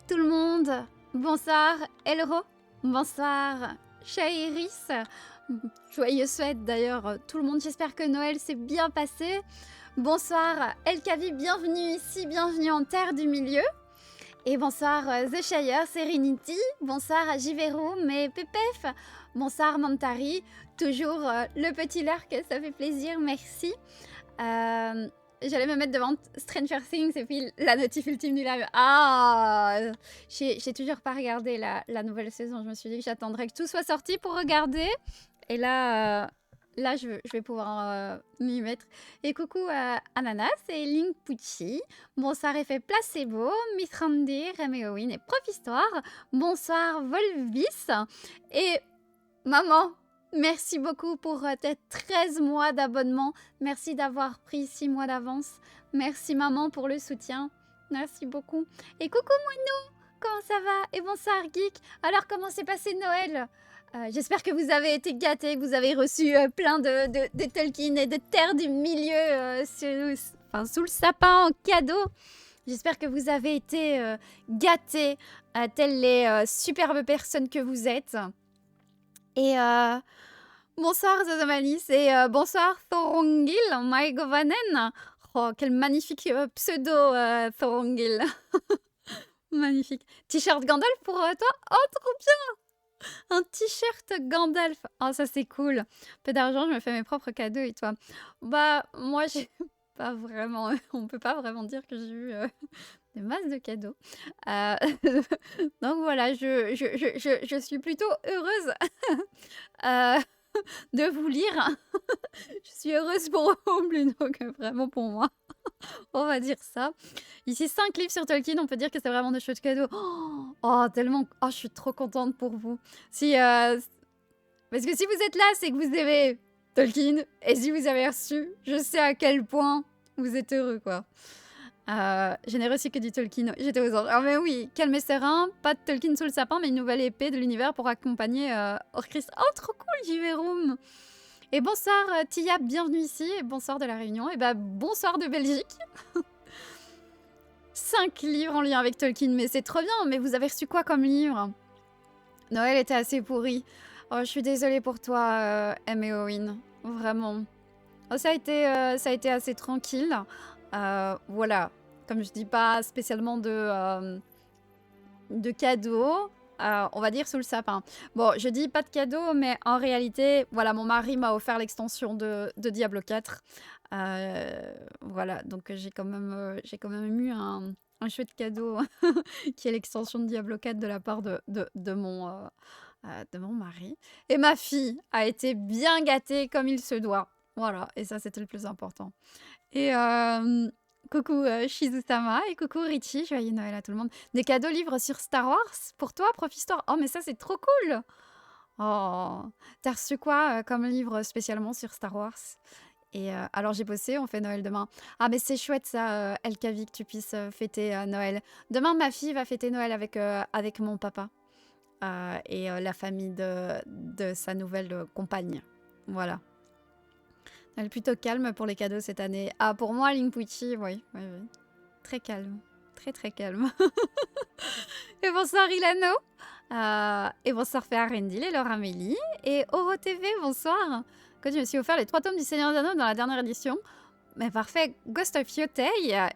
tout le monde. Bonsoir Elro. Bonsoir Chairis. Joyeuse fête d'ailleurs tout le monde. J'espère que Noël s'est bien passé. Bonsoir Elkavi, bienvenue ici, bienvenue en Terre du Milieu. Et bonsoir The Shire, Serenity. Bonsoir à Jiverum et Pepef. Bonsoir Mantari. Toujours le petit lurk, ça fait plaisir, merci. J'allais me mettre devant Stranger Things et puis la notif ultime du live. Ah, j'ai toujours pas regardé la nouvelle saison. Je me suis dit que j'attendrais que tout soit sorti pour regarder. Et là, je vais pouvoir m'y mettre. Et coucou Ananas et Link Pucci. Bonsoir Effet Placebo, Mithrandir, Remeowin et Prof Histoire. Bonsoir Volvis. Et maman, merci beaucoup pour tes 13 mois d'abonnement. Merci d'avoir pris 6 mois d'avance. Merci maman pour le soutien. Merci beaucoup. Et coucou Moinou, comment ça va? Et bonsoir Geek. Alors comment s'est passé Noël? J'espère que vous avez été gâtés, que vous avez reçu plein de Tolkien et de Terre du Milieu sous le sapin en cadeau. J'espère que vous avez été gâtés, telles les superbes personnes que vous êtes. Et bonsoir Zozomalis et bonsoir Thorongil, Maegovanen. Oh, quel magnifique pseudo Thorongil. Magnifique. T-shirt Gandalf pour toi? Oh, trop bien! Un t-shirt Gandalf. Oh, ça c'est cool. Peu d'argent, je me fais mes propres cadeaux et toi? Bah, moi j'ai pas vraiment... On peut pas vraiment dire que j'ai eu... des masses de cadeaux. Donc voilà, je suis plutôt heureuse de vous lire. Je suis heureuse pour vous, plutôt que vraiment pour moi. On va dire ça. Ici, 5 livres sur Tolkien, on peut dire que c'est vraiment des chouettes cadeaux. Oh, tellement... Oh, je suis trop contente pour vous. Parce que si vous êtes là, c'est que vous aimez Tolkien. Et si vous avez reçu, je sais à quel point vous êtes heureux, quoi. Je n'ai reçu que du Tolkien. J'étais aux anges. Ah mais oui, calme et serein, pas de Tolkien sous le sapin, mais une nouvelle épée de l'univers pour accompagner Orchrist. Oh, trop cool, Jiverum. Et bonsoir Tia, bienvenue ici, et bonsoir de la Réunion, et bah bonsoir de Belgique. 5 livres en lien avec Tolkien, mais c'est trop bien, mais vous avez reçu quoi comme livre? Noël était assez pourri. Oh, je suis désolée pour toi, Emeowin, vraiment. Oh, ça a été assez tranquille. Voilà, comme je dis pas spécialement de cadeaux, on va dire sous le sapin. Bon, je dis pas de cadeaux, mais en réalité, voilà, mon mari m'a offert l'extension de Diablo 4. Voilà, donc j'ai quand même eu un chouette cadeau qui est l'extension de Diablo 4 de la part de mon mari. Et ma fille a été bien gâtée comme il se doit. Voilà, et ça c'était le plus important. Et coucou Shizutama et coucou Richie, joyeux Noël à tout le monde. Des cadeaux livres sur Star Wars pour toi, Prof Histoire. Oh mais ça c'est trop cool. Oh, t'as reçu quoi comme livre spécialement sur Star Wars? Et alors j'ai bossé, on fait Noël demain. Ah mais c'est chouette ça, Elkavi, que tu puisses fêter Noël. Demain ma fille va fêter Noël avec mon papa et la famille de sa nouvelle compagne. Voilà. Elle est plutôt calme pour les cadeaux cette année. Ah, pour moi, Linkpuchi, oui. Très calme. Très, très calme. Et bonsoir, Ilano. Et bonsoir, Féarendil et Laura Amélie. Et Oro TV, bonsoir. Quand je me suis offert les 3 tomes du Seigneur des Anneaux dans la dernière édition. Mais parfait. Ghost of Yotei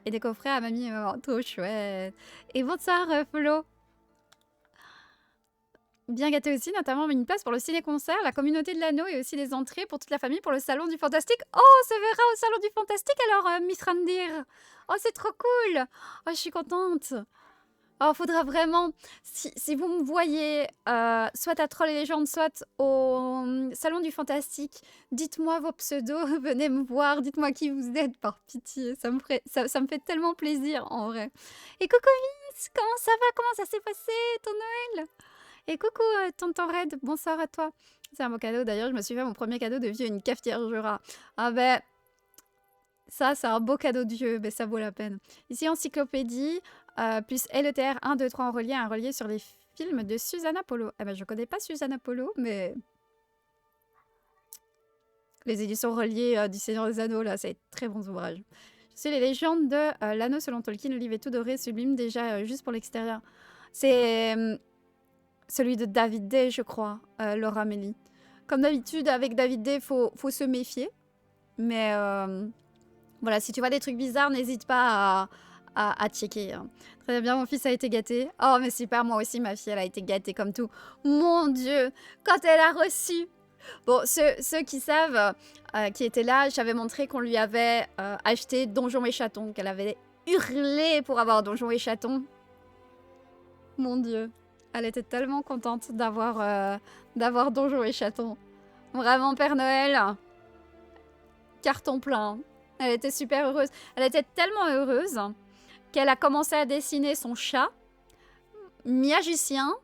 et des coffrets à mamie et maman. Trop chouette. Et bonsoir, Flo. Bien gâté aussi, notamment une place pour le ciné-concert, la communauté de l'anneau et aussi des entrées pour toute la famille pour le salon du fantastique. Oh, on se verra au salon du fantastique alors, Miss Randir. Oh, c'est trop cool. Oh, je suis contente. Oh, faudra vraiment, si vous me voyez, soit à Troll et Légendes, soit au salon du fantastique, dites-moi vos pseudos, venez me voir, dites-moi qui vous êtes, par pitié. Ça me fait tellement plaisir, en vrai. Et coucou Vince, comment ça va? Comment ça s'est passé, ton Noël? Et coucou tonton Red, bonsoir à toi. C'est un beau cadeau, d'ailleurs je me suis fait mon premier cadeau de vieux, une cafetière Jura. Ah ben, ça c'est un beau cadeau de vieux, mais ça vaut la peine. Ici encyclopédie, plus LETR 1, 2, 3 en relié, un relié sur les films de Susanna Polo. Eh ben je connais pas Susanna Polo, mais... Les éditions reliées du Seigneur des Anneaux, là, c'est très bons ouvrages. C'est les légendes de l'anneau selon Tolkien, le livre est tout doré, sublime déjà juste pour l'extérieur. C'est celui de David Day, je crois, Laura Amélie. Comme d'habitude, avec David Day, faut se méfier. Mais voilà, si tu vois des trucs bizarres, n'hésite pas à checker. Hein. Très bien, mon fils a été gâté. Oh, mais super, moi aussi, ma fille, elle a été gâtée comme tout. Mon Dieu, quand elle a reçu... Bon, ceux qui savent, qui étaient là, j'avais montré qu'on lui avait acheté Donjons et Chatons, qu'elle avait hurlé pour avoir Donjons et Chatons. Mon Dieu, elle était tellement contente d'avoir Donjons et Chatons. Vraiment, Père Noël, carton plein. Elle était super heureuse. Elle était tellement heureuse qu'elle a commencé à dessiner son chat, magicien,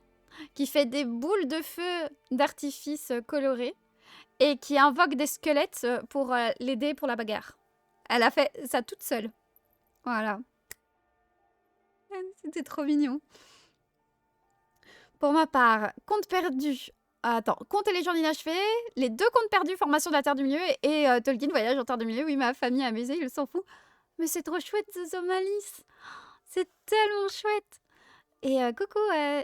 qui fait des boules de feu d'artifice colorées et qui invoque des squelettes pour l'aider pour la bagarre. Elle a fait ça toute seule. Voilà. C'était trop mignon. Pour ma part, conte perdu. Attends, Conte et légendes inachevées, les 2 contes perdus, Formation de la Terre du Milieu et Tolkien, Voyage en Terre du Milieu. Oui, ma famille a amusé, il s'en fout. Mais c'est trop chouette, ce Somalis. C'est tellement chouette. Et coucou,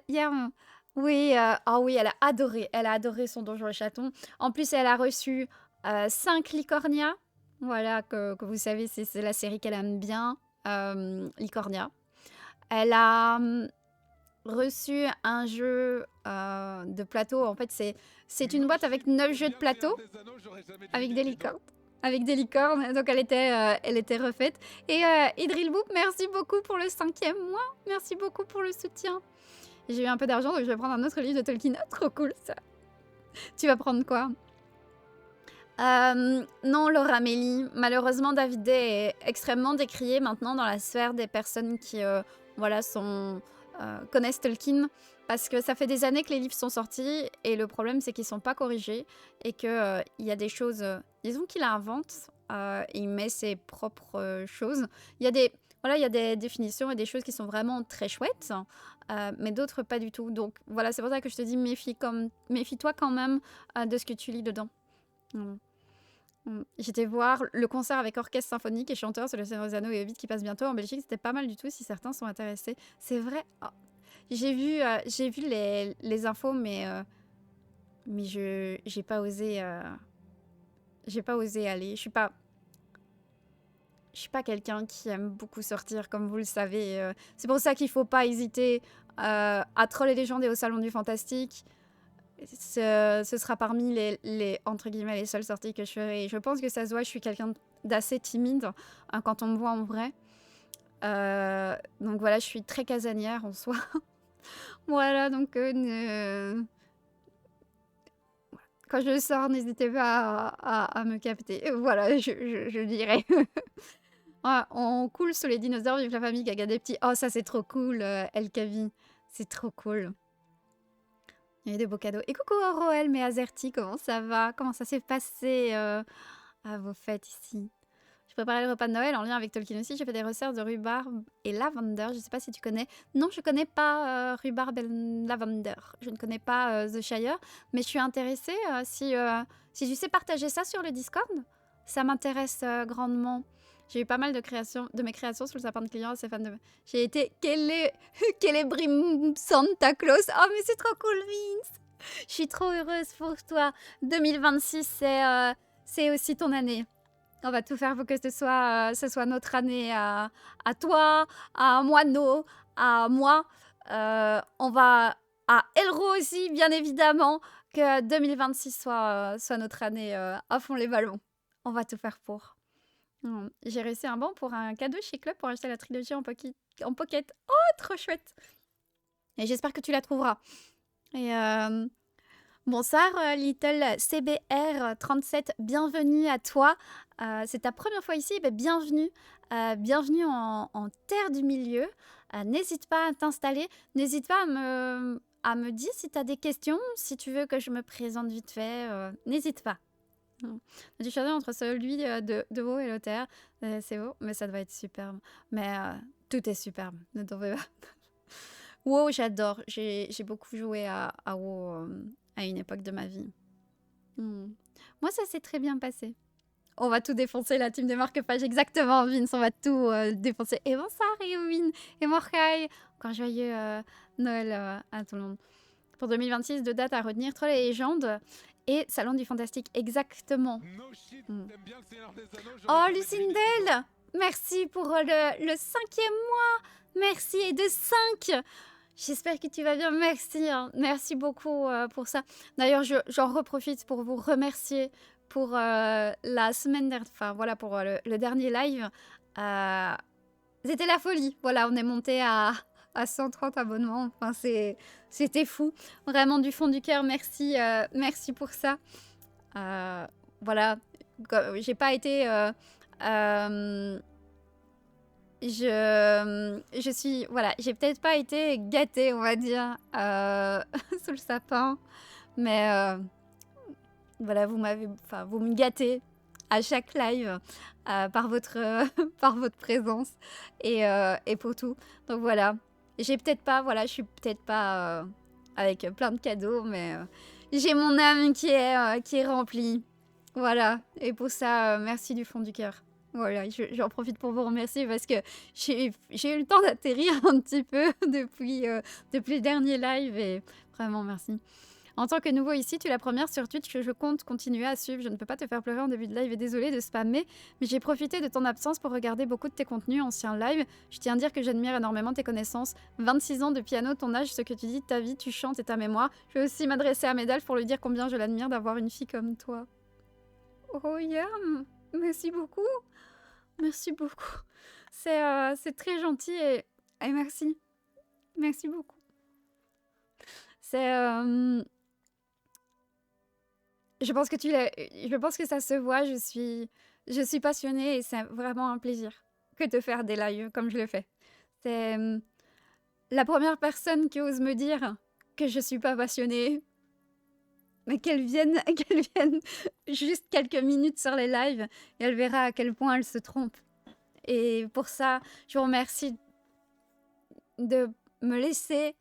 Yerm. Oui, ah oui, elle a adoré son Donjon et Chaton. En plus, elle a reçu 5 Licornia. Voilà, que vous savez, c'est la série qu'elle aime bien, Licornia. Elle a reçu un jeu de plateau. En fait, c'est une boîte avec 9 jeux de plateau, avec des licornes. Avec des licornes, donc elle était refaite. Et Idrilboop, merci beaucoup pour le 5e mois. Merci beaucoup pour le soutien. J'ai eu un peu d'argent, donc je vais prendre un autre livre de Tolkien. Oh, trop cool ça. Tu vas prendre quoi? Non, Laura Amélie. Malheureusement, David Day est extrêmement décrié maintenant dans la sphère des personnes qui voilà, connaissent Tolkien. Parce que ça fait des années que les livres sont sortis et le problème c'est qu'ils sont pas corrigés et qu'il y a des choses, disons qu'il invente et il met ses propres choses. Il y a des définitions et des choses qui sont vraiment très chouettes, mais d'autres pas du tout. Donc voilà, c'est pour ça que je te dis méfie-toi quand même de ce que tu lis dedans. J'étais voir le concert avec orchestre symphonique et chanteur sur le Seigneur des Anneaux et Hobbit qui passe bientôt en Belgique. C'était pas mal du tout si certains sont intéressés. C'est vrai. Oh. J'ai vu les infos, mais j'ai pas osé aller. Je suis pas quelqu'un qui aime beaucoup sortir, comme vous le savez. C'est pour ça qu'il faut pas hésiter à Trolls et légendes et au Salon du Fantastique. Ce sera parmi les entre guillemets les seules sorties que je ferai. Et je pense que ça se voit, je suis quelqu'un d'assez timide quand on me voit en vrai. Donc voilà, je suis très casanière en soi. Voilà, donc quand je sors, n'hésitez pas à me capter. Voilà, je dirais. Ouais, on coule sous les dinosaures, vive la famille Gaga des petits. Oh, ça c'est trop cool, El Kavi. C'est trop cool. Il y a eu des beaux cadeaux. Et coucou Roel, mais Azerty, comment ça va? Comment ça s'est passé à vos fêtes ici? Je préparais le repas de Noël en lien avec Tolkien aussi. J'ai fait des recettes de rhubarbe et lavender. Je ne sais pas si tu connais. Non, je ne connais pas rhubarbe et lavender. Je ne connais pas The Shire. Mais je suis intéressée. Si tu sais partager ça sur le Discord, ça m'intéresse grandement. J'ai eu pas mal de mes créations sous le sapin de clients. Assez fan de... J'ai été Célébrim Santa Claus. Oh, mais c'est trop cool, Vince. Je suis trop heureuse pour toi. 2026, c'est aussi ton année. On va tout faire pour que ce soit notre année à toi, à Moineau, à moi. On va à Elro aussi, bien évidemment, que 2026 soit notre année à fond les ballons. On va tout faire pour. J'ai réussi un bon pour un cadeau chez Club pour acheter la trilogie en pocket. Oh, trop chouette. Et j'espère que tu la trouveras. Et bonsoir Little CBR37, bienvenue à toi. C'est ta première fois ici, bienvenue. Bienvenue en Terre du Milieu. N'hésite pas à t'installer. N'hésite pas à me dire si tu as des questions, si tu veux que je me présente vite fait. N'hésite pas. J'ai choisi entre celui de haut et le terre. C'est beau, mais ça doit être superbe. Mais tout est superbe, ne t'en fais pas. WoW, j'adore. J'ai beaucoup joué à WoW à une époque de ma vie. Moi, ça s'est très bien passé. On va tout défoncer, la team des marque-pages. Exactement, Vince, on va tout défoncer. Et bonsoir, Eowyn et Morkai. Encore joyeux Noël à tout le monde. Pour 2026, 2 dates à retenir, Troll et légendes et Salon du Fantastique. Exactement. Oh, Lucindel, merci pour le 5e mois. Merci, et de 5. J'espère que tu vas bien. Merci, hein. Merci beaucoup pour ça. D'ailleurs, j'en reprofite pour vous remercier pour la semaine dernière, enfin voilà, pour le dernier live. C'était la folie. Voilà, on est monté à 130 abonnements. Enfin, c'était fou. Vraiment, du fond du cœur, merci, merci pour ça. Voilà, j'ai pas été... je suis... Voilà, j'ai peut-être pas été gâtée, on va dire, sous le sapin. Mais voilà, vous me gâtez à chaque live par votre présence et pour tout. Donc voilà, j'ai peut-être pas... Voilà, je suis peut-être pas avec plein de cadeaux, mais j'ai mon âme qui est remplie. Voilà, et pour ça, merci du fond du cœur. Voilà, j'en profite pour vous remercier parce que j'ai eu le temps d'atterrir un petit peu depuis le dernier live et vraiment merci. En tant que nouveau ici, tu es la première sur Twitch que je compte continuer à suivre. Je ne peux pas te faire pleurer en début de live et désolée de spammer, mais j'ai profité de ton absence pour regarder beaucoup de tes contenus anciens live. Je tiens à dire que j'admire énormément tes connaissances. 26 ans de piano, ton âge, ce que tu dis, ta vie, tu chantes et ta mémoire. Je vais aussi m'adresser à Médal pour lui dire combien je l'admire d'avoir une fille comme toi. Oh Yam, merci beaucoup. Merci beaucoup. C'est très gentil et merci. Merci beaucoup. Je pense que ça se voit. Je suis passionnée et c'est vraiment un plaisir que de faire des lives comme je le fais. C'est la première personne qui ose me dire que je suis pas passionnée. Mais qu'elle vienne juste quelques minutes sur les lives et elle verra à quel point elle se trompe. Et pour ça, je vous remercie de me laisser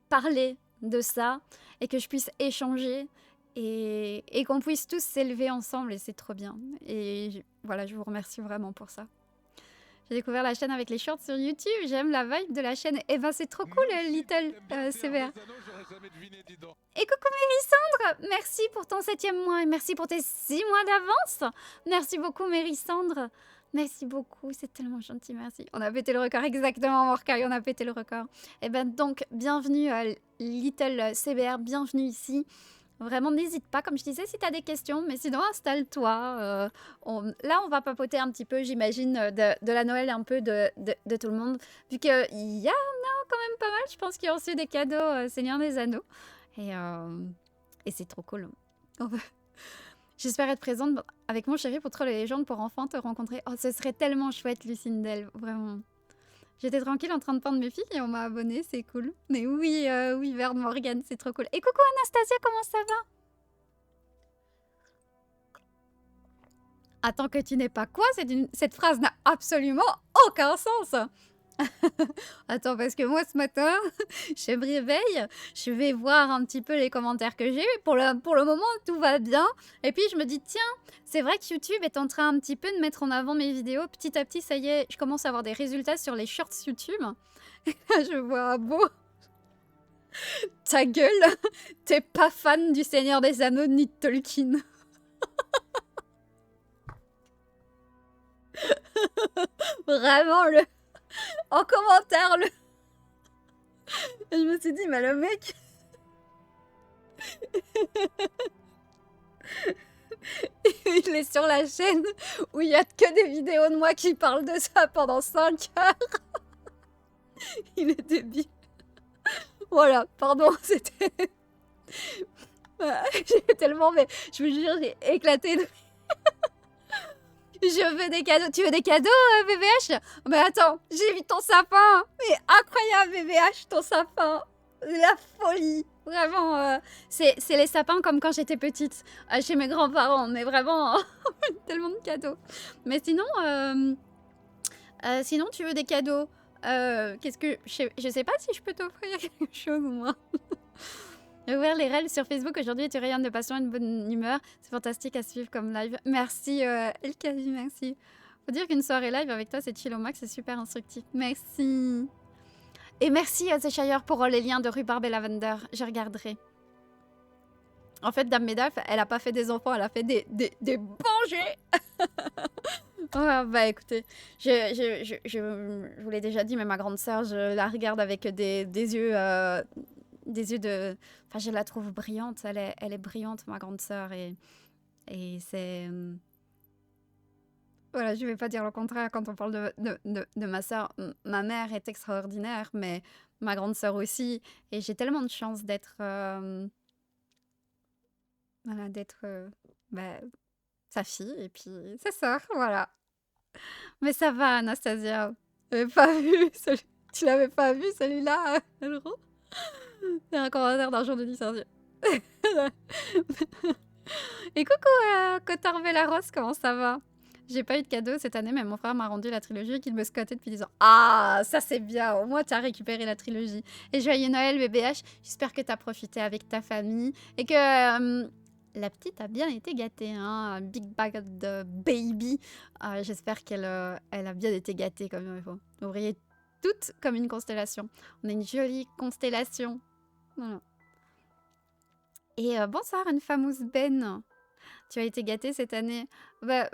parler de ça et que je puisse échanger et qu'on puisse tous s'élever ensemble et c'est trop bien. Et voilà, je vous remercie vraiment pour ça. J'ai découvert la chaîne avec les shorts sur YouTube, j'aime la vibe de la chaîne. Et ben c'est trop cool, Little CBR. Et coucou Mérissandre, merci pour ton 7e mois et merci pour tes 6 mois d'avance. Merci beaucoup Mérissandre. Merci beaucoup, c'est tellement gentil, merci. On a pété le record, exactement, Morkai, on a pété le record. Et ben donc, bienvenue Little CBR, bienvenue ici. Vraiment, n'hésite pas, comme je disais, si tu as des questions, mais sinon, installe-toi. Là, on va papoter un petit peu, j'imagine, de la Noël, un peu de tout le monde. Vu qu'il y en a quand même pas mal, je pense qu'ils ont reçu des cadeaux Seigneur des Anneaux. Et c'est trop cool. J'espère être présente avec mon chéri pour Troll et Légendes pour enfin te rencontrer. Oh, ce serait tellement chouette, Lucindel, vraiment. J'étais tranquille en train de prendre mes filles et on m'a abonné, c'est cool. Mais oui, oui, Verne Morgan, c'est trop cool. Et coucou Anastasia, comment ça va? Attends que tu n'aies pas quoi? Cette phrase n'a absolument aucun sens. Attends, parce que moi, ce matin, je me réveille, je vais voir un petit peu les commentaires que j'ai. Pour le moment, tout va bien. Et puis, je me dis, tiens, c'est vrai que YouTube est en train un petit peu de mettre en avant mes vidéos. Petit à petit, ça y est, je commence à avoir des résultats sur les shorts YouTube. Et là, je vois un beau... Ta gueule, t'es pas fan du Seigneur des Anneaux ni de Tolkien. Vraiment, en commentaire, Et je me suis dit, mais le mec... il est sur la chaîne où il y a que des vidéos de moi qui parlent de ça pendant 5 heures. Il est débile. Voilà, pardon, c'était... J'ai tellement... Mais je vous jure, j'ai éclaté de... Je veux des cadeaux. Tu veux des cadeaux, VVH? Mais attends, j'ai vu ton sapin. Mais incroyable, VVH, ton sapin. La folie. Vraiment, c'est les sapins comme quand j'étais petite, chez mes grands-parents. Mais vraiment, tellement de cadeaux. Mais sinon, sinon, tu veux des cadeaux? Qu'est-ce que... Je sais pas si je peux t'offrir quelque chose, moi. Ouvrir les règles sur Facebook aujourd'hui et tu rayonnes de passion et de bonne humeur. C'est fantastique à suivre comme live. Merci Elkavi, merci. Faut dire qu'une soirée live avec toi, c'est chill au max, c'est super instructif. Merci. Et merci à The Shire pour les liens de Rhubarbe et Lavender. Je regarderai. En fait, Dame Medalf, elle a pas fait des enfants, elle a fait des bangers. Ouais, bah écoutez, je vous l'ai déjà dit, mais ma grande sœur, je la regarde avec des yeux de... Enfin, je la trouve brillante, elle est brillante, ma grande sœur, et c'est... Voilà, je vais pas dire le contraire quand on parle de ma sœur. Ma mère est extraordinaire, mais ma grande sœur aussi, et j'ai tellement de chance d'être... voilà, d'être bah, sa fille, et puis sa sœur, voilà. Mais ça va, Anastasia. Pas vu, tu l'avais pas vu, celui-là, Elro? C'est un commentaire d'un jour de licencié. Et coucou, Cotard Bellaros, comment ça va? J'ai pas eu de cadeau cette année, mais mon frère m'a rendu la trilogie et qu'il me scottait depuis 10 ans. Ah, ça c'est bien, au moins tu as récupéré la trilogie. Et joyeux Noël, BBH, j'espère que tu as profité avec ta famille et que la petite a bien été gâtée, hein, Big Bag de Baby. J'espère qu'elle elle a bien été gâtée comme il faut. Vous brillez toutes comme une constellation. On a une jolie constellation. Voilà. Et bonsoir, une fameuse Ben. Tu as été gâtée cette année? Bah,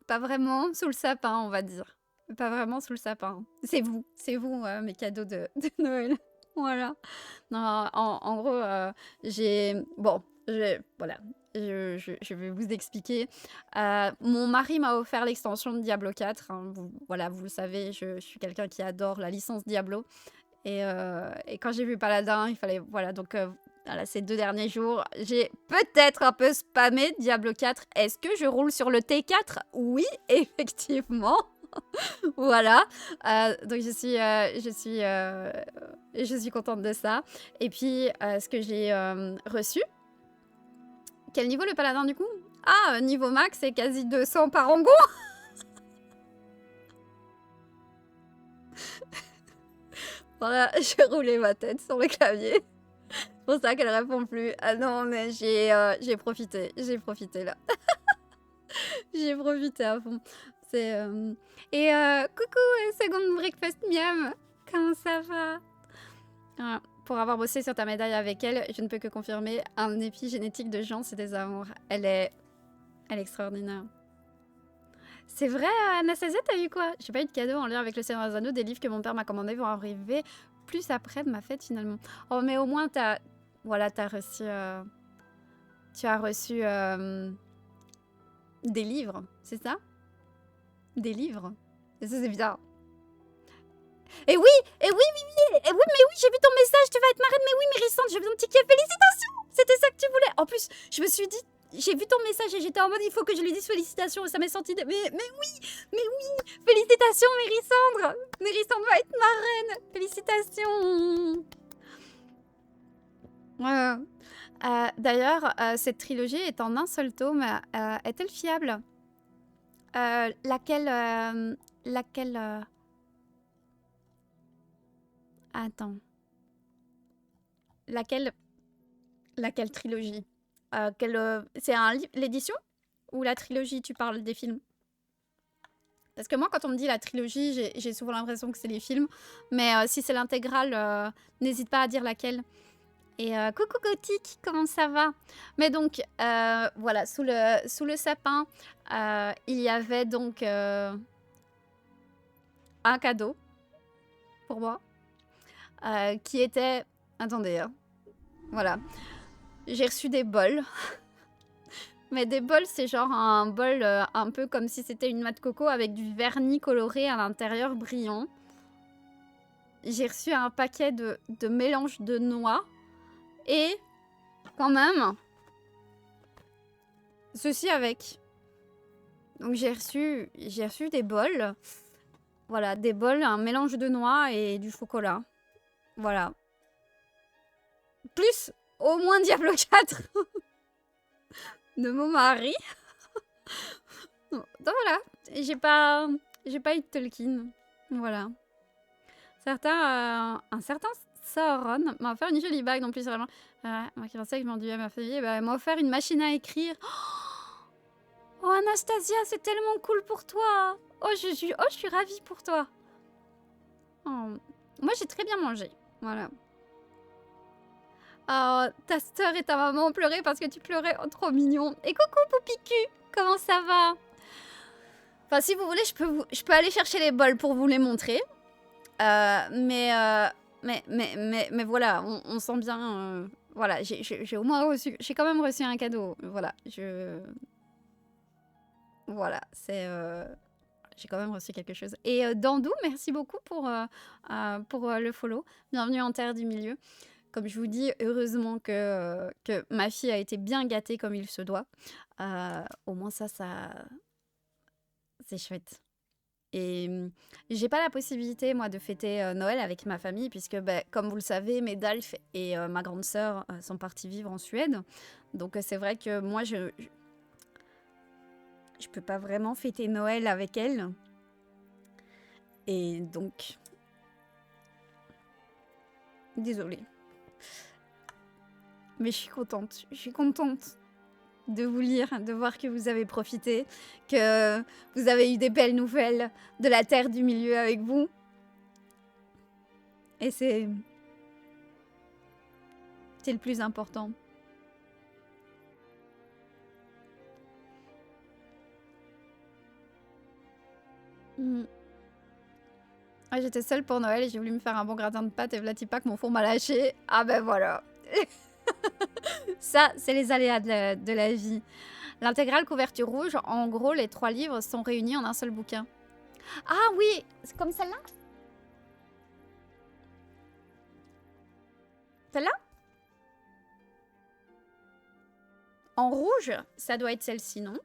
pas vraiment sous le sapin, on va dire. Pas vraiment sous le sapin. C'est vous, mes cadeaux de Noël. Voilà. Non, en gros, j'ai... Bon, voilà. Je vais vous expliquer. Mon mari m'a offert l'extension de Diablo 4. Hein. Voilà, vous le savez, je suis quelqu'un qui adore la licence Diablo. Et quand j'ai vu Paladin, il fallait... Voilà, donc... voilà, ces 2 derniers jours, j'ai peut-être un peu spammé Diablo 4. Est-ce que je roule sur le T4? Oui, effectivement. Voilà. Donc je suis contente de ça. Et puis, ce que j'ai reçu. Quel niveau le paladin du coup? Ah, niveau max, c'est quasi 200 par angon. Voilà, j'ai roulé ma tête sur le clavier. C'est pour ça qu'elle répond plus. Ah non, mais j'ai profité là. J'ai profité à fond. C'est Et coucou, Second Breakfast Miam. Comment ça va? Voilà. Pour avoir bossé sur ta médaille avec elle, je ne peux que confirmer un épigénétique de gens, c'est des amours. Elle est extraordinaire. C'est vrai, Anastasia, t'as eu quoi? J'ai pas eu de cadeau en lien avec le Seigneur des Anneaux. Des livres que mon père m'a commandés vont arriver plus après de ma fête finalement. Oh, mais au moins voilà, t'as reçu. Tu as reçu des livres, c'est ça? Des livres. Et ça, c'est bien. Et oui, mais oui, j'ai vu ton message, tu vas être marraine, mais oui, Mérissante, j'ai vu ton ticket, félicitations! C'était ça que tu voulais. En plus, je me suis dit, j'ai vu ton message et j'étais en mode, il faut que je lui dise félicitations, et ça m'est senti de... Mais oui, félicitations, Mérissandre! Mérissandre va être marraine, félicitations! D'ailleurs, cette trilogie est en un seul tome, est-elle fiable? Laquelle... Attends. Laquelle trilogie? C'est l'édition? Ou la trilogie, tu parles des films? Parce que moi, quand on me dit la trilogie, j'ai souvent l'impression que c'est les films. Mais si c'est l'intégrale, n'hésite pas à dire laquelle. Et coucou Gothique, comment ça va? Mais donc, voilà, sous le sapin, il y avait donc un cadeau pour moi. Qui était... Attendez, hein. Voilà. J'ai reçu des bols. Mais des bols, c'est genre un bol un peu comme si c'était une noix de coco avec du vernis coloré à l'intérieur brillant. J'ai reçu un paquet de mélange de noix. Et quand même, ceci avec. Donc j'ai reçu des bols. Voilà, des bols, un mélange de noix et du chocolat. Voilà. Plus au moins Diablo 4 de mon mari. Donc voilà, j'ai pas eu de Tolkien. Voilà. Un certain Sauron m'a offert une jolie bague, non plus vraiment. Moi qui pensais que je m'enduisais à ma famille, bah, elle m'a offert une machine à écrire. Oh Anastasia, c'est tellement cool pour toi. Oh, je suis ravie pour toi. Oh. Moi, j'ai très bien mangé. Voilà. Oh, ta sœur et ta maman ont pleuré parce que tu pleurais. Oh, trop mignon. Et coucou, Poupicu. Comment ça va? Enfin, si vous voulez, je peux aller chercher les bols pour vous les montrer. Mais voilà, on sent bien... voilà, j'ai au moins reçu... J'ai quand même reçu un cadeau. Voilà, Voilà, c'est... j'ai quand même reçu quelque chose. Et Dandou, merci beaucoup pour le follow. Bienvenue en Terre du Milieu. Comme je vous dis, heureusement que ma fille a été bien gâtée comme il se doit. Au moins ça c'est chouette. Et j'ai pas la possibilité, moi, de fêter Noël avec ma famille, puisque, bah, comme vous le savez, mes Dalf et ma grande sœur sont partis vivre en Suède. Donc c'est vrai que moi, je peux pas vraiment fêter Noël avec elle. Et donc... Désolée. Mais je suis contente. Je suis contente de vous lire, de voir que vous avez profité, que vous avez eu des belles nouvelles de la Terre du Milieu avec vous. Et c'est le plus important. Ouais, j'étais seule pour Noël et j'ai voulu me faire un bon gratin de pâtes et Vlatipak, mon four m'a lâché. Ah ben voilà. Ça, c'est les aléas de la vie. L'intégrale couverture rouge, en gros, les 3 livres sont réunis en un seul bouquin. Ah oui, c'est comme celle-là? Celle-là? En rouge, ça doit être celle-ci, non?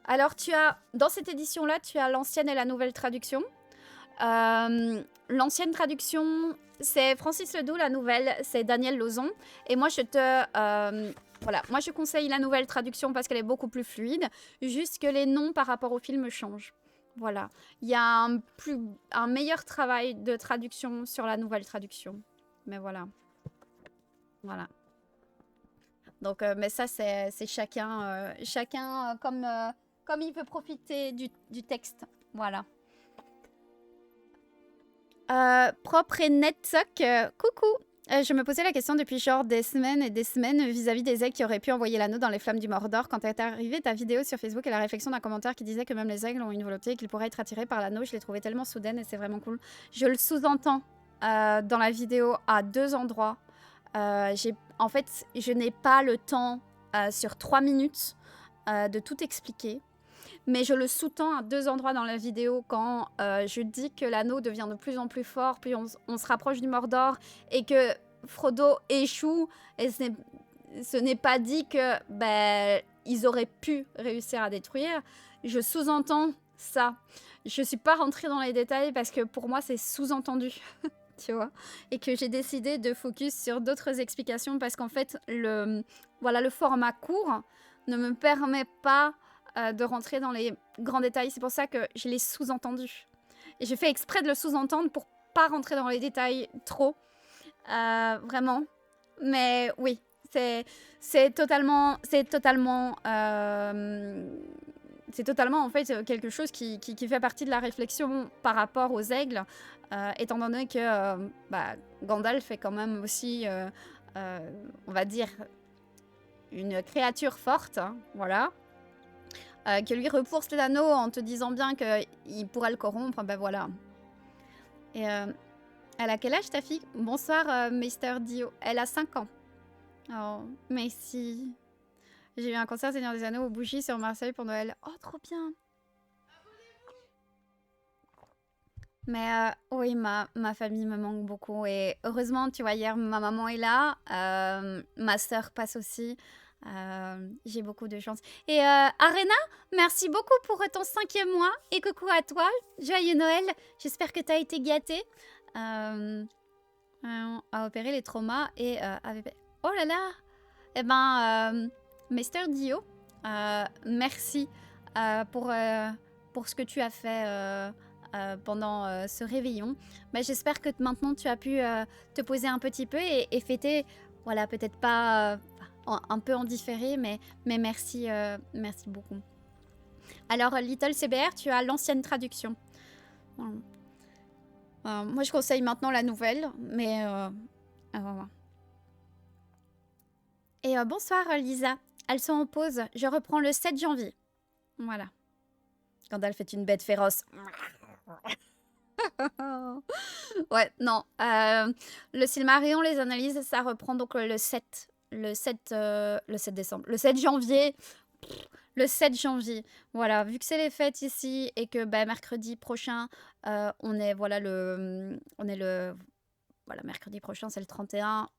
Alors, tu as, dans cette édition-là, tu as l'ancienne et la nouvelle traduction. L'ancienne traduction, c'est Francis Ledoux, la nouvelle, c'est Daniel Lauzon. Et moi, voilà, moi je conseille la nouvelle traduction parce qu'elle est beaucoup plus fluide. Juste que les noms par rapport au film changent. Voilà. Il y a un meilleur travail de traduction sur la nouvelle traduction. Mais voilà. Voilà. Donc, mais ça, c'est chacun, comme il peut profiter du texte. Voilà. Propre et net soc, coucou. Je me posais la question depuis genre des semaines et des semaines vis-à-vis des aigles qui auraient pu envoyer l'anneau dans les flammes du Mordor. Quand est arrivée ta vidéo sur Facebook et la réflexion d'un commentaire qui disait que même les aigles ont une volonté et qu'ils pourraient être attirés par l'anneau, je l'ai trouvé tellement soudaine et c'est vraiment cool. Je le sous-entends dans la vidéo à 2 endroits. En fait, je n'ai pas le temps sur 3 minutes de tout expliquer. Mais je le sous-tends à 2 endroits dans la vidéo quand je dis que l'anneau devient de plus en plus fort, puis on se rapproche du Mordor et que Frodo échoue. Et ce n'est pas dit que ils auraient pu réussir à détruire. Je sous-entends ça. Je suis pas rentrée dans les détails parce que pour moi c'est sous-entendu. Tu vois, et que j'ai décidé de focus sur d'autres explications parce qu'en fait le format court ne me permet pas de rentrer dans les grands détails. C'est pour ça que je l'ai sous-entendu. Et j'ai fait exprès de le sous-entendre pour pas rentrer dans les détails trop. Vraiment. Mais oui, c'est totalement en fait quelque chose qui fait partie de la réflexion par rapport aux aigles, étant donné que Gandalf est quand même aussi, on va dire, une créature forte, hein, voilà. Que lui repousse l'anneau en te disant bien qu'il pourrait le corrompre, ben voilà. Et elle a quel âge ta fille? Bonsoir Mr. Dio. Elle a 5 ans. Oh, merci. J'ai eu un concert Seigneur des Anneaux aux bougies sur Marseille pour Noël. Oh, trop bien. Mais oui, ma famille me manque beaucoup. Et heureusement, tu vois, hier, ma maman est là. Ma sœur passe aussi. J'ai beaucoup de chance. Et Arena, merci beaucoup pour ton 5e mois. Et coucou à toi. Joyeux Noël. J'espère que tu as été gâtée. À opérer les traumas. Et oh là là. Eh ben, Mr. Dio, merci pour ce que tu as fait pendant ce réveillon. Bah, j'espère que maintenant tu as pu te poser un petit peu et fêter, voilà, peut-être pas un peu en différé, mais merci, merci beaucoup. Alors, Little CBR, tu as l'ancienne traduction. Moi, je conseille maintenant la nouvelle, mais... voilà. Et bonsoir, Lisa. Elles sont en pause. Je reprends le 7 janvier. Voilà. Gandalf est une bête féroce. Ouais, non. Le Silmarillion, les analyses, ça reprend donc le 7 décembre. Le 7 janvier. Le 7 janvier. Voilà, vu que c'est les fêtes ici et que bah, mercredi prochain, on est le... Voilà, mercredi prochain, c'est le 31.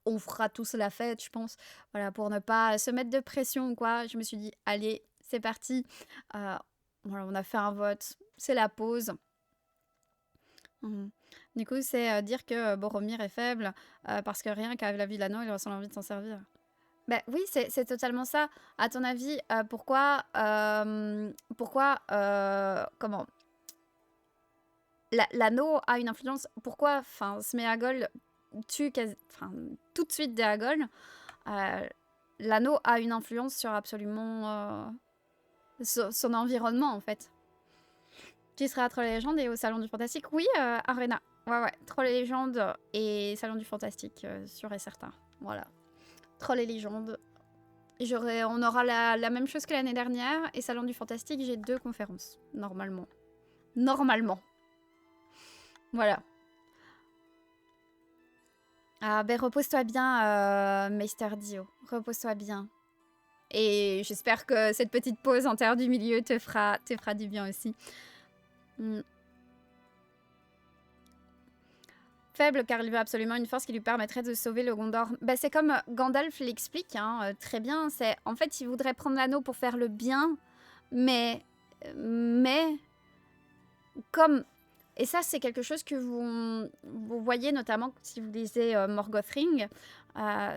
On fera tous la fête, je pense. Voilà, pour ne pas se mettre de pression ou quoi. Je me suis dit, allez, c'est parti. Voilà, on a fait un vote. C'est la pause. Du coup, c'est dire que Boromir est faible parce que rien qu'avec la vie de l'anneau, il ressent l'envie de s'en servir. Ben oui, c'est totalement ça. À ton avis, pourquoi comment l'anneau a une influence? Pourquoi, enfin, Sméagol tue tout de suite Déagol? L'anneau a une influence sur absolument son environnement, en fait. Tu seras à Troll et Légende et au Salon du Fantastique? Oui, Arena. Ouais, Troll et Légende et Salon du Fantastique, sûr et certain. Voilà. Troll et Légende. On aura la même chose que l'année dernière. Et Salon du Fantastique, j'ai 2 conférences. Normalement. Normalement. Voilà. Ah, ben repose-toi bien, Meister Dio. Repose-toi bien. Et j'espère que cette petite pause en terre du milieu te fera du bien aussi. Faible car il veut absolument une force qui lui permettrait de sauver le Gondor. Bah, c'est comme Gandalf l'explique très bien. C'est en fait il voudrait prendre l'anneau pour faire le bien, mais comme et ça c'est quelque chose que vous voyez notamment si vous lisez Morgoth Ring.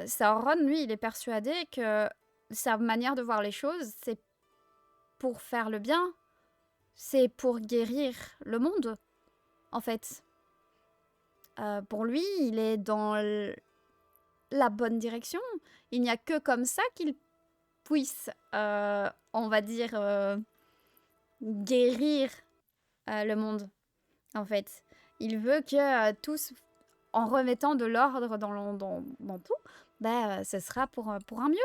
Sauron lui il est persuadé que sa manière de voir les choses c'est pour faire le bien, c'est pour guérir le monde en fait. Pour lui, il est dans la bonne direction. Il n'y a que comme ça qu'il puisse, on va dire, guérir le monde, en fait. Il veut que tous, en remettant de l'ordre dans tout, bah, ce sera pour un mieux.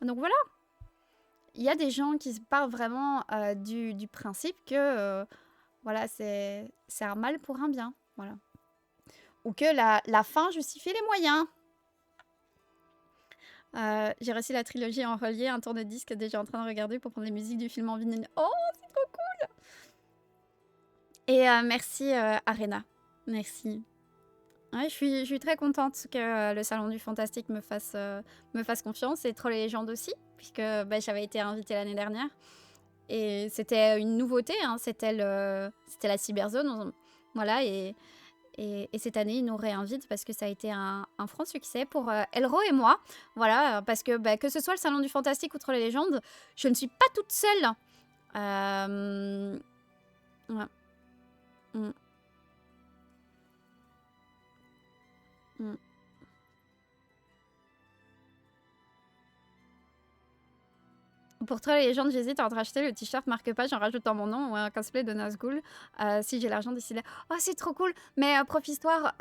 Donc voilà. Il y a des gens qui partent vraiment du principe que voilà, c'est un mal pour un bien. Voilà. Ou que la fin justifie les moyens. J'ai reçu la trilogie en relié, un tour de disque déjà en train de regarder pour prendre les musiques du film en vinyle. Oh, c'est trop cool! Et merci Arena. Merci. Ouais, je suis très contente que le Salon du Fantastique me fasse confiance et Troll et Légende aussi, puisque bah, j'avais été invitée l'année dernière. Et c'était une nouveauté, hein, c'était la Cyberzone. Voilà, et cette année, ils nous réinvitent parce que ça a été un franc succès pour Elro et moi. Voilà, parce que bah, que ce soit le Salon du Fantastique ou Troll et Légendes, je ne suis pas toute seule. Ouais. Pour Troll et Légendes, j'hésite entre acheter le t-shirt marque-page en rajoutant mon nom ou un cosplay de Nazgûl si j'ai l'argent d'ici là. Oh, c'est trop cool! Mais Prof-Histoire,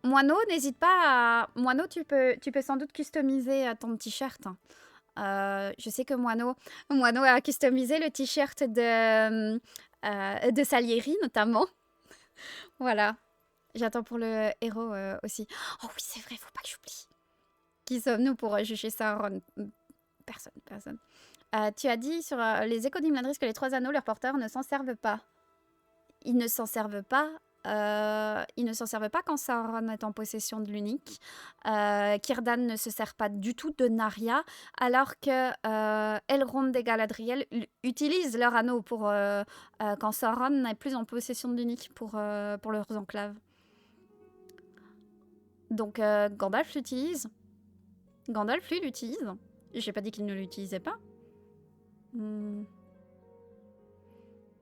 Moineau, n'hésite pas à... Moineau, tu peux sans doute customiser ton t-shirt. Je sais que Moineau a customisé le t-shirt de Salieri, notamment. Voilà. J'attends pour le héros aussi. Oh oui, c'est vrai, faut pas que j'oublie. Qui sommes-nous pour juger ça, Ron? Personne. Tu as dit sur les échos d'Imladris que les 3 anneaux, leurs porteurs, ne s'en servent pas. Ils ne s'en servent pas. Ils ne s'en servent pas quand Sauron est en possession de l'unique. Círdan ne se sert pas du tout de Narya, alors que Elrond et Galadriel utilisent leur anneau pour quand Sauron n'est plus en possession de l'unique pour leurs enclaves. Donc Gandalf l'utilise. Gandalf, lui, l'utilise. J'ai pas dit qu'il ne l'utilisait pas.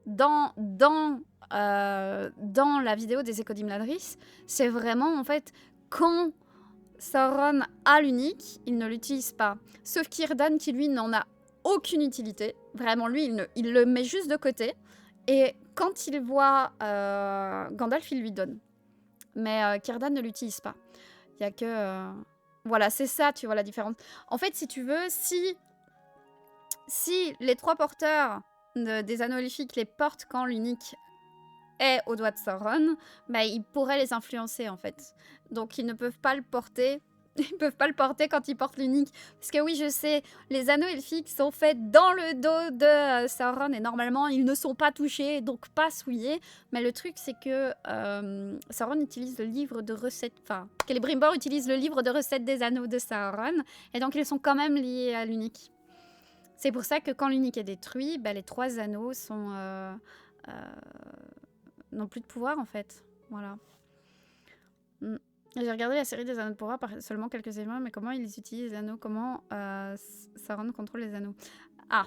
Dans dans la vidéo des échos d'Imladris, c'est vraiment en fait quand Sauron a l'unique, il ne l'utilise pas. Sauf Círdan qui lui n'en a aucune utilité. Vraiment lui, il le met juste de côté. Et quand il voit Gandalf, il lui donne. Mais Círdan ne l'utilise pas. Il y a que... Voilà, c'est ça, tu vois la différence. En fait, si tu veux, si les 3 porteurs des anneaux elfiques les portent quand l'unique est au doigt de Sauron, bah, ils pourraient les influencer en fait. Donc ils ne peuvent pas le porter. Ils peuvent pas le porter quand ils portent l'unique. Parce que oui, je sais, les anneaux elfiques sont faits dans le dos de Sauron et normalement ils ne sont pas touchés, donc pas souillés. Mais le truc c'est que Sauron utilise le livre de recettes, enfin, Celebrimbor utilise le livre de recettes des anneaux de Sauron et donc ils sont quand même liés à l'unique. C'est pour ça que quand l'unique est détruit, bah, les 3 anneaux sont... n'ont plus de pouvoir en fait. Voilà. J'ai regardé la série des anneaux de pouvoir par seulement quelques éléments, mais comment ils utilisent les anneaux, comment Sauron contrôle les anneaux. Ah.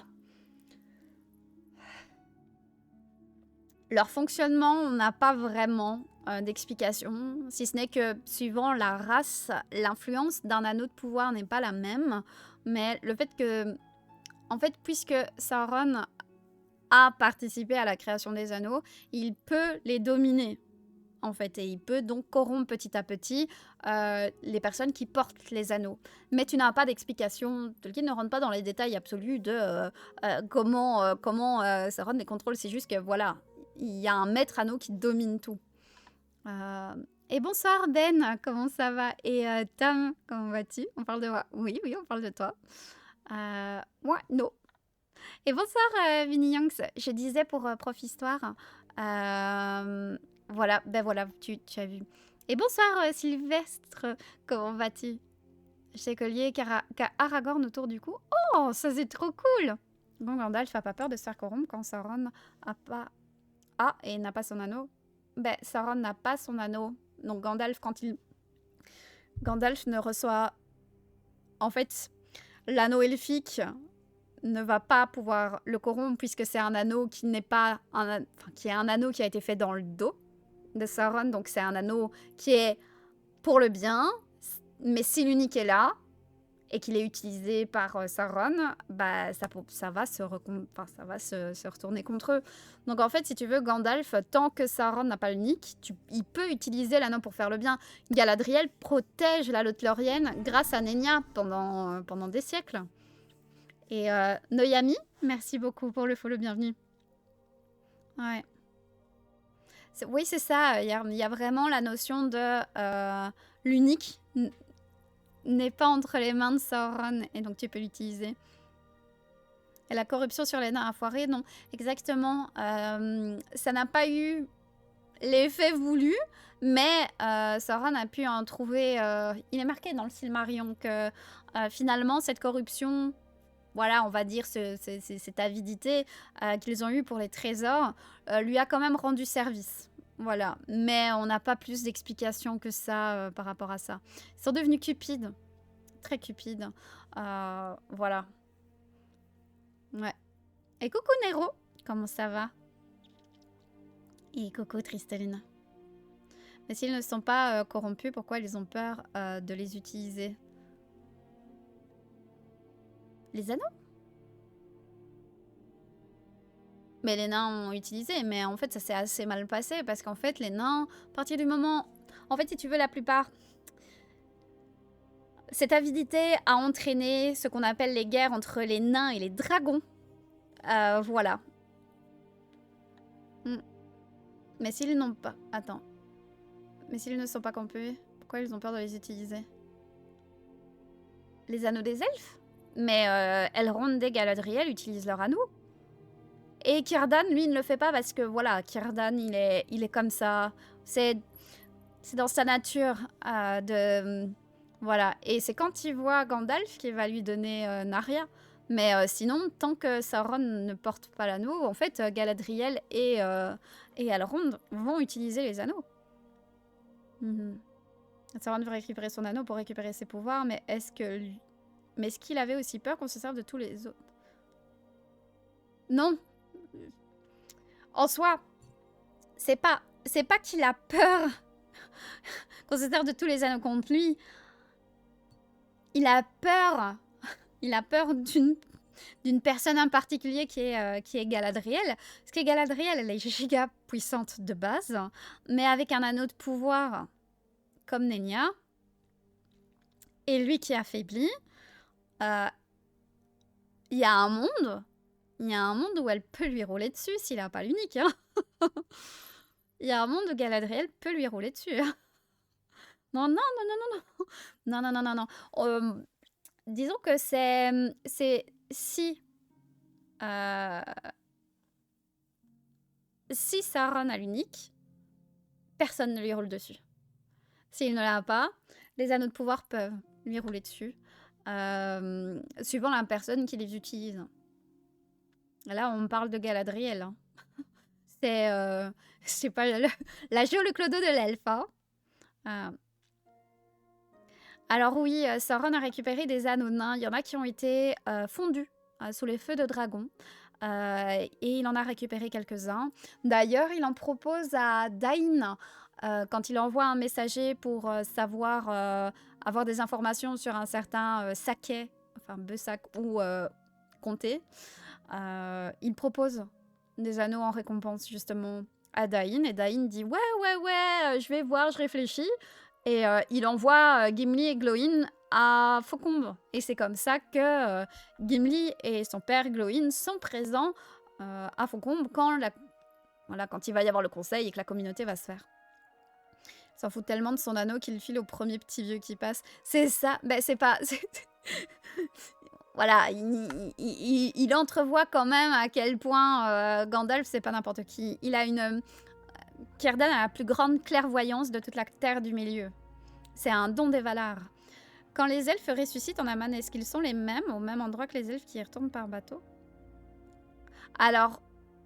Leur fonctionnement, on n'a pas vraiment d'explication, si ce n'est que suivant la race, l'influence d'un anneau de pouvoir n'est pas la même, mais le fait que, en fait, puisque Sauron a participé à la création des anneaux, il peut les dominer. En fait, et il peut donc corrompre petit à petit les personnes qui portent les anneaux. Mais tu n'as pas d'explication. Tolkien ne rentre pas dans les détails absolus de comment Sauron les contrôle. C'est juste que voilà, il y a un maître anneau qui domine tout. Et bonsoir Ben, comment ça va? Et Tam, comment vas-tu? On parle de moi? Oui, on parle de toi. Moi, non. Et bonsoir Vinny Youngs. Je disais pour Prof Histoire. Voilà, ben voilà, tu as vu. Et bonsoir Sylvestre, comment vas-tu? Checolier, Aragorn autour du cou. Oh, ça c'est trop cool! Bon, Gandalf a pas peur de se faire corrompre quand Sauron et n'a pas son anneau. Ben, Sauron n'a pas son anneau. Donc Gandalf, Gandalf ne reçoit... En fait, l'anneau elfique ne va pas pouvoir le corrompre puisque c'est un anneau qui n'est pas... qui est un anneau qui a été fait dans le dos de Sauron, donc c'est un anneau qui est pour le bien, mais si l'unique est là et qu'il est utilisé par Sauron, bah ça va se retourner contre eux. Donc en fait, si tu veux, Gandalf, tant que Sauron n'a pas l'unique, il peut utiliser l'anneau pour faire le bien. Galadriel protège la Lothlórienne grâce à Nenya pendant des siècles. Et Noyami, merci beaucoup pour le follow, bienvenue. Ouais. Oui, c'est ça. Il y a vraiment la notion de l'unique n'est pas entre les mains de Sauron et donc tu peux l'utiliser. Et la corruption sur les nains a foiré, non, exactement. Ça n'a pas eu l'effet voulu, mais Sauron a pu en trouver... il est marqué dans le Silmarillion que finalement cette corruption... Voilà, on va dire cette avidité qu'ils ont eue pour les trésors lui a quand même rendu service. Voilà, mais on n'a pas plus d'explications que ça par rapport à ça. Ils sont devenus cupides, très cupides. Voilà. Ouais. Et coucou Nero, comment ça va? Et coucou Tristaline. Mais s'ils ne sont pas corrompus, pourquoi ils ont peur de les utiliser? Les anneaux? Mais les nains ont utilisé, mais en fait ça s'est assez mal passé parce qu'en fait les nains, à partir du moment... En fait si tu veux la plupart... Cette avidité a entraîné ce qu'on appelle les guerres entre les nains et les dragons. Voilà. Mais s'ils n'ont pas... Attends. Mais s'ils ne sont pas campés, pourquoi ils ont peur de les utiliser? Les anneaux des elfes? Mais Elrond et Galadriel utilisent leurs anneaux. Et Círdan, lui, ne le fait pas parce que, voilà, Círdan, il est comme ça. C'est dans sa nature de... Voilà. Et c'est quand il voit Gandalf qu'il va lui donner Narya. Mais sinon, tant que Sauron ne porte pas l'anneau, en fait, Galadriel et Elrond vont utiliser les anneaux. Sauron veut récupérer son anneau pour récupérer ses pouvoirs, mais est-ce qu'il avait aussi peur qu'on se serve de tous les autres? Non. En soi, C'est pas qu'il a peur qu'on se sert de tous les anneaux contre lui. Il a peur. Il a peur d'une personne en particulier qui est Galadriel. Parce que Galadriel, elle est giga puissante de base, mais avec un anneau de pouvoir comme Nenya, et lui qui est affaibli, il y a un monde où elle peut lui rouler dessus s'il n'a pas l'unique. Hein. Il y a un monde où Galadriel peut lui rouler dessus. Non, non, non, non, non, non. Non, non, non, non, non. Disons que c'est si Sauron a l'unique, personne ne lui roule dessus. S'il ne l'a pas, les anneaux de pouvoir peuvent lui rouler dessus, suivant la personne qui les utilise. Là, on parle de Galadriel. Hein. C'est pas la Jo le clodo de l'elfe. Hein. Alors oui, Sauron a récupéré des anneaux nains. Il y en a qui ont été fondus sous les feux de dragon. Et il en a récupéré quelques-uns. D'ailleurs, il en propose à Dain quand il envoie un messager pour savoir avoir des informations sur un certain Saquet, enfin Besac ou Comté. Il propose des anneaux en récompense justement à Dain. Et Dain dit ouais, je vais voir, je réfléchis. Et il envoie Gimli et Glóin à Faucombe. Et c'est comme ça que Gimli et son père Glóin sont présents à Faucombe quand il va y avoir le conseil et que la communauté va se faire. Il s'en fout tellement de son anneau qu'il file au premier petit vieux qui passe. C'est ça. Ben, c'est pas... Voilà, il entrevoit quand même à quel point Gandalf, c'est pas n'importe qui. Il a une... Círdan a la plus grande clairvoyance de toute la terre du milieu. C'est un don des Valar. Quand les elfes ressuscitent en Aman, est-ce qu'ils sont les mêmes, au même endroit que les elfes qui y retournent par bateau? Alors,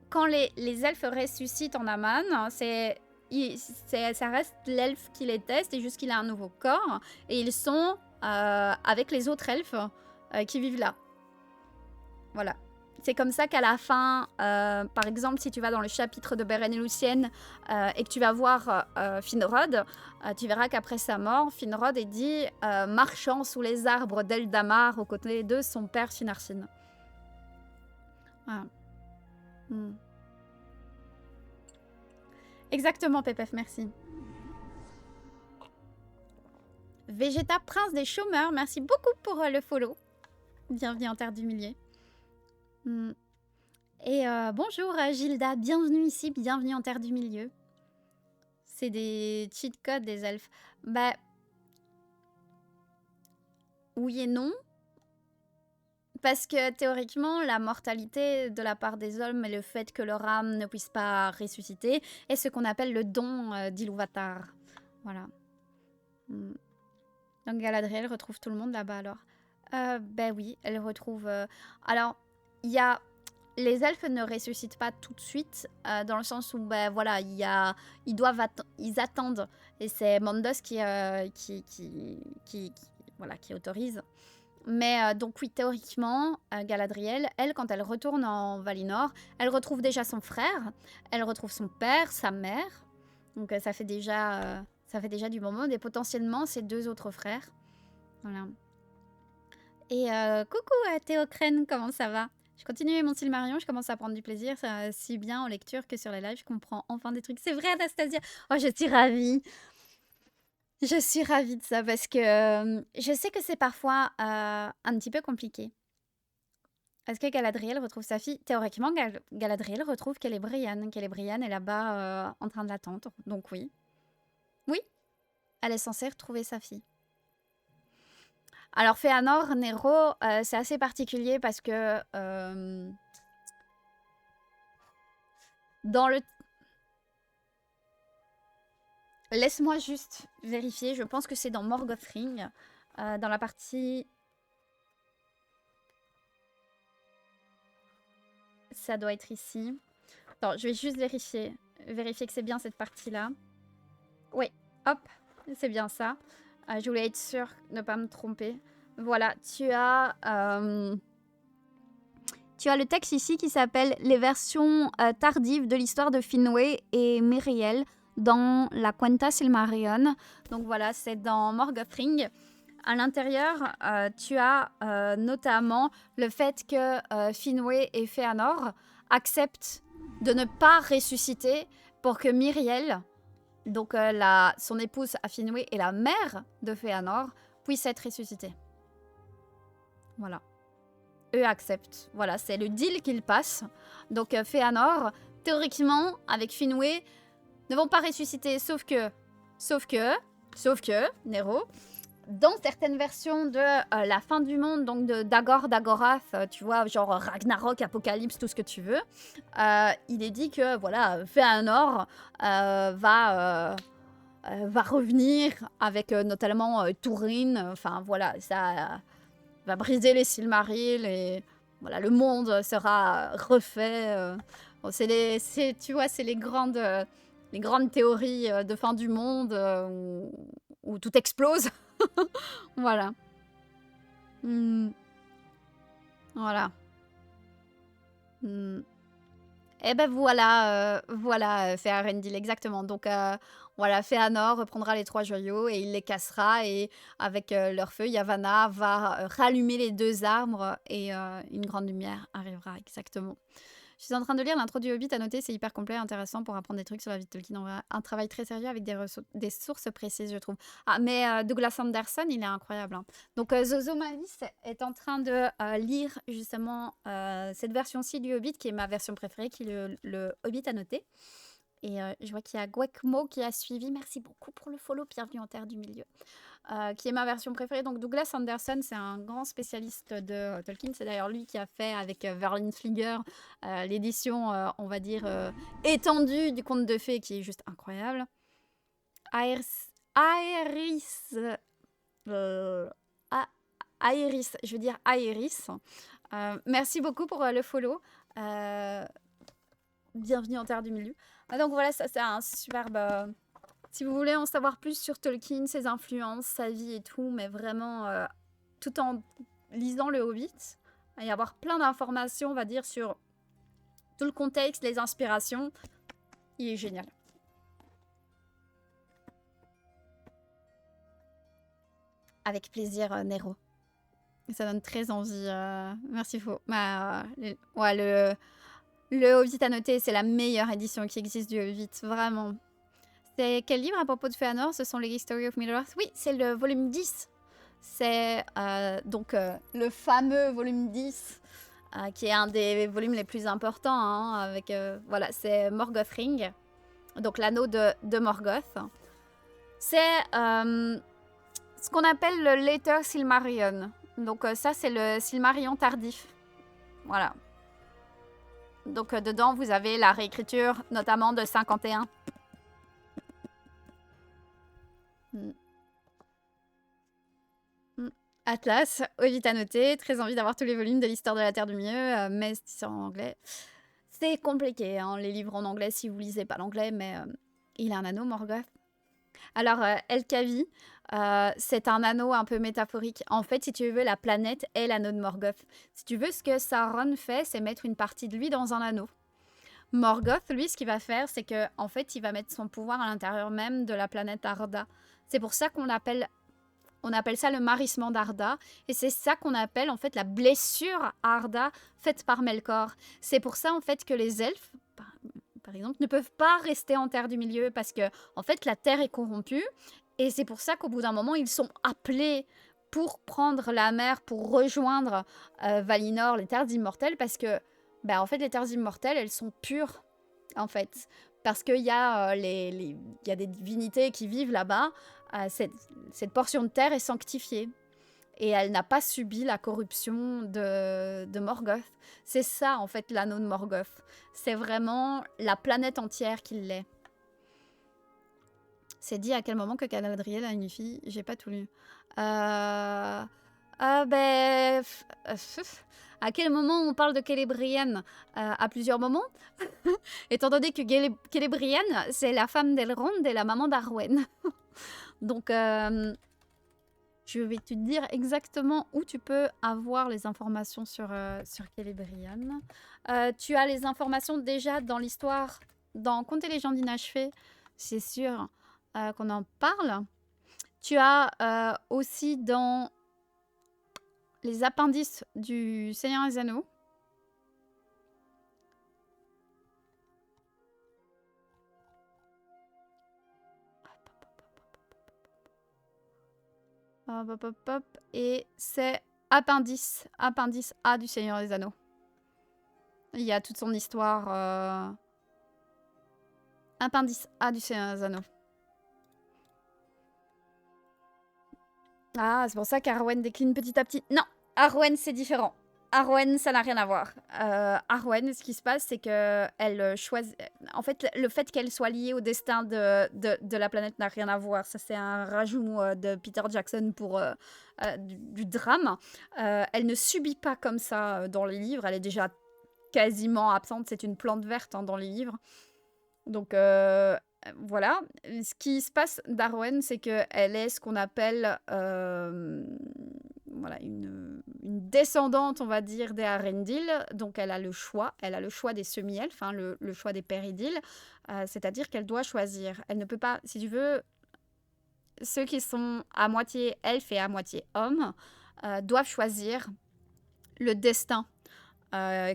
quand les elfes ressuscitent en Aman, ça reste l'elfe qui les teste, c'est juste qu'il a un nouveau corps. Et ils sont avec les autres elfes qui vivent là. Voilà. C'est comme ça qu'à la fin, par exemple, si tu vas dans le chapitre de Beren et Luthien et que tu vas voir Finrod, tu verras qu'après sa mort, Finrod est dit marchant sous les arbres d'Eldamar aux côtés de son père Finarsin. Voilà. Exactement, Pépef, merci. Vegeta, prince des chômeurs, merci beaucoup pour le follow. Bienvenue en Terre du Milieu. Et bonjour Gilda, bienvenue ici, bienvenue en Terre du Milieu. C'est des cheat codes des elfes. Bah, oui et non. Parce que théoriquement, la mortalité de la part des hommes et le fait que leur âme ne puisse pas ressusciter est ce qu'on appelle le don d'Ilúvatar. Voilà. Donc Galadriel retrouve tout le monde là-bas alors. Ben oui, elle retrouve... Alors, il y a... Les elfes ne ressuscitent pas tout de suite, dans le sens où, ben voilà, ils attendent. Et c'est Mandos qui autorise. Mais donc oui, théoriquement, Galadriel, elle, quand elle retourne en Valinor, elle retrouve déjà son frère, elle retrouve son père, sa mère. Donc ça fait déjà du bon monde. Et potentiellement, ses deux autres frères. Voilà. Et coucou Théocrène, comment ça va? Je continue mon Silmarion, je commence à prendre du plaisir, ça si bien en lecture que sur les lives, je comprends enfin des trucs. C'est vrai Anastasia? Oh, je suis ravie. Je suis ravie de ça parce que je sais que c'est parfois un petit peu compliqué. Est-ce que Galadriel retrouve sa fille? Théoriquement, Galadriel retrouve Celebrian. Celebrian est là-bas en train de l'attendre, donc oui. Oui, elle est censée retrouver sa fille. Alors, Fëanor, Nero, c'est assez particulier parce que dans le... Laisse-moi juste vérifier, je pense que c'est dans Morgothring, dans la partie... Ça doit être ici. Attends, je vais juste vérifier que c'est bien cette partie-là. Oui, hop, c'est bien ça. Je voulais être sûre de ne pas me tromper. Voilà, tu as... Tu as le texte ici qui s'appelle Les versions tardives de l'histoire de Finwë et Myriel dans la Quenta Silmarillion. Donc voilà, c'est dans Morgothring. À l'intérieur, tu as notamment le fait que Finwë et Fëanor acceptent de ne pas ressusciter pour que Myriel, donc son épouse à Finwë et la mère de Fëanor, puisse être ressuscitée. Voilà. Eux acceptent. Voilà, c'est le deal qu'ils passent. Donc Fëanor, théoriquement, avec Finwë, ne vont pas ressusciter, sauf que, Nero, dans certaines versions de la fin du monde, donc de Dagor, Dagorath, tu vois, genre Ragnarok, Apocalypse, tout ce que tu veux, il est dit que, voilà, Fëanor va revenir avec notamment Túrin, enfin voilà, ça va briser les Silmarils et voilà, le monde sera refait. Bon, tu vois, c'est les grandes théories de fin du monde où tout explose. Voilà. Voilà. Et ben voilà, Fëarendil, exactement. Donc voilà, Fëanor reprendra les 3 joyaux et il les cassera et avec leur feu, Yavanna va rallumer les 2 arbres et une grande lumière arrivera, exactement. Je suis en train de lire l'intro du Hobbit, à noter, c'est hyper complet, intéressant pour apprendre des trucs sur la vie de Tolkien. Un travail très sérieux avec des sources précises, je trouve. Ah, mais Douglas Anderson, il est incroyable. Hein. Donc Zozo Mavis est en train de lire justement cette version-ci du Hobbit, qui est ma version préférée, qui est le Hobbit à noter. Et je vois qu'il y a Gwekmo qui a suivi. Merci beaucoup pour le follow, bienvenue en Terre du Milieu. Qui est ma version préférée. Donc Douglas Anderson, c'est un grand spécialiste de Tolkien. C'est d'ailleurs lui qui a fait avec Verlin Flieger l'édition, on va dire, étendue du conte de fées, qui est juste incroyable. Aéris, je veux dire Aéris. Merci beaucoup pour le follow. Bienvenue en Terre du Milieu. Donc voilà, ça c'est un superbe... Si vous voulez en savoir plus sur Tolkien, ses influences, sa vie et tout, mais vraiment, tout en lisant le Hobbit, et avoir plein d'informations, on va dire, sur tout le contexte, les inspirations, il est génial. Avec plaisir, Nero. Ça donne très envie. Merci, Faux. Le Hobbit à noter, c'est la meilleure édition qui existe du Hobbit, vraiment. C'est quel livre à propos de Fëanor? Ce sont les History of Middle-earth. Oui, c'est le volume 10. C'est donc le fameux volume 10, qui est un des volumes les plus importants. Hein, avec, voilà, c'est Morgothring, donc l'anneau de Morgoth. C'est ce qu'on appelle le Later Silmarillion. Donc ça, c'est le Silmarillion tardif. Voilà. Donc dedans, vous avez la réécriture, notamment de 51. Atlas, Hobbit à noter, très envie d'avoir tous les volumes de l'histoire de la Terre du Milieu, mais c'est en anglais. C'est compliqué, hein, les livres en anglais, si vous lisez pas l'anglais, mais il a un anneau, Morgoth. Alors, Elkavi, c'est un anneau un peu métaphorique. En fait, si tu veux, la planète est l'anneau de Morgoth. Si tu veux, ce que Sauron fait, c'est mettre une partie de lui dans un anneau. Morgoth, lui, ce qu'il va faire, c'est que en fait, il va mettre son pouvoir à l'intérieur même de la planète Arda. C'est pour ça qu'on appelle ça le marissement d'Arda, et c'est ça qu'on appelle en fait la blessure à Arda faite par Melkor. C'est pour ça en fait que les elfes, par exemple, ne peuvent pas rester en Terre du Milieu, parce que en fait la Terre est corrompue, et c'est pour ça qu'au bout d'un moment ils sont appelés pour prendre la mer, pour rejoindre Valinor, les Terres immortelles, parce que en fait les Terres immortelles elles sont pures en fait. Parce qu'il y a il y a des divinités qui vivent là-bas. Cette portion de terre est sanctifiée. Et elle n'a pas subi la corruption de Morgoth. C'est ça, en fait, l'anneau de Morgoth. C'est vraiment la planète entière qui l'est. C'est dit à quel moment que Galadriel a une fille? J'ai pas tout lu. À quel moment on parle de Celebrienne? À plusieurs moments. Étant donné que Celebrienne, c'est la femme d'Elrond et la maman d'Arwen. Donc, Je vais te dire exactement où tu peux avoir les informations sur Celebrian. Tu as les informations déjà dans l'histoire, dans Contes et légendes inachevées, c'est sûr qu'on en parle. Tu as aussi dans les appendices du Seigneur des Anneaux. Hop, hop, hop, hop. Et c'est appendice A du Seigneur des Anneaux. Il y a toute son histoire. Appendice A du Seigneur des Anneaux. Ah, c'est pour ça qu'Arwen décline petit à petit. Non, Arwen, c'est différent. Arwen, ça n'a rien à voir. Arwen, ce qui se passe, c'est que elle choisit. En fait, le fait qu'elle soit liée au destin de la planète n'a rien à voir. Ça, c'est un rajout de Peter Jackson pour du drame. Elle ne subit pas comme ça dans les livres. Elle est déjà quasiment absente. C'est une plante verte dans les livres. Donc voilà. Ce qui se passe d'Arwen, c'est qu'elle est ce qu'on appelle voilà, une descendante, on va dire, des Arendil. Donc elle a le choix. Elle a le choix des semi-elfes, hein, le choix des Péridil. C'est-à-dire qu'elle doit choisir. Elle ne peut pas, si tu veux, ceux qui sont à moitié elfes et à moitié hommes doivent choisir le destin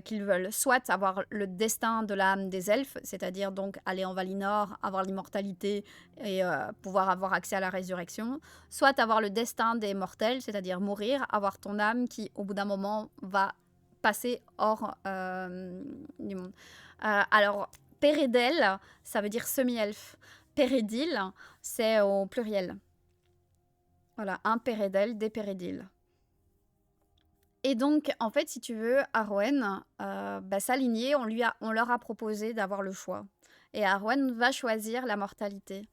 qu'ils veulent, soit avoir le destin de l'âme des elfes, c'est-à-dire donc aller en Valinor, avoir l'immortalité et pouvoir avoir accès à la résurrection, soit avoir le destin des mortels, c'est-à-dire mourir, avoir ton âme qui, au bout d'un moment, va passer hors du monde. Alors, Pérédel, ça veut dire semi-elfe. Pérédil, c'est au pluriel. Voilà, un Pérédel, des Pérédil. Et donc, en fait, si tu veux, Arwen, sa lignée, on leur a proposé d'avoir le choix. Et Arwen va choisir la mortalité.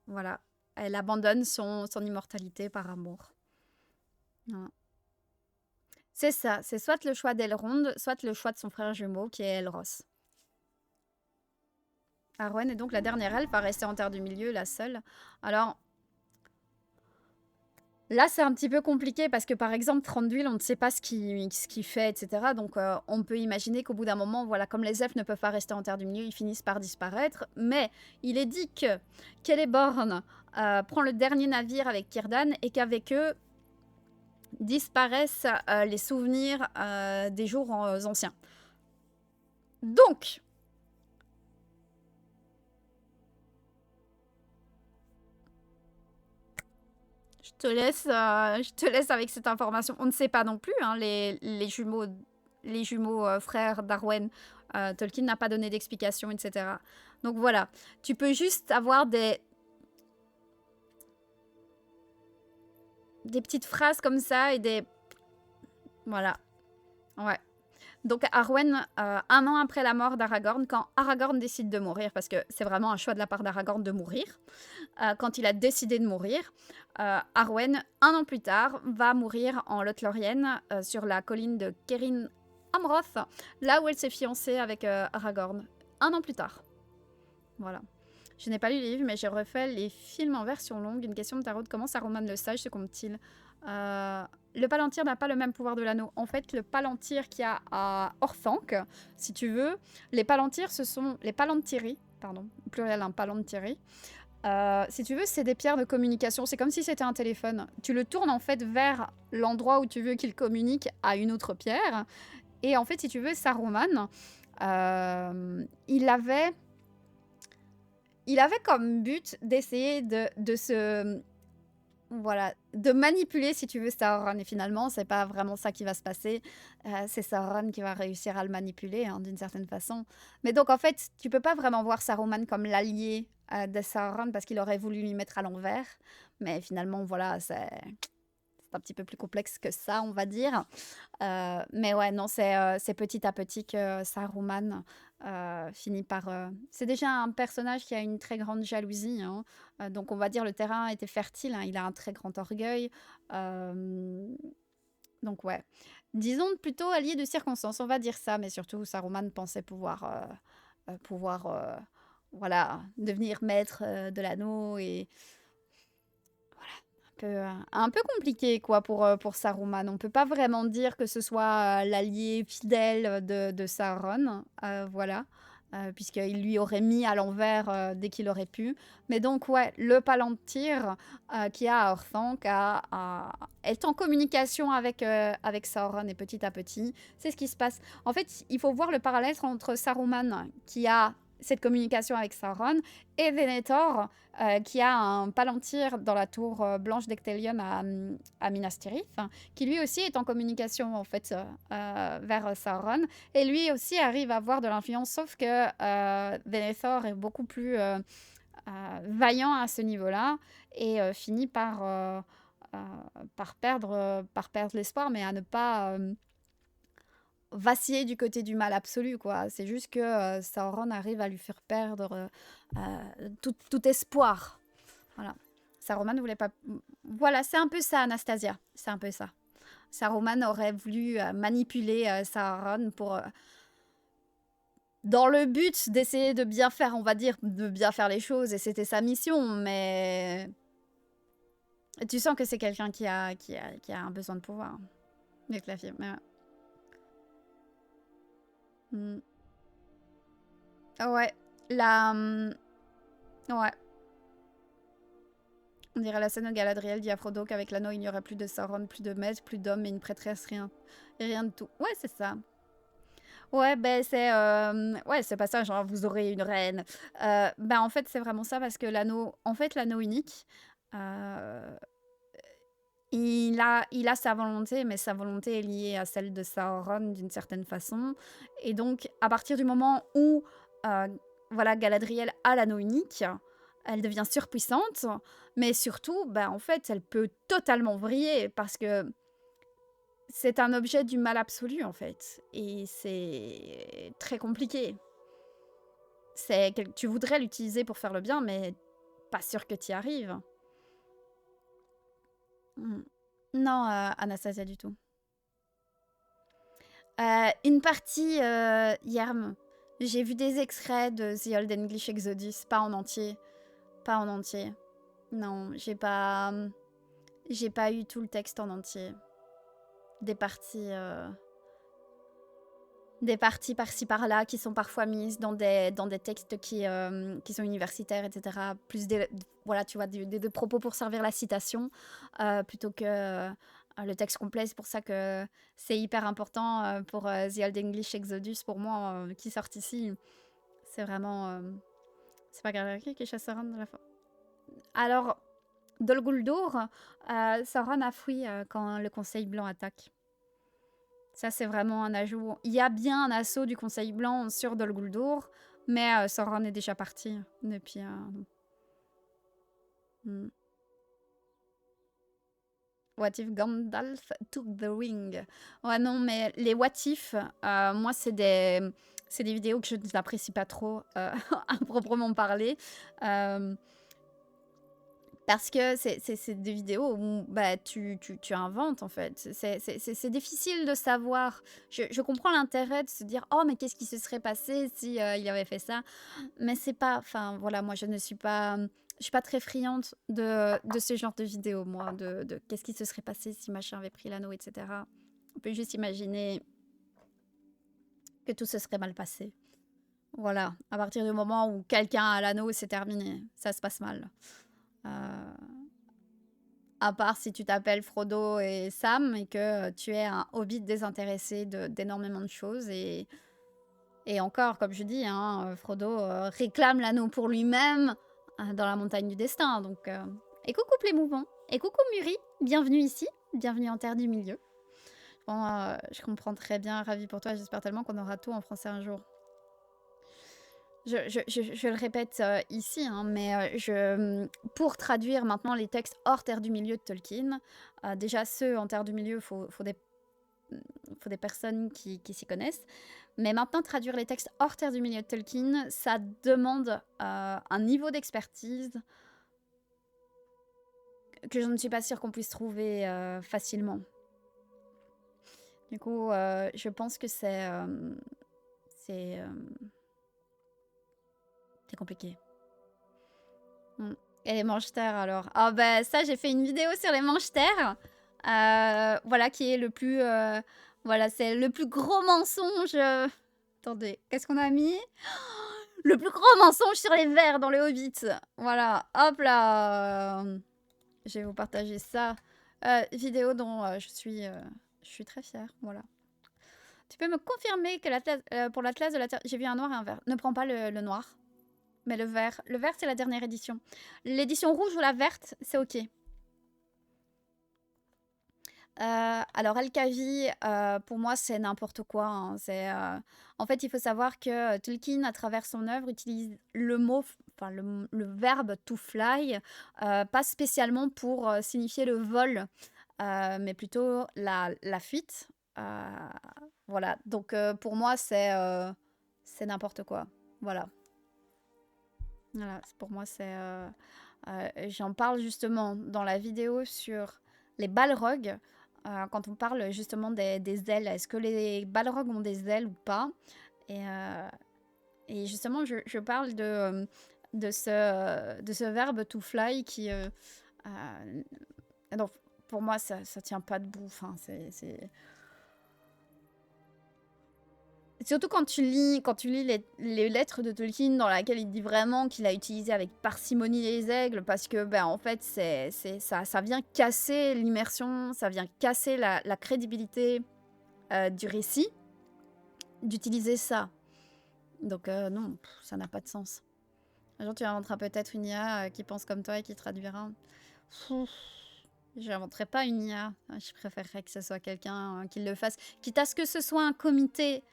Voilà. Elle abandonne son immortalité par amour. Voilà. C'est ça. C'est soit le choix d'Elrond, soit le choix de son frère jumeau, qui est Elros. Arwen est donc la dernière elfe à rester en Terre du Milieu, la seule. Alors, là, c'est un petit peu compliqué parce que, par exemple, Thranduil, on ne sait pas ce qu'il fait, etc. Donc, on peut imaginer qu'au bout d'un moment, voilà, comme les elfes ne peuvent pas rester en Terre du Milieu, ils finissent par disparaître. Mais il est dit que Celeborn prend le dernier navire avec Círdan et qu'avec eux disparaissent les souvenirs des jours anciens. Donc, je te laisse avec cette information. On ne sait pas non plus, hein, les jumeaux frères d'Arwen. Tolkien n'a pas donné d'explication, etc. Donc voilà, tu peux juste avoir des petites phrases comme ça et des... Voilà, ouais. Donc Arwen, un an après la mort d'Aragorn, quand Aragorn décide de mourir, parce que c'est vraiment un choix de la part d'Aragorn de mourir, quand il a décidé de mourir, Arwen, un an plus tard, va mourir en Lothlórien, sur la colline de Kerin Amroth, là où elle s'est fiancée avec Aragorn, un an plus tard. Voilà. Je n'ai pas lu les livres, mais j'ai refait les films en version longue. Une question de tarot, comment Saruman le Sage se compte-t-il Le Palantir n'a pas le même pouvoir de l'anneau. En fait, le Palantir qu'il y a à Orthanc, si tu veux, les Palantirs, ce sont les Palantiri, pardon, pluriel, un Palantiri. Si tu veux, c'est des pierres de communication. C'est comme si c'était un téléphone. Tu le tournes en fait vers l'endroit où tu veux qu'il communique à une autre pierre. Et en fait, si tu veux, Saruman, il avait comme but d'essayer de se... Voilà, de manipuler, si tu veux, Sauron. Et finalement, c'est pas vraiment ça qui va se passer. C'est Sauron qui va réussir à le manipuler, hein, d'une certaine façon. Mais donc, en fait, tu peux pas vraiment voir Saruman comme l'allié de Sauron parce qu'il aurait voulu lui mettre à l'envers. Mais finalement, voilà, c'est un petit peu plus complexe que ça, on va dire. Mais ouais, non, c'est petit à petit que Saruman finit par... C'est déjà un personnage qui a une très grande jalousie, hein. Donc on va dire le terrain était fertile, hein. Il a un très grand orgueil. Donc ouais. Disons plutôt allié de circonstances, on va dire ça. Mais surtout, Saruman pensait pouvoir voilà, devenir maître de l'anneau et... Voilà, un un peu compliqué quoi pour Saruman. On peut pas vraiment dire que ce soit l'allié fidèle de Sauron, voilà, puisqu'il lui aurait mis à l'envers dès qu'il aurait pu. Mais donc ouais, le Palantir qui a à Orthanc est en communication avec Sauron et petit à petit, c'est ce qui se passe. En fait, il faut voir le parallèle entre Saruman qui a cette communication avec Sauron et Venator qui a un palantir dans la tour blanche d'Ectelion à Minas Tirith, qui lui aussi est en communication en fait vers Sauron, et lui aussi arrive à avoir de l'influence, sauf que Venator est beaucoup plus vaillant à ce niveau-là et finit par perdre l'espoir, mais à ne pas vaciller du côté du mal absolu, quoi. C'est juste que Sauron arrive à lui faire perdre tout espoir. Voilà. Saruman ne voulait pas... Voilà, c'est un peu ça, Anastasia. C'est un peu ça. Saruman aurait voulu manipuler Sauron pour... dans le but d'essayer de bien faire, on va dire, de bien faire les choses, et c'était sa mission, mais... Tu sens que c'est quelqu'un qui a un besoin de pouvoir. Le clavier, mais... Ouais, ouais. On dirait la scène où Galadriel dit à Frodo qu'avec l'anneau, il n'y aurait plus de Sauron, plus de maître, plus d'hommes et une prêtresse, rien. Rien de tout. Ouais, c'est ça. Ouais, ben c'est... ouais, c'est pas ça, genre, vous aurez une reine. Ben en fait, c'est vraiment ça, parce que l'anneau... En fait, l'anneau unique... il a sa volonté, mais sa volonté est liée à celle de Sauron d'une certaine façon. Et donc, à partir du moment où voilà, Galadriel a l'anneau unique, elle devient surpuissante, mais surtout, bah, en fait, elle peut totalement vriller, parce que c'est un objet du mal absolu, en fait. Et c'est très compliqué. Tu voudrais l'utiliser pour faire le bien, mais pas sûr que tu y arrives. Non, Anastasia, du tout. Une partie, Yerm. J'ai vu des extraits de The Old English Exodus, pas en entier. Pas en entier. Non, j'ai pas eu tout le texte en entier. Des parties par-ci par-là qui sont parfois mises dans des textes qui sont universitaires, etc. Plus voilà, tu vois, des propos pour servir la citation plutôt que le texte complet. C'est pour ça que c'est hyper important pour The Old English Exodus, pour moi, qui sort ici. C'est vraiment... c'est pas Galadriel qui chasse Sauron de la fin. Alors, Dol Guldur, Sauron a fui quand le Conseil Blanc attaque. Ça, c'est vraiment un ajout. Il y a bien un assaut du Conseil Blanc sur Dol Guldur, mais Sauron est déjà parti depuis... What if Gandalf took the ring? Ouais, non, mais les what if, moi, c'est des vidéos que je n'apprécie pas trop, à proprement parler. Parce que c'est des vidéos où bah, tu inventes, en fait. C'est difficile de savoir. Je comprends l'intérêt de se dire « Oh, mais qu'est-ce qui se serait passé si il avait fait ça ?» Mais c'est pas... Enfin, voilà, moi, je ne suis pas... Je suis pas très friande de ce genre de vidéos, moi. De qu'est-ce qui se serait passé si machin avait pris l'anneau, etc. On peut juste imaginer que tout se serait mal passé. Voilà. À partir du moment où quelqu'un a l'anneau, c'est terminé. Ça se passe mal. À part si tu t'appelles Frodo et Sam et que tu es un hobbit désintéressé d'énormément de choses. Et encore, comme je dis, hein, Frodo réclame l'anneau pour lui-même dans la montagne du destin. Donc, et coucou Plémouvant. Et coucou Muri. Bienvenue ici. Bienvenue en Terre du Milieu. Bon, je comprends très bien. Ravie pour toi. J'espère tellement qu'on aura tout en français un jour. Je le répète ici, hein, mais pour traduire maintenant les textes hors Terre du Milieu de Tolkien, déjà ceux en Terre du Milieu, faut des personnes qui s'y connaissent. Mais maintenant, traduire les textes hors Terre du Milieu de Tolkien, ça demande un niveau d'expertise que je ne suis pas sûre qu'on puisse trouver facilement. Du coup, je pense que c'est compliqué. Et les manches-terres alors. Ah bah ça, j'ai fait une vidéo sur les manches-terres. Voilà qui est le plus... voilà, c'est le plus gros mensonge. Attendez, qu'est-ce qu'on a mis? Le plus gros mensonge sur les vers dans le Hobbit. Voilà, hop là. Je vais vous partager ça. Vidéo dont je suis très fière. Voilà. Tu peux me confirmer que pour l'Atlas de la Terre... J'ai vu un noir et un vert. Ne prends pas le noir. Mais le vert. Le vert, c'est la dernière édition. L'édition rouge ou la verte, c'est ok. Alors, Alkavi, pour moi, c'est n'importe quoi. Hein. En fait, il faut savoir que Tolkien, à travers son œuvre, utilise le mot, enfin le verbe to fly, pas spécialement pour signifier le vol, mais plutôt la fuite. Voilà. Donc, pour moi, c'est n'importe quoi. Voilà. Voilà. Pour moi, c'est... j'en parle justement dans la vidéo sur les balrogs. Quand on parle justement des ailes, est-ce que les balrogs ont des ailes ou pas? Et justement, je parle de ce verbe to fly qui... donc, pour moi, ça tient pas debout. Enfin, c'est... Surtout quand tu lis les lettres de Tolkien dans lesquelles il dit vraiment qu'il a utilisé avec parcimonie les aigles parce que ben en fait ça vient casser l'immersion, ça vient casser la crédibilité du récit d'utiliser ça. Donc non, ça n'a pas de sens. Un jour tu inventeras peut-être une IA qui pense comme toi et qui traduira. Je n'inventerai pas une IA. Je préférerais que ce soit quelqu'un qui le fasse. Quitte à ce que ce soit un comité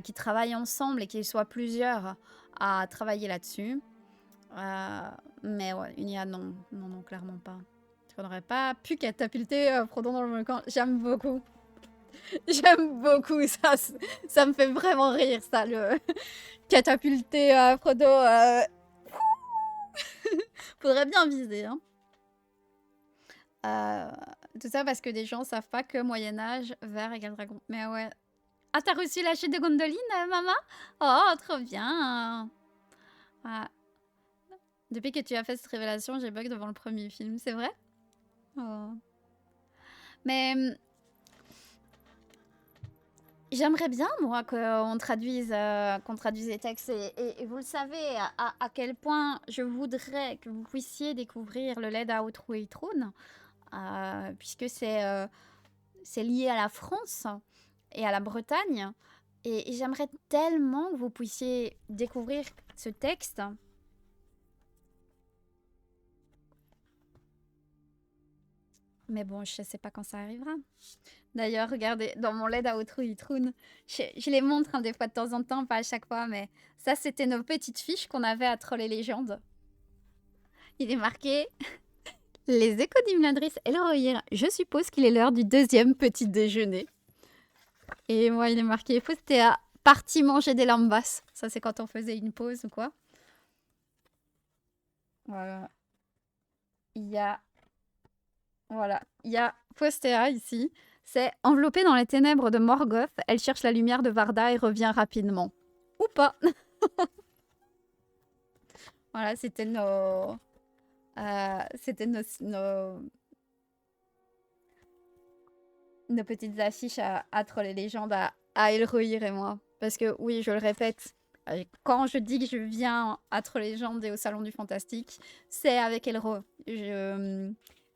qui travaille ensemble et qu'ils soient plusieurs à travailler là-dessus. Mais ouais, une IA, non. Non, clairement pas. On n'aurait pas pu catapulter Frodon dans le volcan. J'aime beaucoup. J'aime beaucoup ça. Ça me fait vraiment rire, ça, le catapulter Frodo. Faudrait bien viser, hein. Tout ça parce que des gens savent pas que Moyen-Âge, vert égale dragon. Mais ouais. Ah, t'as reçu la chute de Gondoline, maman? Oh, trop bien. Ah. Depuis que tu as fait cette révélation, j'ai bug devant le premier film. C'est vrai? Oh. Mais... j'aimerais bien, moi, qu'on traduise les textes. Et vous le savez, à quel point je voudrais que vous puissiez découvrir le Led Out Throne. Puisque c'est lié à la France et à la Bretagne. Et j'aimerais tellement que vous puissiez découvrir ce texte. Mais bon, je ne sais pas quand ça arrivera. D'ailleurs, regardez, dans mon LED à Outroun, je les montre des fois de temps en temps, pas à chaque fois, mais ça, c'était nos petites fiches qu'on avait à Troll et Légendes. Il est marqué « Les échos d'Imladris et le Rohirrim. Je suppose qu'il est l'heure du deuxième petit déjeuner. » Et moi, il est marqué « C'était à partie manger des lambas. » Ça, c'est quand on faisait une pause ou quoi. Voilà. Il y a... Voilà. Il y a Postea ici. C'est « Enveloppée dans les ténèbres de Morgoth, elle cherche la lumière de Varda et revient rapidement. » Ou pas. Voilà, c'était nos... c'était nos petites affiches à Troll et Légendes, à Elrohir et moi. Parce que oui, je le répète, quand je dis que je viens à Troll et Légendes et au Salon du Fantastique, c'est avec Elro.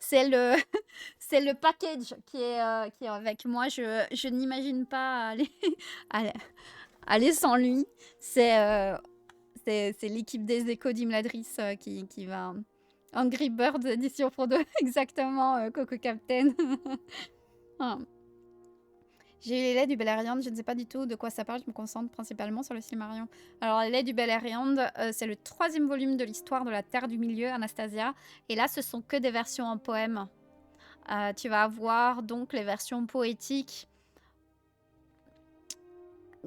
C'est le, c'est le package qui est avec moi. Je n'imagine pas aller sans lui. C'est l'équipe des échos d'Imladris qui va... Angry Birds édition Frodo, exactement, Coco Captain. Ah. J'ai eu les laits du Beleriand, je ne sais pas du tout de quoi ça parle, je me concentre principalement sur le Silmarillion. Alors, les laits du Beleriand, c'est le 3e volume de l'histoire de la Terre du Milieu, Anastasia. Et là, ce sont que des versions en poème. Tu vas avoir donc les versions poétiques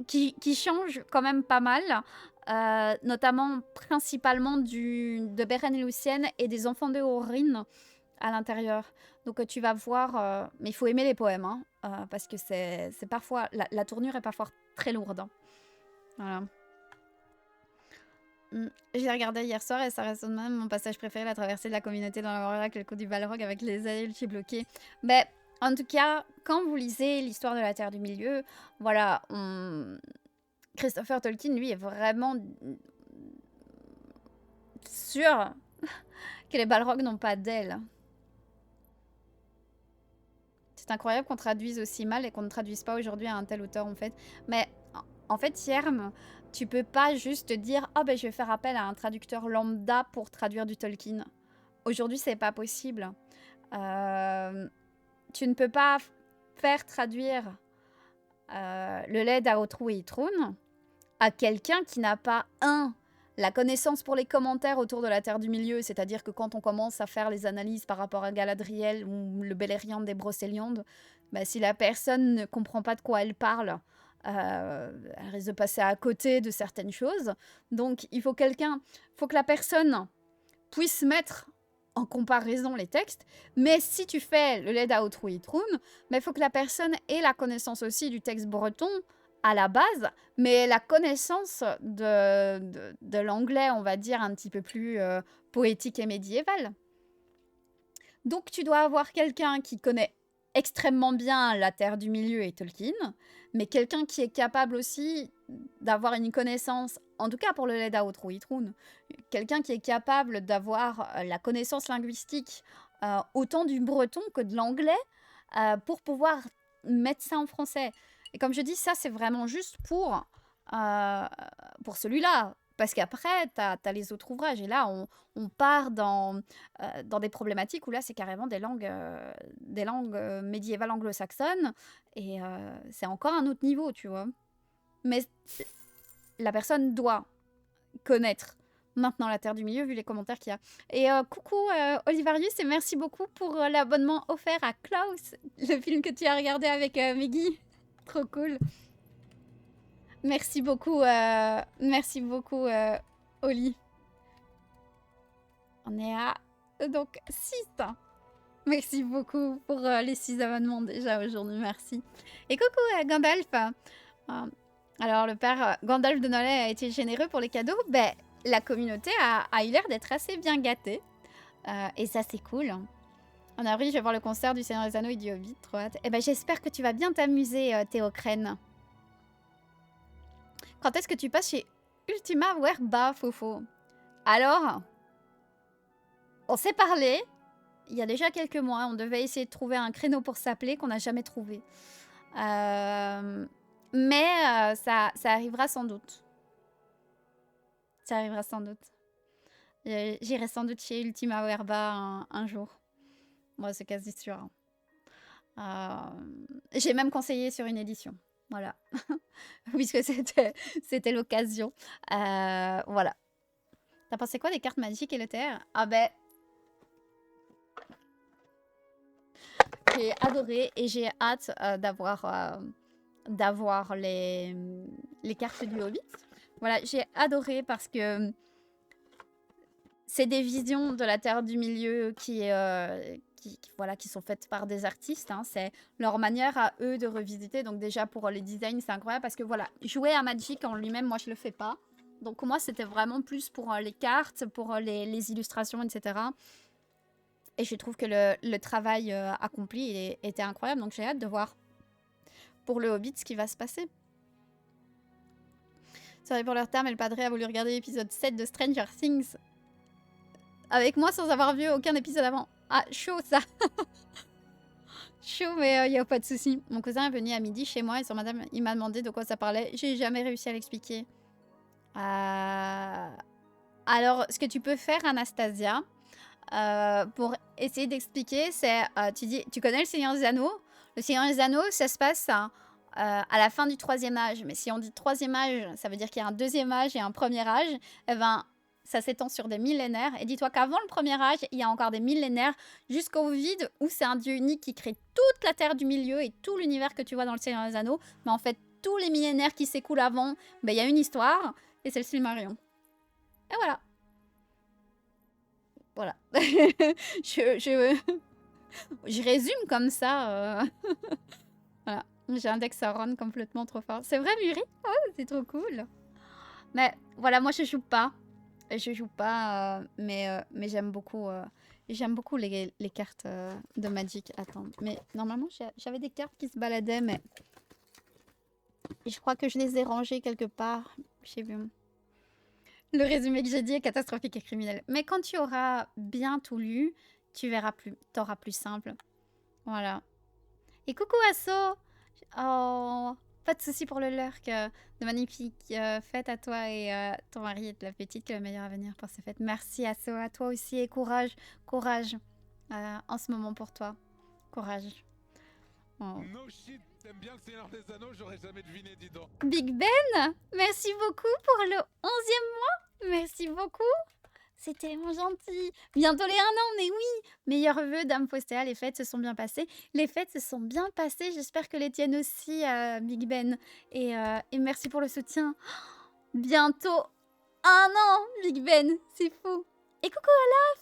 qui changent quand même pas mal. Notamment, principalement de Beren et Lucienne et des enfants de Orin à l'intérieur. Donc tu vas voir, mais il faut aimer les poèmes, hein, parce que c'est parfois, la tournure est parfois très lourde. Hein. Voilà. Je l'ai regardé hier soir et ça reste même mon passage préféré, la traversée de la communauté dans la Warlock, le coup du Balrog avec les adultes bloqués. Mais en tout cas, quand vous lisez l'histoire de la Terre du Milieu, voilà, Christopher Tolkien, lui, est vraiment sûr que les Balrogs n'ont pas d'ailes. C'est incroyable qu'on traduise aussi mal et qu'on ne traduise pas aujourd'hui à un tel auteur, en fait. Mais en fait, Yerm, tu peux pas juste dire « Ah ben je vais faire appel à un traducteur lambda pour traduire du Tolkien ». Aujourd'hui, c'est pas possible. Tu ne peux pas faire traduire le lait d'Aotrou et Itroun à quelqu'un qui n'a pas, la connaissance pour les commentaires autour de la Terre du Milieu, c'est-à-dire que quand on commence à faire les analyses par rapport à Galadriel ou le Beleriand des Brocéliande, bah, si la personne ne comprend pas de quoi elle parle, elle risque de passer à côté de certaines choses. Donc il faut que la personne puisse mettre en comparaison les textes, mais si tu fais le lait d'Aotrou et Itroun, il faut que la personne ait la connaissance aussi du texte breton à la base, mais la connaissance de l'anglais, on va dire, un petit peu plus poétique et médiéval. Donc tu dois avoir quelqu'un qui connaît extrêmement bien la Terre du Milieu et Tolkien, mais quelqu'un qui est capable aussi d'avoir une connaissance, en tout cas pour le lait d'Aotrou et Itroun, quelqu'un qui est capable d'avoir la connaissance linguistique autant du breton que de l'anglais pour pouvoir mettre ça en français. Et comme je dis, ça, c'est vraiment juste pour celui-là. Parce qu'après, tu as les autres ouvrages. Et là, on part dans des problématiques où là, c'est carrément des langues médiévales anglo-saxonnes. Et c'est encore un autre niveau, tu vois. Mais la personne doit connaître maintenant la Terre du Milieu, vu les commentaires qu'il y a. Et coucou Olivarius, et merci beaucoup pour l'abonnement offert à Klaus, le film que tu as regardé avec Meggy. Trop cool. Merci beaucoup, Oli. On est à donc 6. Merci beaucoup pour les 6 abonnements déjà aujourd'hui, merci. Et coucou Gandalf. Alors le père Gandalf de Nolay a été généreux pour les cadeaux. Ben, la communauté a eu l'air d'être assez bien gâtée. Et ça, c'est cool. En avril, je vais voir le concert du Seigneur des Anneaux et du Hobbit. Trop hâte. Eh ben, j'espère que tu vas bien t'amuser, Théocrène. Quand est-ce que tu passes chez Ultima Werba, Fofo? Alors, on s'est parlé il y a déjà quelques mois. On devait essayer de trouver un créneau pour s'appeler qu'on n'a jamais trouvé. Mais ça arrivera sans doute. Ça arrivera sans doute. J'irai sans doute chez Ultima Werba un jour. Moi, c'est quasi sûr. J'ai même conseillé sur une édition. Voilà. Puisque c'était l'occasion. Voilà. T'as pensé quoi des cartes magiques et le TR? Ah ben... J'ai adoré et j'ai hâte d'avoir les cartes du Hobbit. Voilà, j'ai adoré parce que c'est des visions de la Terre du Milieu qui sont faites par des artistes. Hein. C'est leur manière à eux de revisiter. Donc déjà pour les designs, c'est incroyable parce que voilà, jouer à Magic en lui-même, moi je le fais pas. Donc moi c'était vraiment plus pour les cartes, pour les illustrations, etc. Et je trouve que le travail accompli était incroyable. Donc j'ai hâte de voir pour le Hobbit ce qui va se passer. Sorry pour leur terme, mais le padré a voulu regarder l'épisode 7 de Stranger Things avec moi sans avoir vu aucun épisode avant. Ah, chaud ça. Chaud, mais il n'y a pas de souci. Mon cousin est venu à midi chez moi et sur madame, il m'a demandé de quoi ça parlait. J'ai jamais réussi à l'expliquer. Alors, ce que tu peux faire, Anastasia, pour essayer d'expliquer, c'est, tu connais le Seigneur des Anneaux? Le Seigneur des Anneaux, ça se passe à la fin du 3e âge. Mais si on dit 3e âge, ça veut dire qu'il y a un 2e âge et un 1er âge. Eh ben, ça s'étend sur des millénaires. Et dis-toi qu'avant le 1er âge, il y a encore des millénaires jusqu'au vide où c'est un dieu unique qui crée toute la Terre du Milieu et tout l'univers que tu vois dans le Seigneur des Anneaux. Mais en fait, tous les millénaires qui s'écoulent avant, ben, il y a une histoire et c'est le Silmarillion. Et voilà. Voilà. Je résume comme ça. Voilà. J'ai un deck Sauron complètement trop fort. C'est vrai, Muri? Oh, c'est trop cool. Mais voilà, moi je joue pas. Je joue pas, mais j'aime beaucoup les cartes de Magic. Attends, mais normalement j'avais des cartes qui se baladaient, mais je crois que je les ai rangées quelque part. Je sais bien. Le résumé que j'ai dit est catastrophique et criminel. Mais quand tu auras bien tout lu, tu verras plus, t'auras plus simple. Voilà. Et coucou Asso! Oh, pas de souci pour le lurk. De magnifiques fêtes à toi et ton mari et de la petite, que le meilleur avenir pour ces fêtes. Merci Asso, à toi aussi et courage, courage en ce moment pour toi. Courage. Oh. No shit, t'aimes bien le Seigneur des Anneaux, j'aurais jamais deviné, dis donc. Big Ben, merci beaucoup pour le 11e mois. Merci beaucoup. C'est tellement gentil. Bientôt les 1 an, mais oui. Meilleurs vœux, Dame Faustéa, les fêtes se sont bien passées. Les fêtes se sont bien passées. J'espère que les tiennes aussi, Big Ben. Et merci pour le soutien. Bientôt 1 an, Big Ben. C'est fou. Et coucou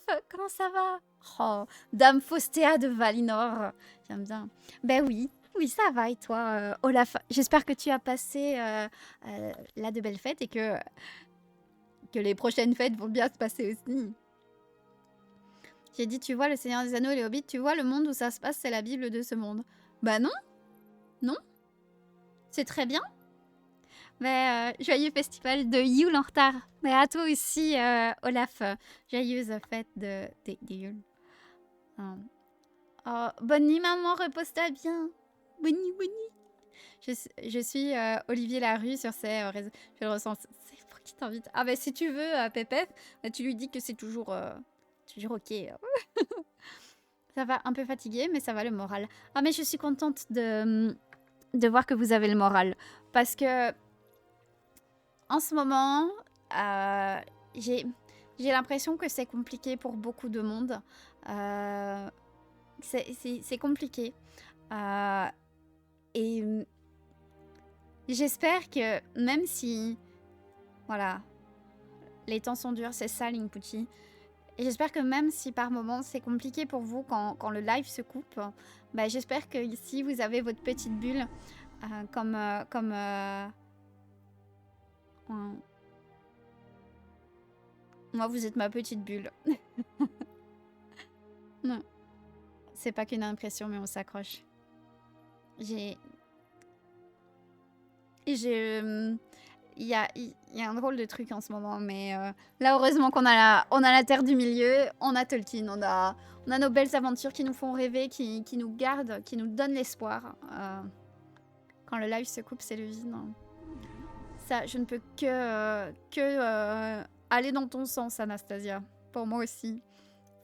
Olaf, comment ça va? Oh, Dame Faustéa de Valinor. J'aime bien. Ben oui. Oui, ça va. Et toi, Olaf? J'espère que tu as passé là de belles fêtes et que les prochaines fêtes vont bien se passer aussi. J'ai dit, tu vois, le Seigneur des Anneaux et les Hobbits, tu vois, le monde où ça se passe, c'est la Bible de ce monde. Bah non. Non. C'est très bien. Mais joyeux festival de Yule en retard. Mais à toi aussi, Olaf. Joyeuse fête des Yule. Oh, bonne nuit, maman. Repose-toi bien. Bonne nuit, bonne nuit. Je suis Olivier Larue sur ses réseaux. Je le ressens. C'est pour qui t'invite? Ah bah si tu veux, Pépef, bah, tu lui dis que c'est toujours ok. Ça va un peu fatigué, mais ça va le moral. Ah mais je suis contente de voir que vous avez le moral. Parce que en ce moment, j'ai l'impression que c'est compliqué pour beaucoup de monde. C'est compliqué. Et j'espère que même si... Voilà. Les temps sont durs, c'est ça, Linkpuchi. Et j'espère que même si par moments c'est compliqué pour vous quand le live se coupe, bah, j'espère que ici vous avez votre petite bulle moi vous êtes ma petite bulle. Non, c'est pas qu'une impression mais on s'accroche. Il y a un drôle de truc en ce moment, mais là, heureusement qu'on a la Terre du Milieu, on a Tolkien, on a nos belles aventures qui nous font rêver, qui nous gardent, qui nous donnent l'espoir. Quand le live se coupe, c'est le vide. Hein. Ça, je ne peux que aller dans ton sens, Anastasia. Pour moi aussi.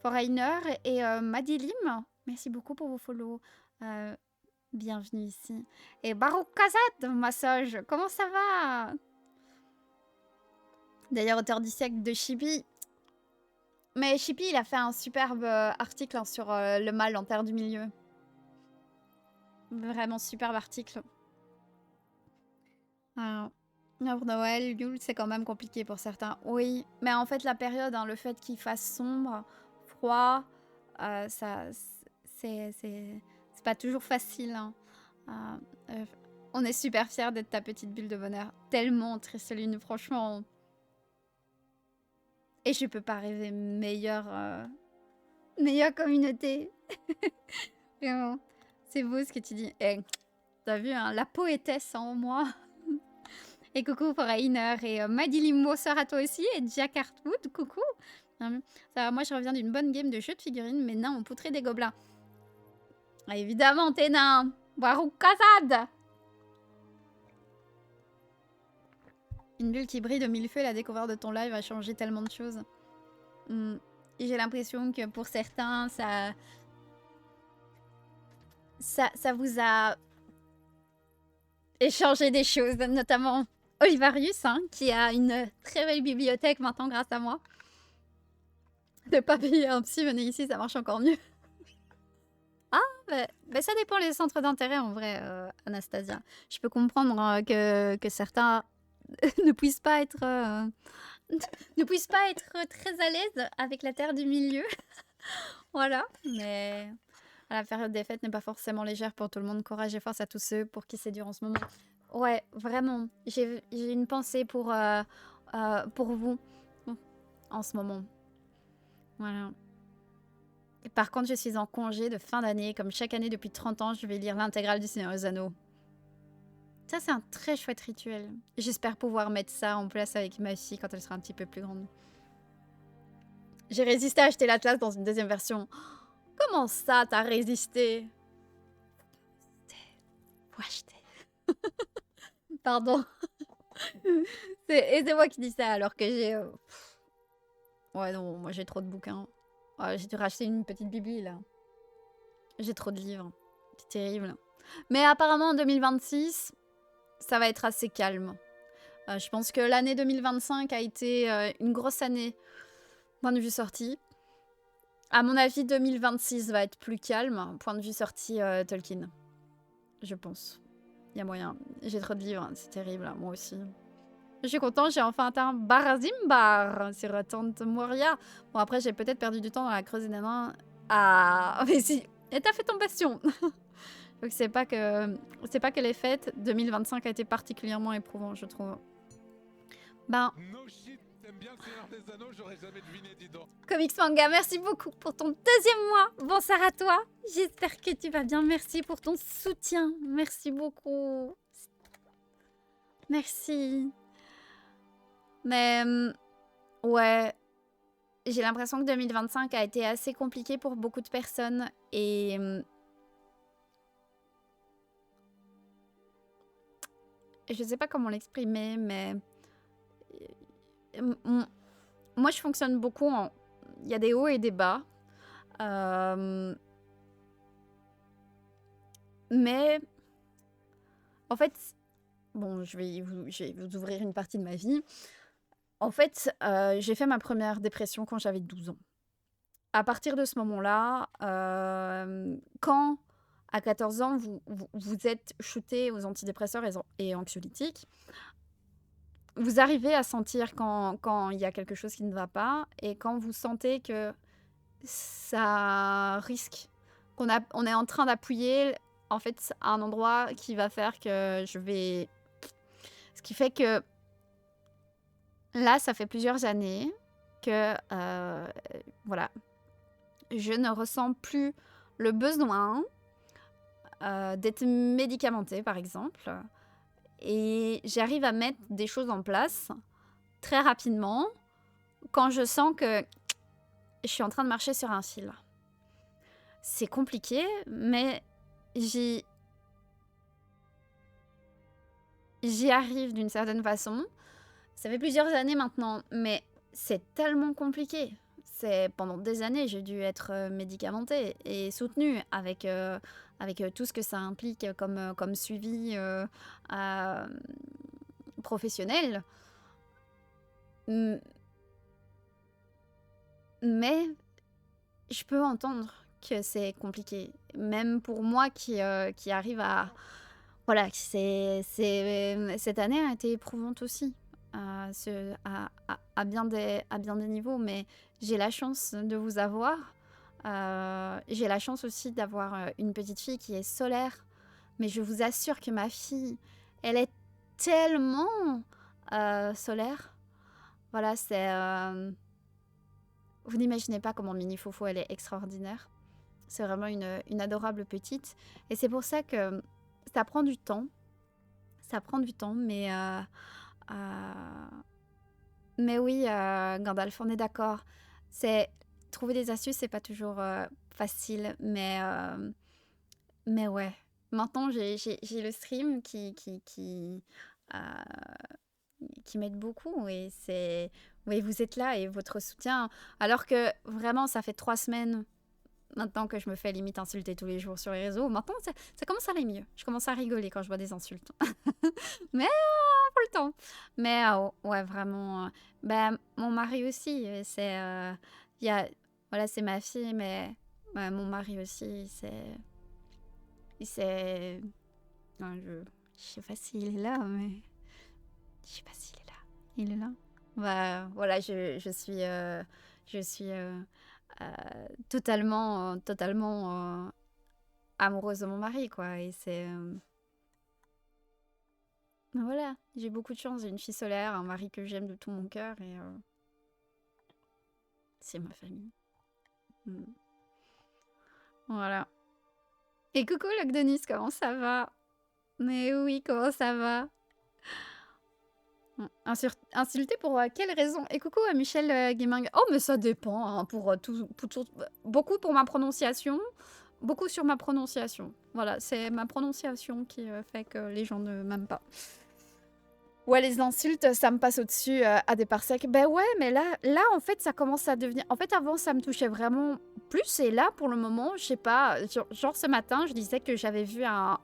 Foreigner et Madilim, merci beaucoup pour vos follow. Bienvenue ici. Et Barouk Kazad, massage, comment ça va? D'ailleurs, auteur du siècle de Chibi. Mais Chibi, il a fait un superbe article hein, sur le mal en Terre du Milieu. Vraiment superbe article. Pour Noël, Yule, c'est quand même compliqué pour certains. Oui, mais en fait, la période, hein, le fait qu'il fasse sombre, froid, c'est pas toujours facile. Hein. On est super fiers d'être ta petite bulle de bonheur. Tellement, Trisseline, franchement... Et je peux pas rêver meilleure communauté. Vraiment. C'est beau ce que tu dis. Eh, t'as vu, hein, la poétesse en moi. Et coucou pour Rainer et Madeleine bonsoir à toi aussi. Et Jack Hartwood, coucou. Ça, moi, je reviens d'une bonne game de jeux de figurines. Mes nains ont poutré des gobelins. Ah, évidemment, tes nains. Barouk Kazad. Une bulle qui brille de mille feux, la découverte de ton live a changé tellement de choses. J'ai l'impression que pour certains, ça vous a échangé des choses, notamment Olivarius, hein, qui a une très belle bibliothèque maintenant grâce à moi. Ne pas payer un psy, venez ici, ça marche encore mieux. Ah, bah, ça dépend les centres d'intérêt en vrai, Anastasia. Je peux comprendre que certains... ne puisse pas être très à l'aise avec la Terre du Milieu. Voilà, mais la période des fêtes n'est pas forcément légère pour tout le monde. Courage et force à tous ceux pour qui c'est dur en ce moment. Ouais, vraiment, j'ai une pensée pour vous. en ce moment. Voilà. Et par contre, je suis en congé de fin d'année. Comme chaque année depuis 30 ans, je vais lire l'intégrale du Seigneur des Anneaux. Ça, c'est un très chouette rituel. J'espère pouvoir mettre ça en place avec ma fille quand elle sera un petit peu plus grande. J'ai résisté à acheter l'Atlas dans une deuxième version. Comment ça, t'as résisté? Faut acheter. Pardon. Et c'est moi qui dis ça alors que j'ai... Ouais, non, moi j'ai trop de bouquins. Ouais, j'ai dû racheter une petite bibli, là. J'ai trop de livres. C'est terrible. Mais apparemment, en 2026, ça va être assez calme. Je pense que l'année 2025 a été une grosse année, point de vue sortie. À mon avis, 2026 va être plus calme, point de vue sortie Tolkien. Je pense. Il y a moyen. J'ai trop de livres, c'est terrible, hein, moi aussi. Je suis contente, j'ai enfin atteint Barazimbar sur Tante Moria. Bon, après, j'ai peut-être perdu du temps dans la creuse des nains. Ah, mais si. Et t'as fait ton bastion. Donc c'est pas que les fêtes. 2025 a été particulièrement éprouvant, je trouve. Ben, No shit, t'aimes bien le Seigneur des Anneaux, j'aurais jamais deviné, dis donc. Comics Manga, merci beaucoup pour ton deuxième mois. Bonsoir à toi. J'espère que tu vas bien. Merci pour ton soutien. Merci beaucoup. Merci. Mais ouais, j'ai l'impression que 2025 a été assez compliqué pour beaucoup de personnes. Et je sais pas comment l'exprimer, mais moi je fonctionne beaucoup en... Il y a des hauts et des bas. Mais en fait, bon, je vais vous ouvrir une partie de ma vie. En fait, j'ai fait ma première dépression quand j'avais 12 ans. À partir de ce moment-là, quand à 14 ans, vous êtes shooté aux antidépresseurs et anxiolytiques, vous arrivez à sentir quand il y a quelque chose qui ne va pas et quand vous sentez que ça risque, on est en train d'appuyer en fait à un endroit qui va faire que je vais... Ce qui fait que là, ça fait plusieurs années que voilà, je ne ressens plus le besoin d'être médicamentée, par exemple. Et j'arrive à mettre des choses en place très rapidement quand je sens que je suis en train de marcher sur un fil. C'est compliqué, mais j'y arrive d'une certaine façon. Ça fait plusieurs années maintenant, mais c'est tellement compliqué. Pendant des années, j'ai dû être médicamentée et soutenue avec tout ce que ça implique comme suivi professionnel. Mais je peux entendre que c'est compliqué. Même pour moi qui arrive à... Voilà, cette année a été éprouvante aussi. À bien des niveaux, mais j'ai la chance de vous avoir. J'ai la chance aussi d'avoir une petite fille qui est solaire, mais je vous assure que ma fille, elle est tellement solaire. Voilà, c'est... Vous n'imaginez pas comment Mini Fofo, elle est extraordinaire. C'est vraiment une adorable petite. Et c'est pour ça que ça prend du temps. Ça prend du temps, mais oui, Gandalf, on est d'accord. Trouver des astuces, c'est pas toujours facile, mais ouais. Maintenant, j'ai le stream qui m'aide beaucoup et oui, vous êtes là et votre soutien. Alors que vraiment, ça fait 3 semaines maintenant que je me fais limite insulter tous les jours sur les réseaux. Maintenant, ça commence à aller mieux. Je commence à rigoler quand je vois des insultes. Mais pas le temps. Mais ouais, vraiment. Mon mari aussi. Voilà, c'est ma fille, mais mon mari aussi, non, je sais pas s'il est là, mais je sais pas s'il est là. Il est là. Voilà, je suis totalement amoureuse de mon mari, quoi. Et c'est voilà, j'ai beaucoup de chance. J'ai une fille solaire, un mari que j'aime de tout mon cœur, et C'est ma famille. Mm. Voilà. Et coucou Logdenis, comment ça va? Mais oui, comment ça va? Insulté pour quelle raison? Et coucou à Michel Guéming. Oh, mais ça dépend, hein, beaucoup pour ma prononciation, beaucoup sur ma prononciation. Voilà, c'est ma prononciation qui fait que les gens ne m'aiment pas. Ouais, les insultes, ça me passe au-dessus à des parsecs. Ben ouais, mais là, en fait, ça commence à devenir... En fait, avant, ça me touchait vraiment plus. Et là, pour le moment, je sais pas, genre ce matin, je disais que j'avais vu un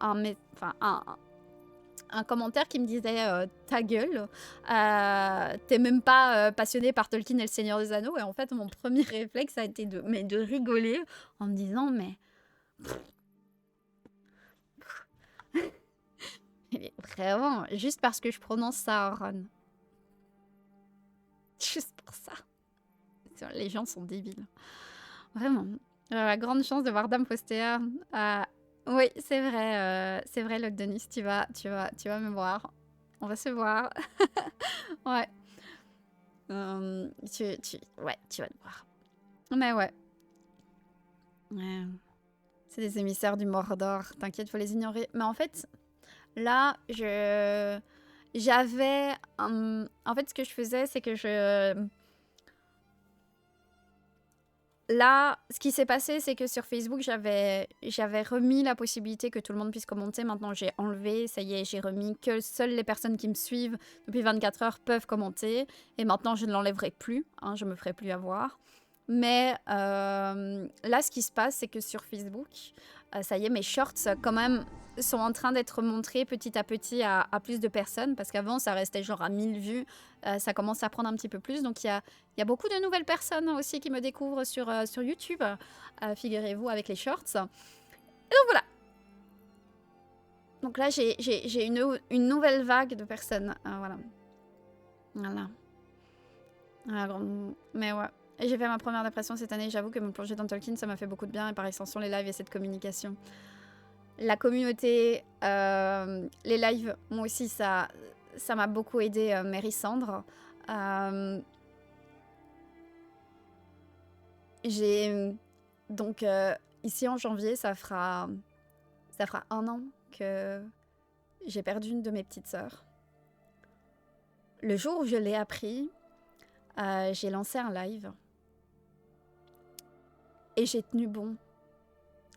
commentaire qui me disait ta gueule, t'es même pas passionné par Tolkien et le Seigneur des Anneaux. Et en fait, mon premier réflexe a été de rigoler en me disant, mais vraiment, juste parce que je prononce ça, Ron. Juste pour ça. Les gens sont débiles. Vraiment. La grande chance de voir Dame Postea. Oui, c'est vrai, Logdenis, tu vas me voir. On va se voir. Ouais. Ouais, tu vas le voir. Mais ouais. C'est des émissaires du Mordor. T'inquiète, faut les ignorer. Mais en fait, là, j'avais... en fait, ce que je faisais, c'est que Là, ce qui s'est passé, c'est que sur Facebook, j'avais remis la possibilité que tout le monde puisse commenter. Maintenant, j'ai enlevé, ça y est, j'ai remis que seules les personnes qui me suivent depuis 24 heures peuvent commenter. Et maintenant, je ne l'enlèverai plus, hein, je me ferai plus avoir. Mais là, ce qui se passe, c'est que sur Facebook, ça y est, mes shorts, quand même, sont en train d'être montrés petit à petit à plus de personnes. Parce qu'avant, ça restait genre à 1000 vues. Ça commence à prendre un petit peu plus. Donc, il y a beaucoup de nouvelles personnes aussi qui me découvrent sur YouTube, figurez-vous, avec les shorts. Et donc, voilà. Donc là, j'ai une nouvelle vague de personnes. Voilà. Mais ouais. Et j'ai fait ma première dépression cette année. J'avoue que me plonger dans Tolkien, ça m'a fait beaucoup de bien. Et par extension, les lives et cette communication. La communauté, les lives, moi aussi, ça m'a beaucoup aidé, Mérissandre. J'ai... Donc, ici en janvier, ça fera 1 an que j'ai perdu une de mes petites sœurs. Le jour où je l'ai appris, j'ai lancé un live. Et j'ai tenu bon,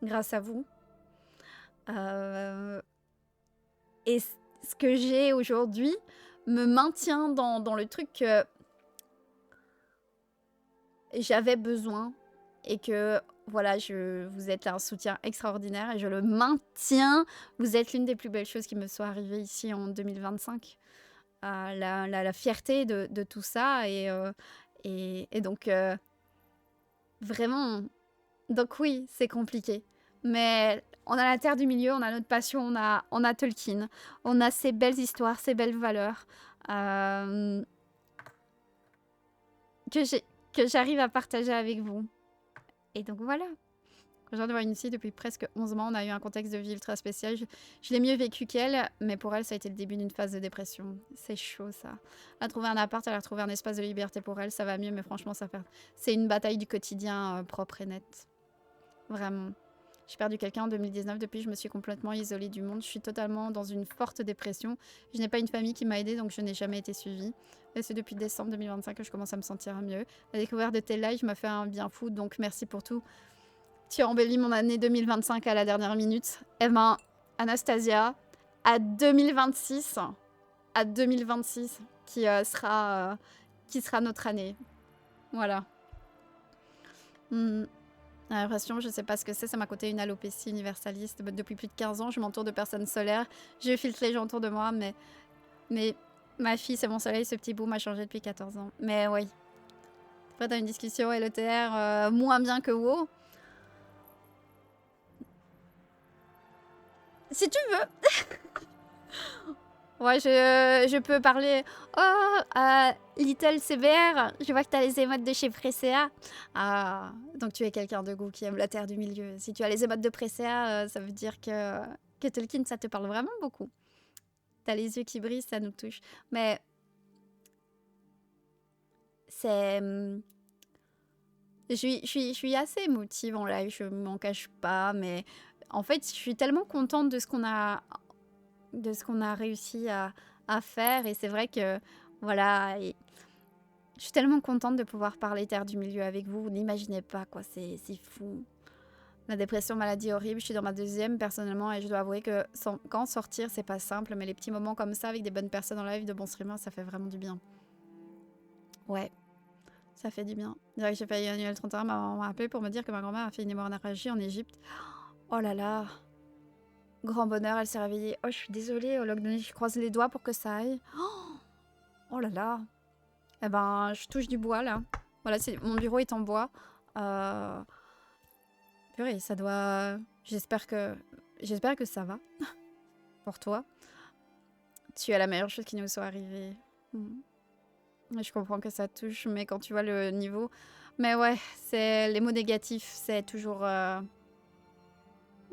grâce à vous. Et ce que j'ai aujourd'hui me maintient dans le truc que j'avais besoin. Et que, voilà, vous êtes un soutien extraordinaire et je le maintiens. Vous êtes l'une des plus belles choses qui me soit arrivée ici en 2025. La fierté de tout ça. Et donc, vraiment... Donc oui, c'est compliqué. Mais on a la terre du milieu, on a notre passion, on a Tolkien. On a ces belles histoires, ces belles valeurs. Que j'arrive à partager avec vous. Et donc voilà. Quand je viens de voir une fille depuis presque 11 mois, on a eu un contexte de vie ultra spécial. Je l'ai mieux vécu qu'elle, mais pour elle, ça a été le début d'une phase de dépression. C'est chaud, ça. Elle a trouvé un appart, elle a retrouvé un espace de liberté pour elle, ça va mieux, mais franchement, c'est une bataille du quotidien propre et nette. Vraiment. J'ai perdu quelqu'un en 2019, depuis je me suis complètement isolée du monde. Je suis totalement dans une forte dépression. Je n'ai pas une famille qui m'a aidée, donc je n'ai jamais été suivie. Et c'est depuis décembre 2025 que je commence à me sentir mieux. La découverte de tes lives m'a fait un bien fou, donc merci pour tout. Tu as embelli mon année 2025 à la dernière minute. Eh ben, Anastasia, à 2026 qui sera notre année. Voilà. J'ai l'impression, je sais pas ce que c'est, ça m'a coûté une alopécie universaliste. Depuis plus de 15 ans, je m'entoure de personnes solaires. Je filtre les gens autour de moi, mais ma fille, c'est mon soleil, ce petit bout m'a changé depuis 14 ans. Mais oui. Après, t'as une discussion LETR moins bien que WoW. Si tu veux. Ouais, je peux parler. Oh, Little CBR, je vois que tu as les émotes de chez Presea. Ah, donc tu es quelqu'un de goût qui aime la terre du milieu. Si tu as les émotes de Presea, ça veut dire que Tolkien, ça te parle vraiment beaucoup. T'as les yeux qui brillent, ça nous touche. Mais c'est... Je suis assez émotive en live, je m'en cache pas, mais en fait, je suis tellement contente de ce qu'on a réussi à faire. Et c'est vrai que, voilà, je suis tellement contente de pouvoir parler terre du milieu avec vous. Vous n'imaginez pas, quoi, c'est fou. La dépression, maladie horrible, je suis dans ma deuxième personnellement et je dois avouer que quand sortir, c'est pas simple, mais les petits moments comme ça avec des bonnes personnes en live, de bons streamers, ça fait vraiment du bien. Ouais, ça fait du bien. Direct, j'ai failli annuler le 31, ma maman m'a appelé pour me dire que ma grand-mère a fait une hémorragie en Égypte. Oh là là, grand bonheur, elle s'est réveillée. Oh, je suis désolée, au lockdown, je croise les doigts pour que ça aille. Oh là là. Eh ben, je touche du bois là. Voilà, mon bureau est en bois. Purée, ça doit. J'espère que ça va pour toi. Tu es la meilleure chose qui nous soit arrivée. Je comprends que ça touche, mais quand tu vois le niveau. Mais ouais, c'est les mots négatifs, c'est toujours.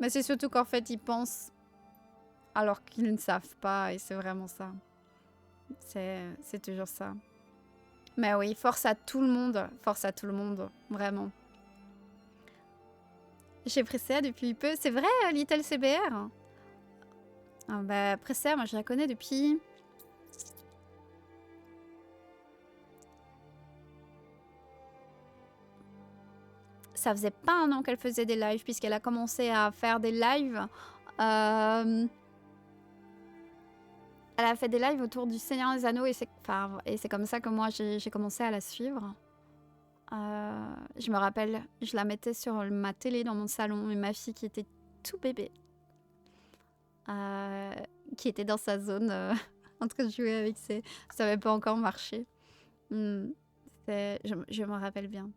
Mais c'est surtout qu'en fait, ils pensent alors qu'ils ne savent pas, et c'est vraiment ça. C'est toujours ça. Mais oui, force à tout le monde, vraiment. J'ai Presséa depuis peu. C'est vrai, Little CBR. Ah bah, Presséa, moi je la connais depuis... Ça faisait pas un an qu'elle faisait des lives, puisqu'elle a commencé à faire des lives. Elle a fait des lives autour du Seigneur des Anneaux, et c'est comme ça que moi j'ai commencé à la suivre. Je me rappelle, je la mettais sur ma télé dans mon salon, et ma fille qui était tout bébé, qui était dans sa zone en train de jouer avec ça n'avait pas encore marché. Je me rappelle bien.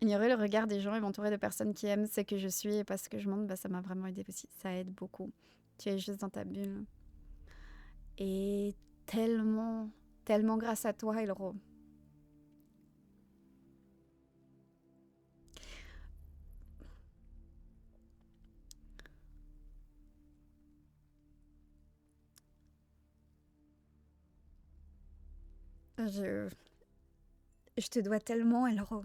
Ignorer le regard des gens et m'entourer de personnes qui aiment ce que je suis et pas ce que je montre, bah, ça m'a vraiment aidé aussi. Ça aide beaucoup. Tu es juste dans ta bulle. Et tellement, tellement grâce à toi, Elro. Je te dois tellement, Elro.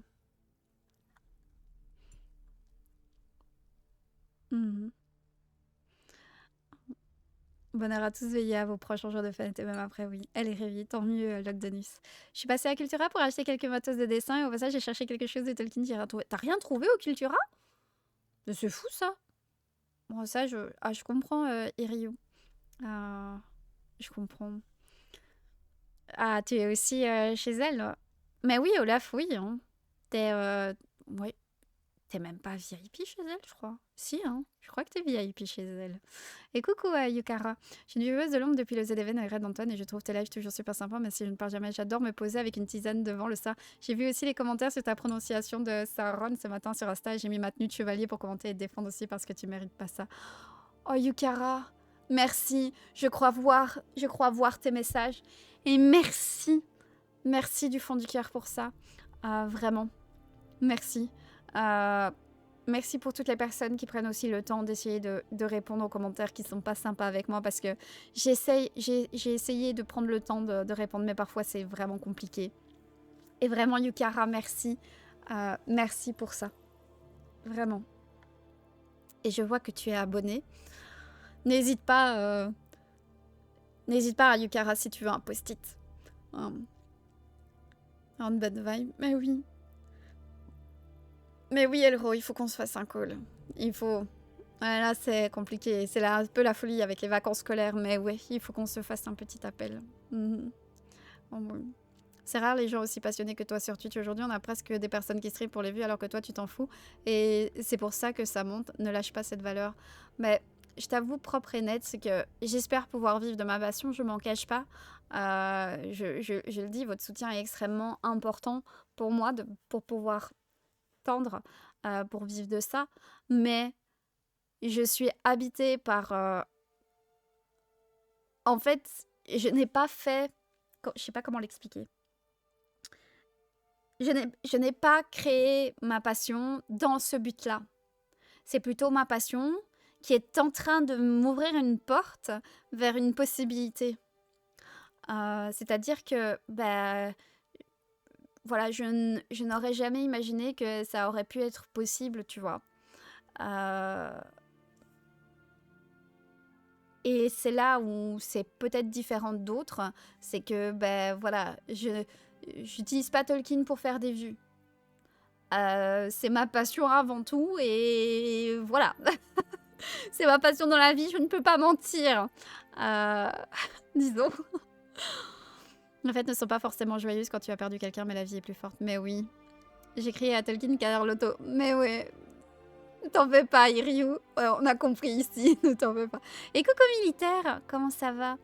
Bonheur à tous, veillez à vos proches en jour de fête et même après, oui. Elle est réveillée, tant mieux, Logdonus. Je suis passée à Cultura pour acheter quelques matos de dessin et au passage, j'ai cherché quelque chose de Tolkien, j'ai rien trouvé. T'as rien trouvé au Cultura? C'est fou, ça. Bon, ça, je comprends, Iryu. Je comprends. Ah, tu es aussi chez elle? Mais oui, Olaf, oui. Hein. Ouais. T'es même pas VIP chez elle, je crois. Si, hein. Je crois que t'es VIP chez elle. Et coucou Yukara. Je suis une vieweuse de l'ombre depuis le ZDVN avec Red Antoine et je trouve tes lives toujours super sympas, mais si je ne parle jamais, j'adore me poser avec une tisane devant le ça. J'ai vu aussi les commentaires sur ta prononciation de Sauron ce matin sur Insta et j'ai mis ma tenue de chevalier pour commenter et te défendre aussi parce que tu mérites pas ça. Oh Yukara, merci. Je crois voir tes messages. Et merci. Merci du fond du cœur pour ça. Vraiment. Merci. Merci pour toutes les personnes qui prennent aussi le temps d'essayer de répondre aux commentaires qui sont pas sympas avec moi parce que j'ai essayé de prendre le temps de répondre, mais parfois c'est vraiment compliqué. Et vraiment, Yukara, merci. Merci pour ça. Vraiment. Et je vois que tu es abonné. N'hésite pas à Yukara si tu veux un post-it. Une bonne vibe. Mais oui. Mais oui, Elro, il faut qu'on se fasse un call. Il faut... Ouais, là, c'est compliqué. C'est un peu la folie avec les vacances scolaires. Mais ouais, il faut qu'on se fasse un petit appel. C'est rare les gens aussi passionnés que toi sur Twitch. Aujourd'hui, on a presque des personnes qui stream pour les vues alors que toi, tu t'en fous. Et c'est pour ça que ça monte. Ne lâche pas cette valeur. Mais je t'avoue, propre et net, c'est que j'espère pouvoir vivre de ma passion. Je m'en cache pas. Je le dis, votre soutien est extrêmement important pour moi pour pouvoir tendre pour vivre de ça, mais je suis habitée par... En fait, je n'ai pas fait... Je sais pas comment l'expliquer. Je n'ai pas créé ma passion dans ce but-là. C'est plutôt ma passion qui est en train de m'ouvrir une porte vers une possibilité. C'est-à-dire que... voilà, je n'aurais jamais imaginé que ça aurait pu être possible, tu vois. Euh, et c'est là où c'est peut-être différent d'autres, c'est que, ben voilà, j'utilise pas Tolkien pour faire des vues. C'est ma passion avant tout, et voilà. C'est ma passion dans la vie, je ne peux pas mentir. Euh, disons. Les fêtes ne sont pas forcément joyeuses quand tu as perdu quelqu'un, mais la vie est plus forte. Mais oui. J'ai crié à Tolkien car l'auto. Mais ouais. Ne t'en fais pas, Iryu. Ouais, on a compris ici, ne t'en fais pas. Et coucou militaire, comment ça va?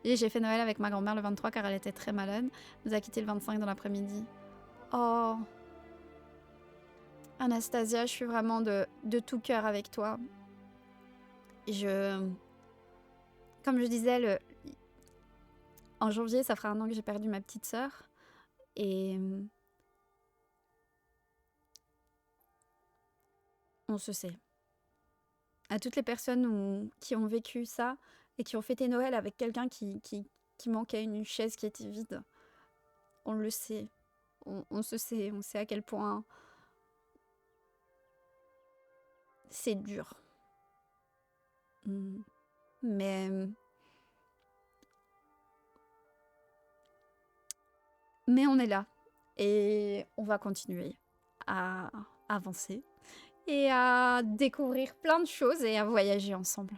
Et j'ai fait Noël avec ma grand-mère le 23 car elle était très malade. Elle nous a quitté le 25 dans l'après-midi. Oh. Anastasia, je suis vraiment de tout cœur avec toi. Comme je disais, en janvier, ça fera 1 an que j'ai perdu ma petite sœur. Et on se sait. À toutes les personnes qui ont vécu ça et qui ont fêté Noël avec quelqu'un qui manquait une chaise qui était vide, on le sait. On se sait. On sait à quel point c'est dur. Mais on est là. Et on va continuer à avancer. Et à découvrir plein de choses et à voyager ensemble.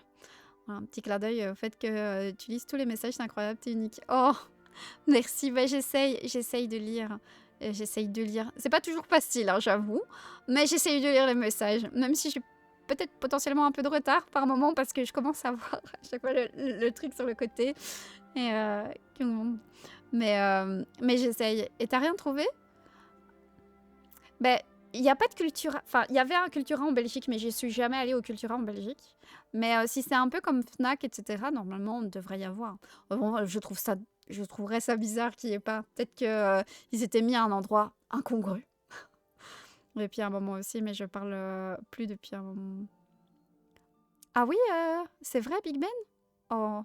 Voilà, un petit clin d'œil au fait que tu lises tous les messages, c'est incroyable, t'es unique. Oh, merci, bah, j'essaye de lire. J'essaye de lire. C'est pas toujours facile, hein, j'avoue, mais j'essaye de lire les messages, même si j'ai peut-être potentiellement un peu de retard par moment parce que je commence à voir à chaque fois le truc sur le côté. Et, mais j'essaye. Et t'as rien trouvé? Ben, il n'y a pas de Cultura. Enfin, il y avait un Cultura en Belgique, mais je suis jamais allée au Cultura en Belgique. Mais si c'est un peu comme Fnac, etc., normalement, on devrait y avoir. Bon, je trouverais ça bizarre qu'il n'y ait pas. Peut-être qu'ils étaient mis à un endroit incongru. Depuis un moment aussi, mais je parle plus depuis un moment. Ah oui, c'est vrai, Big Ben? Oh.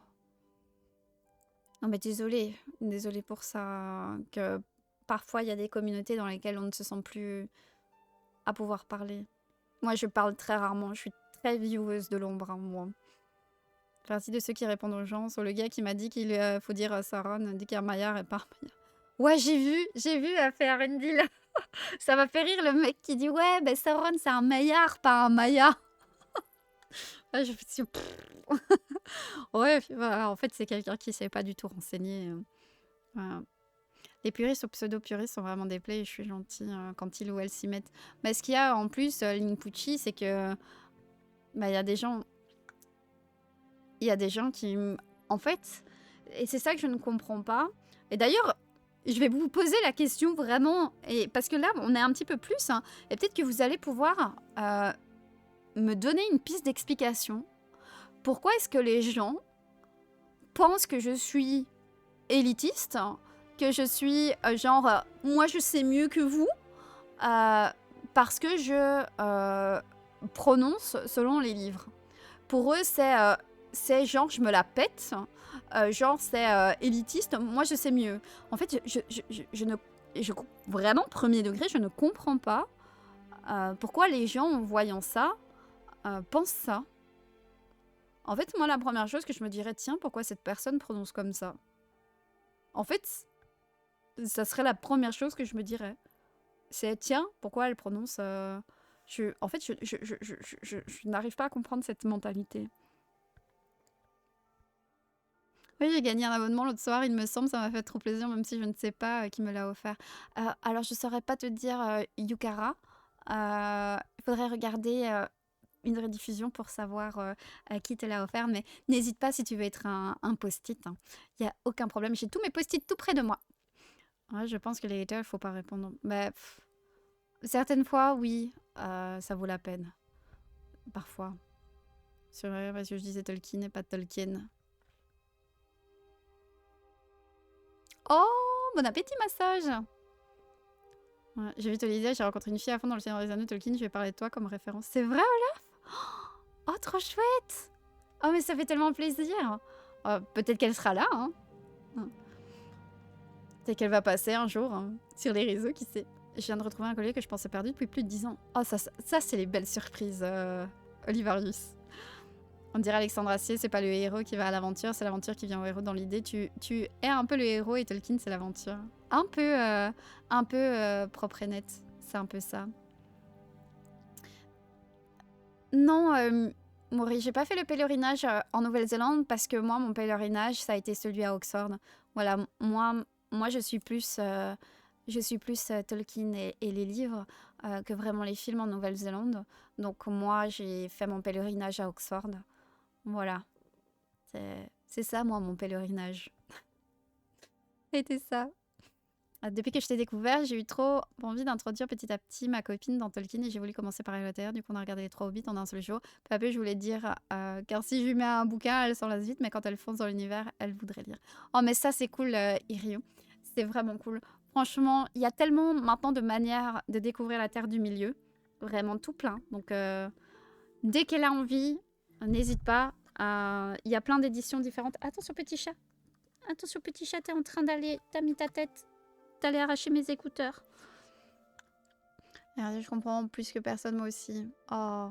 Non, mais désolée. Désolée pour ça. Que parfois, il y a des communautés dans lesquelles on ne se sent plus à pouvoir parler. Moi, je parle très rarement. Je suis très vieweuse de l'ombre, hein, moi. Je fais partie de ceux qui répondent aux gens. Sur le gars qui m'a dit qu'il faut dire Sauron, dit qu'il y a Maillard et pas Maillard. Ouais, j'ai vu faire une deal. Ça m'a fait rire le mec qui dit ouais, ben Sauron c'est un Maillard, pas un Maya. Ouais, je me suis ouais, bah, en fait, c'est quelqu'un qui ne s'est pas du tout renseigné. Voilà. Les puristes ou pseudo-puristes sont vraiment des plaies et je suis gentille quand ils ou elles s'y mettent. Mais ce qu'il y a en plus, Linpucci, c'est que bah, il y a des gens qui, en fait, et c'est ça que je ne comprends pas. Et d'ailleurs, je vais vous poser la question vraiment, et parce que là, on est un petit peu plus, hein, et peut-être que vous allez pouvoir me donner une piste d'explication. Pourquoi est-ce que les gens pensent que je suis élitiste, que je suis moi je sais mieux que vous, parce que je prononce selon les livres. Pour eux, c'est genre je me la pète, genre c'est élitiste, moi je sais mieux. En fait, vraiment, premier degré, je ne comprends pas pourquoi les gens, en voyant ça, pensent ça. En fait, moi, la première chose que je me dirais, tiens, pourquoi cette personne prononce comme ça? En fait, ça serait la première chose que je me dirais. C'est, tiens, pourquoi elle prononce... En fait, je n'arrive pas à comprendre cette mentalité. Oui, j'ai gagné un abonnement l'autre soir, il me semble, ça m'a fait trop plaisir, même si je ne sais pas qui me l'a offert. Alors, je ne saurais pas te dire Yukara. Il faudrait regarder une rediffusion pour savoir qui te l'a offert, mais n'hésite pas si tu veux être un post-it. Il n'y a aucun problème, j'ai tous mes post-it tout près de moi. Ouais, je pense que les haters, il ne faut pas répondre. Mais, certaines fois, oui, ça vaut la peine. Parfois. C'est vrai, parce que je disais Tolkien et pas Tolkien. Oh, bon appétit, massage. Ouais, j'ai vu Tolkien, j'ai rencontré une fille à fond dans le Seigneur des Anneaux, Tolkien, je vais parler de toi comme référence. C'est vrai, Olaf? Oh, trop chouette. Oh, mais ça fait tellement plaisir. Peut-être qu'elle sera là, hein. Peut-être qu'elle va passer un jour hein, sur les réseaux, qui sait. Je viens de retrouver un collier que je pensais perdu depuis plus de 10 ans. Oh, ça c'est les belles surprises, Olivarius. On dirait Alexandre Astier, c'est pas le héros qui va à l'aventure, c'est l'aventure qui vient au héros dans l'idée. Tu es un peu le héros et Tolkien, c'est l'aventure. Un peu propre et net. C'est un peu ça. Non, Maury, j'ai pas fait le pèlerinage en Nouvelle-Zélande parce que moi, mon pèlerinage, ça a été celui à Oxford. Voilà, moi je suis plus, Tolkien et les livres que vraiment les films en Nouvelle-Zélande. Donc moi, j'ai fait mon pèlerinage à Oxford. Voilà. C'est ça, moi, mon pèlerinage. C'était ça. Depuis que je t'ai découvert, j'ai eu trop envie d'introduire petit à petit ma copine dans Tolkien et j'ai voulu commencer par Harry Potter. Du coup, on a regardé les 3 Hobbits en un seul jour. Peu à peu, je voulais dire, car si je lui mets un bouquin, elle s'en lasse vite, mais quand elle fonce dans l'univers, elle voudrait lire. Oh, mais ça, c'est cool, Iryu. C'est vraiment cool. Franchement, il y a tellement maintenant de manières de découvrir la Terre du Milieu. Vraiment tout plein. Donc, dès qu'elle a envie, n'hésite pas. Il y a plein d'éditions différentes. Attention, petit chat. Attention, petit chat, t'es en train d'aller... T'as mis ta tête. T'allais arracher mes écouteurs. Regardez, je comprends plus que personne, moi aussi. Oh,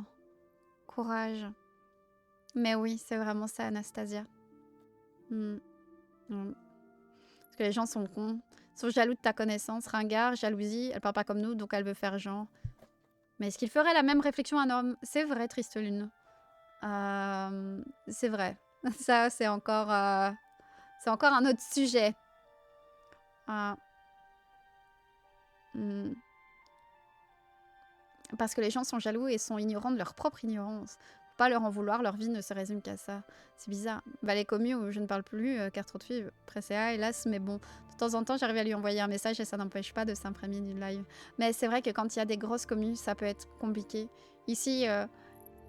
courage. Mais oui, c'est vraiment ça, Anastasia. Parce que les gens sont cons. Ils sont jaloux de ta connaissance. Ringard, jalousie. Elle parle pas comme nous, donc elle veut faire genre. Mais est-ce qu'il ferait la même réflexion à un homme? C'est vrai, Triste Lune. C'est vrai. Ça, c'est encore un autre sujet. Parce que les gens sont jaloux et sont ignorants de leur propre ignorance. Faut pas leur en vouloir, leur vie ne se résume qu'à ça. C'est bizarre. Bah, les commus où je ne parle plus, car trop de filles, pressé hélas, mais bon. De temps en temps, j'arrive à lui envoyer un message et ça n'empêche pas de s'imprégner du live. Mais c'est vrai que quand il y a des grosses communes, ça peut être compliqué. Ici,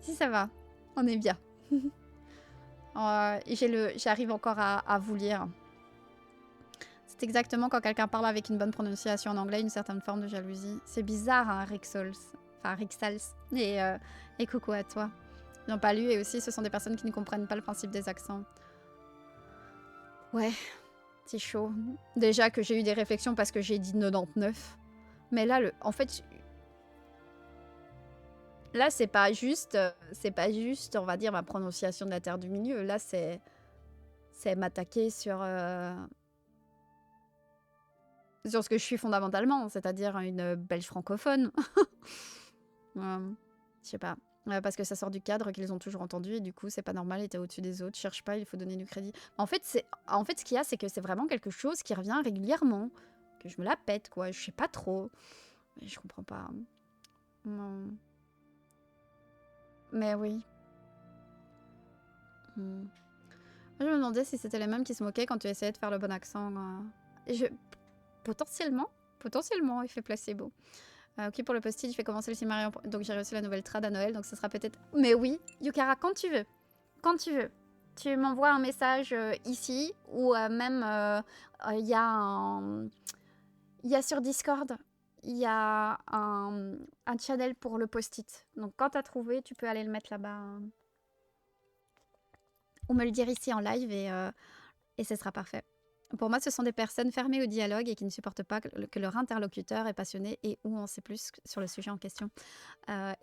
ça va. On est bien. J'arrive encore à vous lire. C'est exactement quand quelqu'un parle avec une bonne prononciation en anglais, une certaine forme de jalousie. C'est bizarre, hein, Rixals. Enfin, Rixals. Et coucou à toi. Ils n'ont pas lu et aussi ce sont des personnes qui ne comprennent pas le principe des accents. Ouais, c'est chaud. Déjà que j'ai eu des réflexions parce que j'ai dit 99. Mais là, en fait... Là, c'est pas juste, on va dire, ma prononciation de la Terre du Milieu. Là, c'est m'attaquer sur ce que je suis fondamentalement, c'est-à-dire une belge francophone. Je sais pas. Parce que ça sort du cadre qu'ils ont toujours entendu et du coup c'est pas normal et t'es au-dessus des autres, cherche pas, il faut donner du crédit. En fait, ce qu'il y a, c'est que c'est vraiment quelque chose qui revient régulièrement, que je me la pète quoi, je sais pas trop, mais je comprends pas. Non. Mais oui. Moi, je me demandais si c'était les mêmes qui se moquaient quand tu essayais de faire le bon accent. Potentiellement, effet placebo. Ok, pour le post-it, je fais commencer le Silmarillion. Donc j'ai reçu la nouvelle trad à Noël, donc ce sera peut-être... Mais oui, Yukara, quand tu veux. Quand tu veux. Tu m'envoies un message ici, ou même, il y a sur Discord, il y a un channel pour le post-it. Donc quand t'as trouvé, tu peux aller le mettre là-bas. Ou me le dire ici en live, et ce sera parfait. Pour moi, ce sont des personnes fermées au dialogue et qui ne supportent pas que leur interlocuteur est passionné et où on sait plus sur le sujet en question.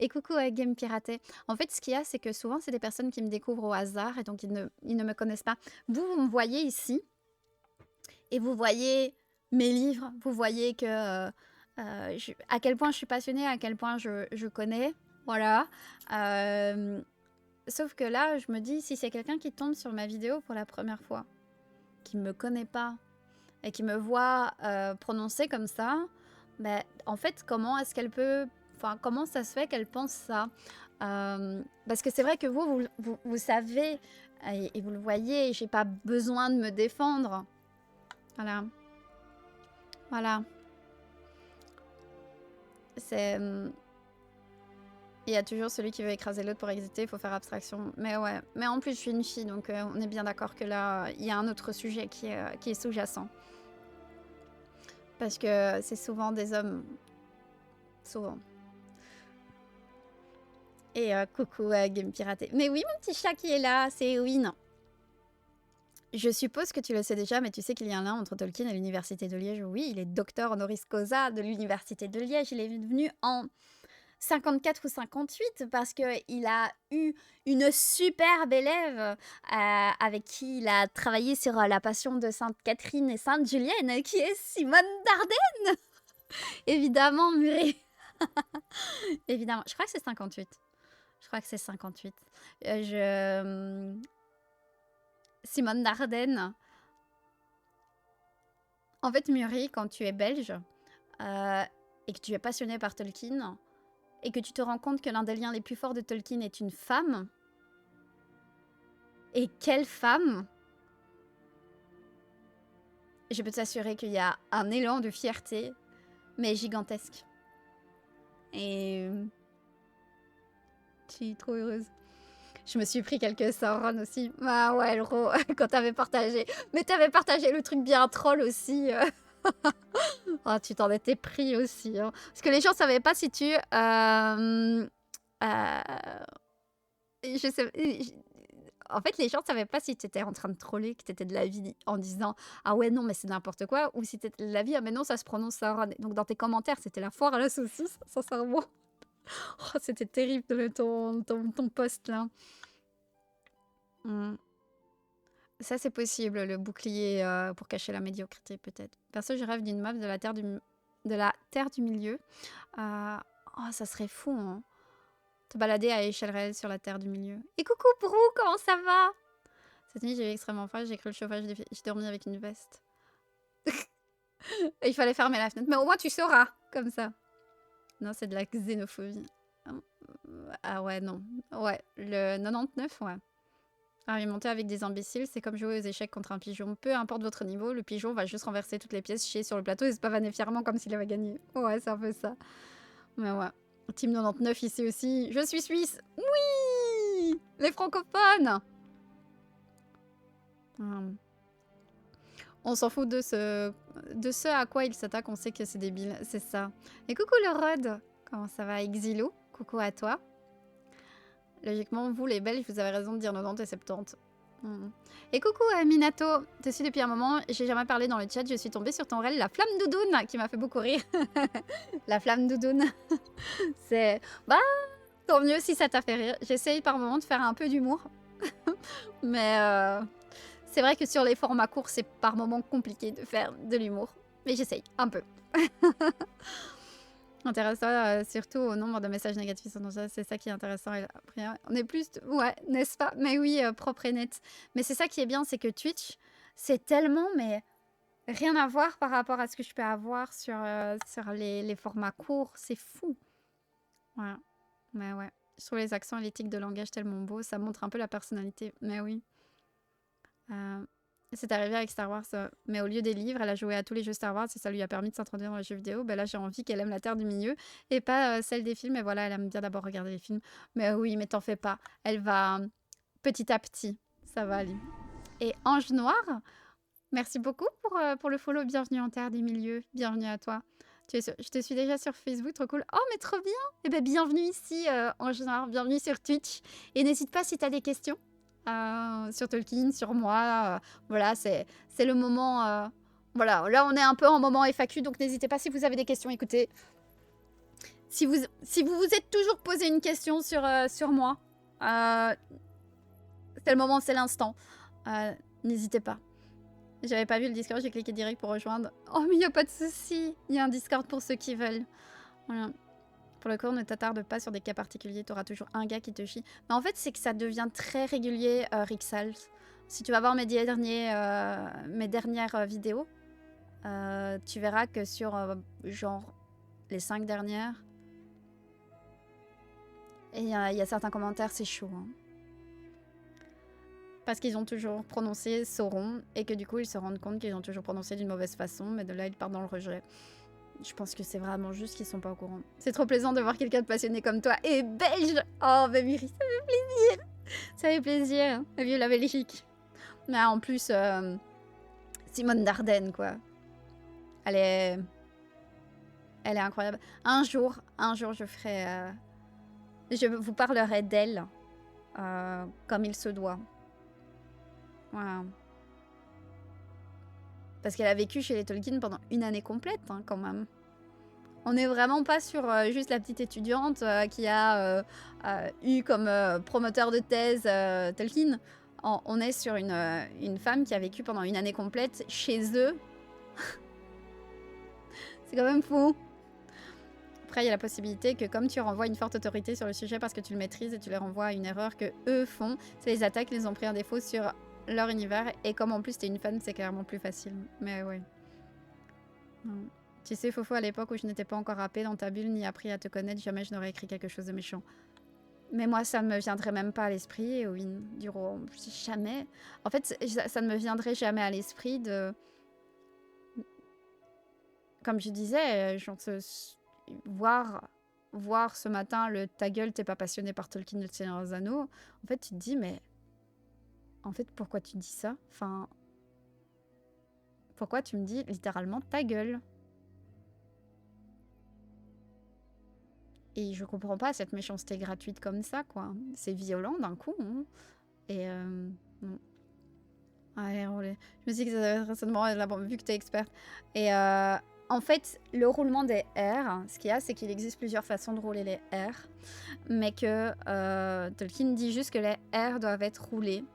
Et coucou à Game Piraté. En fait, ce qu'il y a, c'est que souvent, c'est des personnes qui me découvrent au hasard et donc ils ne me connaissent pas. Vous me voyez ici et vous voyez mes livres. Vous voyez que à quel point je suis passionnée, à quel point je connais. Voilà. Sauf que là, je me dis, si c'est quelqu'un qui tombe sur ma vidéo pour la première fois, qui me connaît pas et qui me voit prononcer comme ça, ben, en fait, comment est-ce qu'elle peut... Enfin, comment ça se fait qu'elle pense ça parce que c'est vrai que vous savez, et vous le voyez, j'ai pas besoin de me défendre. Voilà. Voilà. C'est... Il y a toujours celui qui veut écraser l'autre pour exister, il faut faire abstraction. Mais ouais, mais en plus je suis une fille, donc on est bien d'accord que là, il y a un autre sujet qui est sous-jacent. Parce que c'est souvent des hommes. Souvent. Et coucou Game Piraté. Mais oui, mon petit chat qui est là, c'est Ewin. Je suppose que tu le sais déjà, mais tu sais qu'il y a un lien entre Tolkien et l'université de Liège. Oui, il est docteur honoris causa de l'université de Liège. Il est venu en 54 ou 58 parce qu'il a eu une superbe élève avec qui il a travaillé sur la passion de Sainte Catherine et Sainte Julienne, qui est Simone Dardenne. Évidemment, Murray. Évidemment, je crois que c'est 58. Je crois que c'est 58. Simone Dardenne. En fait, Murray, quand tu es belge et que tu es passionné par Tolkien et que tu te rends compte que l'un des liens les plus forts de Tolkien est une femme, et quelle femme! Je peux t'assurer qu'il y a un élan de fierté, mais gigantesque. Et je suis trop heureuse. Je me suis pris quelques Sauron aussi. Ah ouais, Elro, quand t'avais partagé. Mais t'avais partagé le truc bien troll aussi. Oh, tu t'en étais pris aussi. Hein. Parce que les gens savaient pas si tu... je sais... En fait, les gens savaient pas si tu étais en train de troller, que tu étais de la vie en disant « Ah ouais, non, mais c'est n'importe quoi » ou si tu étais de la vie « Ah mais non, ça se prononce Sauron ». Donc dans tes commentaires, c'était la foire à la saucisse, sincèrement. Oh, c'était terrible ton post là. Ça, c'est possible, le bouclier pour cacher la médiocrité, peut-être. Perso, je rêve d'une map de la Terre du Milieu. Oh, ça serait fou, hein. Te balader à échelle réelle sur la Terre du Milieu. Et coucou, Brou, comment ça va? Cette nuit, j'ai eu extrêmement froid, j'ai cru le chauffage, j'ai dormi avec une veste. Il fallait fermer la fenêtre. Mais au moins, tu sauras, comme ça. Non, c'est de la xénophobie. Ah ouais, non. Ouais, le 99, ouais. Argumenter avec des imbéciles, c'est comme jouer aux échecs contre un pigeon. Peu importe votre niveau, le pigeon va juste renverser toutes les pièces, chier sur le plateau et se pavaner fièrement comme s'il avait gagné. Ouais, c'est un peu ça. Mais ouais. Team 99 ici aussi. Je suis suisse. Oui, les francophones. On s'en fout de ce à quoi ils s'attaquent. On sait que c'est débile. C'est ça. Et coucou le Rod. Comment ça va, Exilo? Coucou à toi. Logiquement, vous les Belges, vous avez raison de dire 90 et 70. Et coucou Minato, je te suis depuis un moment, j'ai jamais parlé dans le chat, je suis tombée sur ton rel La Flamme Doudoune, qui m'a fait beaucoup rire. La Flamme Doudoune. C'est... Bah, tant mieux si ça t'a fait rire. J'essaye par moment de faire un peu d'humour. Mais c'est vrai que sur les formats courts, c'est par moments compliqué de faire de l'humour. Mais j'essaye, un peu. Intéressant, surtout au nombre de messages négatifs. C'est ça qui est intéressant. Et après, on est plus... Ouais, n'est-ce pas? Mais oui, propre et net. Mais c'est ça qui est bien, c'est que Twitch, c'est tellement, mais rien à voir par rapport à ce que je peux avoir sur les formats courts. C'est fou. Ouais. Mais ouais. Je trouve les accents et l'éthique de langage tellement beaux. Ça montre un peu la personnalité. Mais oui. C'est arrivé avec Star Wars, mais au lieu des livres, elle a joué à tous les jeux Star Wars et ça lui a permis de s'introduire dans les jeux vidéo. Ben là, j'ai envie qu'elle aime la Terre du Milieu et pas celle des films. Et voilà, elle aime bien d'abord regarder les films. Mais oui, mais t'en fais pas. Elle va petit à petit. Ça va aller. Et Ange Noir, merci beaucoup pour le follow. Bienvenue en Terre du Milieu. Bienvenue à toi. Je te suis déjà sur Facebook, trop cool. Oh, mais trop bien. Et ben bienvenue ici, Ange Noir. Bienvenue sur Twitch. Et n'hésite pas si tu as des questions. Sur Tolkien, sur moi, voilà, c'est le moment, voilà, là on est un peu en moment FAQ, donc n'hésitez pas si vous avez des questions, écoutez, si vous vous êtes toujours posé une question sur moi, c'est le moment, c'est l'instant, n'hésitez pas. J'avais pas vu le Discord, j'ai cliqué direct pour rejoindre. Oh mais il n'y a pas de souci, il y a un Discord pour ceux qui veulent, voilà. Pour le coup, ne t'attarde pas sur des cas particuliers, tu auras toujours un gars qui te chie. Mais en fait, c'est que ça devient très régulier, Rixals. Si tu vas voir mes dernières vidéos, tu verras que sur genre les 5 dernières, il y a certains commentaires, c'est chaud. Hein. Parce qu'ils ont toujours prononcé Sauron et que du coup, ils se rendent compte qu'ils ont toujours prononcé d'une mauvaise façon, mais de là, ils partent dans le rejet. Je pense que c'est vraiment juste qu'ils sont pas au courant. C'est trop plaisant de voir quelqu'un de passionné comme toi et belge. Oh, bah Miri, ça fait plaisir. Ça fait plaisir. Vive la Belgique. Mais en plus, Simone Dardenne, quoi. Elle est incroyable. Un jour, je ferai... je vous parlerai d'elle comme il se doit. Voilà. Parce qu'elle a vécu chez les Tolkien pendant une année complète, hein, quand même. On n'est vraiment pas sur juste la petite étudiante qui a eu comme promoteur de thèse Tolkien. On est sur une femme qui a vécu pendant une année complète chez eux. C'est quand même fou. Après, il y a la possibilité que comme tu renvoies une forte autorité sur le sujet parce que tu le maîtrises et tu les renvoies à une erreur que eux font, c'est les attaques les ont pris un défaut sur leur univers. Et comme en plus t'es une fan, c'est clairement plus facile. Mais ouais. Non. Tu sais, Fofo, à l'époque où je n'étais pas encore rappée dans ta bulle ni appris à te connaître, jamais je n'aurais écrit quelque chose de méchant. Mais moi, ça ne me viendrait même pas à l'esprit, Win, Duro. Jamais. En fait, ça ne me viendrait jamais à l'esprit de... Comme je disais, genre, voir ce matin le ta gueule, t'es pas passionné par Tolkien le Seigneur des Anneaux. En fait, tu te dis, mais... En fait, pourquoi tu dis ça? Enfin... Pourquoi tu me dis littéralement ta gueule? Et je comprends pas cette méchanceté gratuite comme ça, quoi. C'est violent d'un coup. Hein. Et non. Allez, roulez. Je me suis dit que ça devait être là, bon, vu que t'es experte. Et en fait, le roulement des R, ce qu'il y a, c'est qu'il existe plusieurs façons de rouler les R. Mais que Tolkien dit juste que les R doivent être roulés.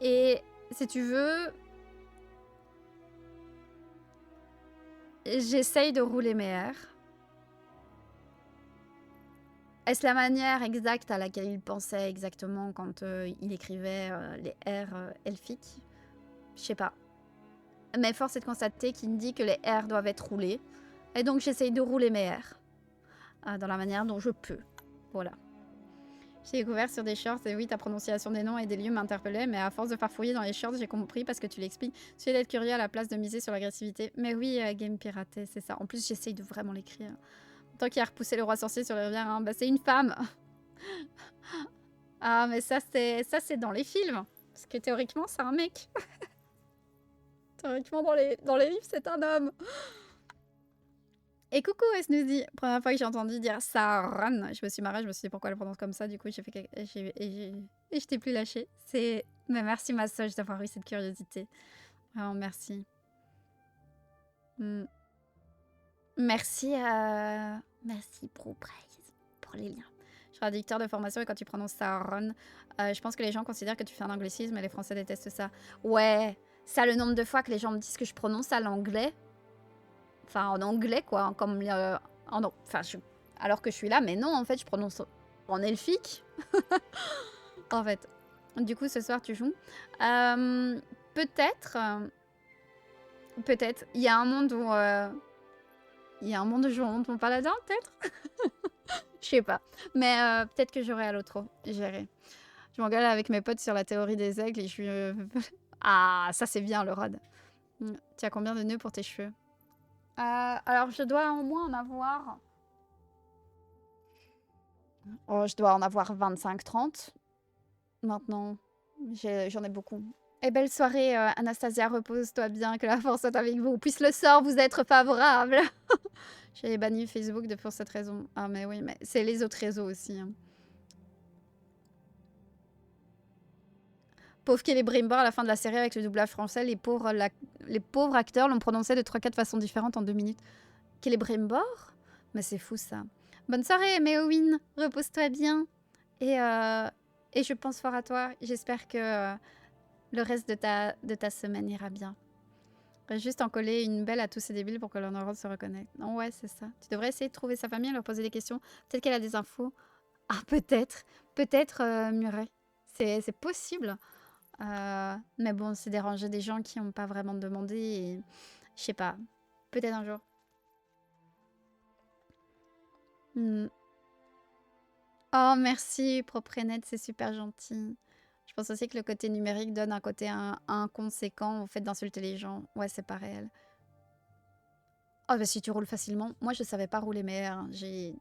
Et si tu veux... J'essaye de rouler mes R. Est-ce la manière exacte à laquelle il pensait exactement quand il écrivait les R elfiques? Je sais pas. Mais force est de constater qu'il me dit que les R doivent être roulés. Et donc j'essaye de rouler mes R. Dans la manière dont je peux. Voilà. J'ai découvert sur des shorts, et oui, ta prononciation des noms et des lieux m'interpellait, mais à force de farfouiller dans les shorts, j'ai compris parce que tu l'expliques. Suffit d'être curieux à la place de miser sur l'agressivité. Mais oui, Game Piraté, c'est ça. En plus, j'essaye de vraiment l'écrire. Tant qu'il a repoussé le roi sorcier sur les rivières, hein, bah c'est une femme. Ah, mais ça c'est dans les films. Parce que théoriquement, c'est un mec. Théoriquement, dans les livres, c'est un homme. Et coucou, elle nous dit, première fois que j'ai entendu dire Sauron, je me suis marrée, je me suis dit pourquoi elle le prononce comme ça, du coup j'ai fait et je t'ai plus lâché. Mais merci ma soeur d'avoir eu cette curiosité. Vraiment merci. Merci ProPrize pour les liens. Je suis traducteur de formation et quand tu prononces Sauron, je pense que les gens considèrent que tu fais un anglicisme et les Français détestent ça. Ouais, ça le nombre de fois que les gens me disent que je prononce à l'anglais. Enfin, en anglais, quoi. Comme, alors que je suis là, mais non, en fait, je prononce en elfique. En fait. Du coup, ce soir, tu joues. Peut-être. Peut-être. Il y a un monde où... il y a un monde où je monte mon paladin, peut-être. Je sais pas. Mais peut-être que j'aurai à l'autre. J'irai. Je m'engueule avec mes potes sur la théorie des aigles et je suis... Ah, ça c'est bien, le rod. Tu as combien de nœuds pour tes cheveux? Alors, je dois au moins en avoir... Oh, je dois en avoir 25-30. Maintenant, j'en ai beaucoup. Et belle soirée, Anastasia, repose-toi bien, que la force soit avec vous. Puisse le sort vous être favorable. J'ai banni Facebook pour cette raison. Ah mais oui, mais c'est les autres réseaux aussi. Hein. Pauvre Celebrimbor à la fin de la série avec le doublage français, les pauvres acteurs l'ont prononcé de 3-4 façons différentes en 2 minutes. Celebrimbor? Mais c'est fou ça. Bonne soirée, Meowin. Repose-toi bien. Et je pense fort à toi. J'espère que le reste de ta semaine ira bien. Juste en coller une belle à tous ces débiles pour que leur neurone se reconnecte. Non, ouais, c'est ça. Tu devrais essayer de trouver sa famille et leur poser des questions. Peut-être qu'elle a des infos. Ah, peut-être. Peut-être, Murray. C'est possible. Mais bon, c'est déranger des gens qui n'ont pas vraiment demandé. Et... Je sais pas. Peut-être un jour. Oh, merci, Proprenet, c'est super gentil. Je pense aussi que le côté numérique donne un côté inconséquent au fait d'insulter les gens. Ouais, c'est pas réel. Oh, bah si tu roules facilement. Moi, je savais pas rouler mes R. J'ai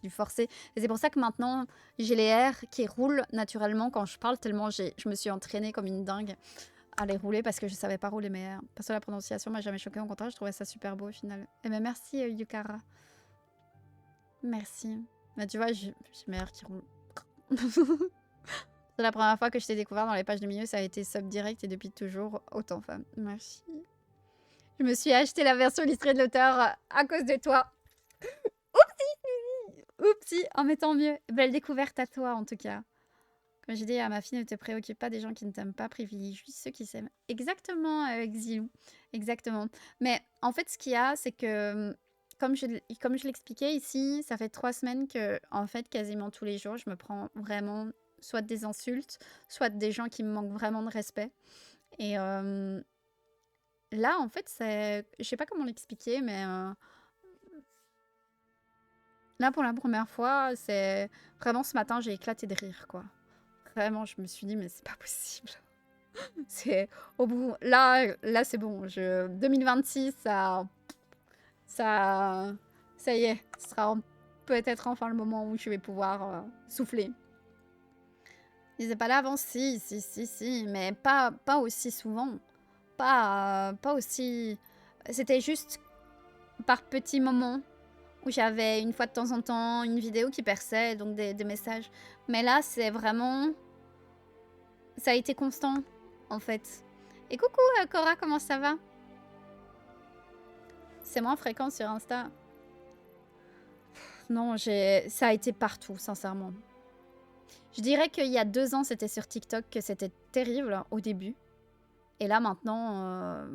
dû forcer. Et c'est pour ça que maintenant, j'ai les R qui roulent naturellement quand je parle, tellement je me suis entraînée comme une dingue à les rouler parce que je savais pas rouler mes R. Parce que la prononciation m'a jamais choquée. Au contraire, je trouvais ça super beau au final. Et ben merci, Yukara. Merci. Mais tu vois, j'ai mes R qui roulent. C'est la première fois que je t'ai découvert dans les pages du milieu, ça a été sub direct et depuis toujours autant femme. Merci. Je me suis acheté la version illustrée de l'auteur à cause de toi. Oupsie, oh mais tant mieux. Belle découverte à toi en tout cas. Comme j'ai dit à ma fille, ne te préoccupe pas des gens qui ne t'aiment pas, privilégie juste ceux qui s'aiment. Exactement, Xilou. Exactement. Mais en fait, ce qu'il y a, c'est que, comme je l'expliquais ici, ça fait 3 semaines que, en fait, quasiment tous les jours, je me prends vraiment soit des insultes, soit des gens qui me manquent vraiment de respect. Et là, en fait, je sais pas comment l'expliquer, mais là, pour la première fois, c'est vraiment ce matin, j'ai éclaté de rire, quoi. Vraiment, je me suis dit, mais c'est pas possible. C'est au bout. Là c'est bon. 2026, ça y est. Ce sera peut-être enfin le moment où je vais pouvoir souffler. Ils étaient pas là avant, si, mais pas aussi souvent. Pas aussi. C'était juste par petits moments où j'avais une fois de temps en temps une vidéo qui perçait, donc des messages. Mais là, c'est vraiment. Ça a été constant, en fait. Et coucou Cora, comment ça va? C'est moins fréquent sur Insta. Non, ça a été partout, sincèrement. Je dirais qu'il y a 2 ans, c'était sur TikTok que c'était terrible au début. Et là, maintenant...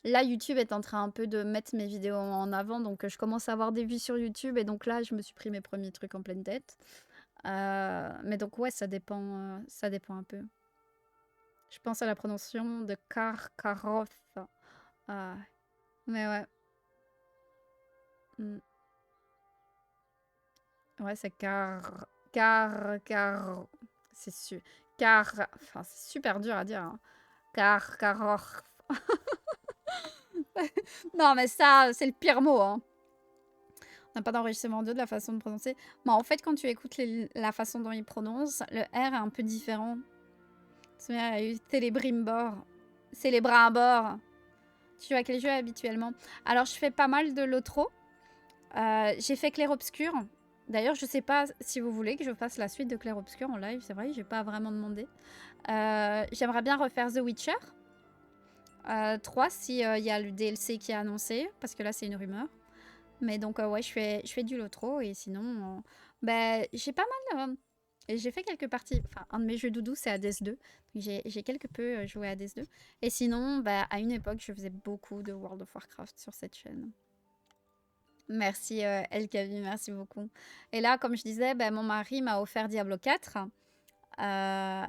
Là, YouTube est en train un peu de mettre mes vidéos en avant, donc je commence à avoir des vues sur YouTube. Et donc là, je me suis pris mes premiers trucs en pleine tête. Mais donc ouais, ça dépend un peu. Je pense à la prononciation de Karkaroff. Mais ouais. Ouais, c'est enfin, c'est super dur à dire. Hein. Non, mais ça, c'est le pire mot. Hein. On n'a pas d'enregistrement audio de la façon de prononcer. Mais en fait, quand tu écoutes la façon dont il prononce, le R est un peu différent. Il y a eu Télébrimbor. Célébrimbor. Tu joues à quel jeu habituellement? Alors, je fais pas mal de l'otro. J'ai fait Clair Obscur. D'ailleurs, je sais pas si vous voulez que je fasse la suite de Clair Obscur en live. C'est vrai, j'ai pas vraiment demandé. J'aimerais bien refaire The Witcher 3 si y a le DLC qui est annoncé. Parce que là, c'est une rumeur. Mais donc, ouais, je fais du lotro. Et sinon, ben, j'ai pas mal... j'ai fait quelques parties. Enfin, un de mes jeux doudou, c'est Hades 2. J'ai quelque peu joué à Hades 2. Et sinon, bah, à une époque, je faisais beaucoup de World of Warcraft sur cette chaîne. Merci LKV, merci beaucoup. Et là, comme je disais, ben, mon mari m'a offert Diablo 4.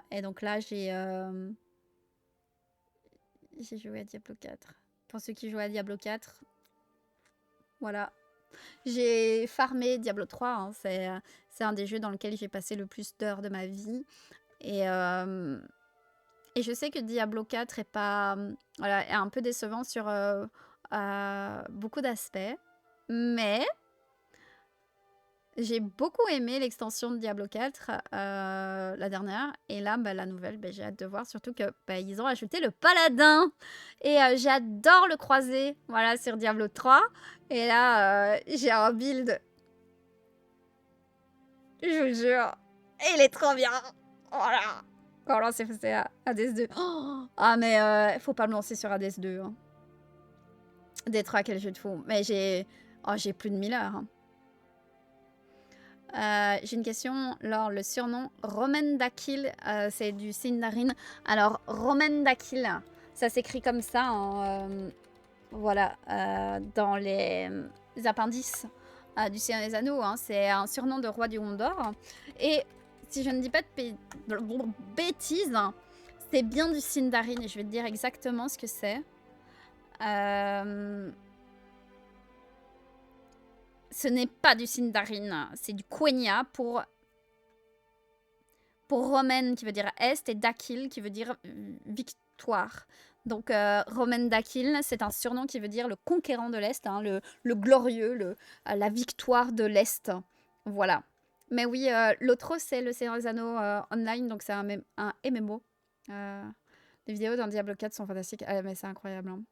Et donc là, j'ai joué à Diablo 4. Pour ceux qui jouent à Diablo 4, voilà. J'ai farmé Diablo 3. Hein, c'est un des jeux dans lequel j'ai passé le plus d'heures de ma vie. Et je sais que Diablo 4 est pas, voilà, est un peu décevant sur beaucoup d'aspects. Mais j'ai beaucoup aimé l'extension de Diablo 4, la dernière. Et là, bah, la nouvelle, bah, j'ai hâte de voir. Surtout que bah, ils ont ajouté le paladin. Et j'adore le croiser, voilà, sur Diablo 3. Et là, j'ai un build. Je vous jure. Et il est trop bien. Voilà. Voilà, c'est Hades 2. Oh, ah, mais faut pas me lancer sur Hades 2. Hein. Détra, quel jeu de fou. Mais j'ai plus de 1000 heures. Hein. J'ai une question. Alors, le surnom Romain Dakil, c'est du Sindarin. Alors, Romain Dakil, ça s'écrit comme ça, hein, voilà, dans les appendices du Seigneur des Anneaux. Hein, c'est un surnom de roi du Gondor. Et si je ne dis pas de bêtises, c'est bien du Sindarin. Et je vais te dire exactement ce que c'est. Ce n'est pas du Sindarin, c'est du Quenya pour Romaine qui veut dire Est et Dakil qui veut dire victoire. Donc Romain Dakil, c'est un surnom qui veut dire le conquérant de l'Est, hein, le glorieux, la victoire de l'Est. Voilà. Mais oui, l'autre c'est le Seigneur des Anneaux online, donc c'est un MMO. Les vidéos dans Diablo 4 sont fantastiques, mais c'est incroyable. Hein.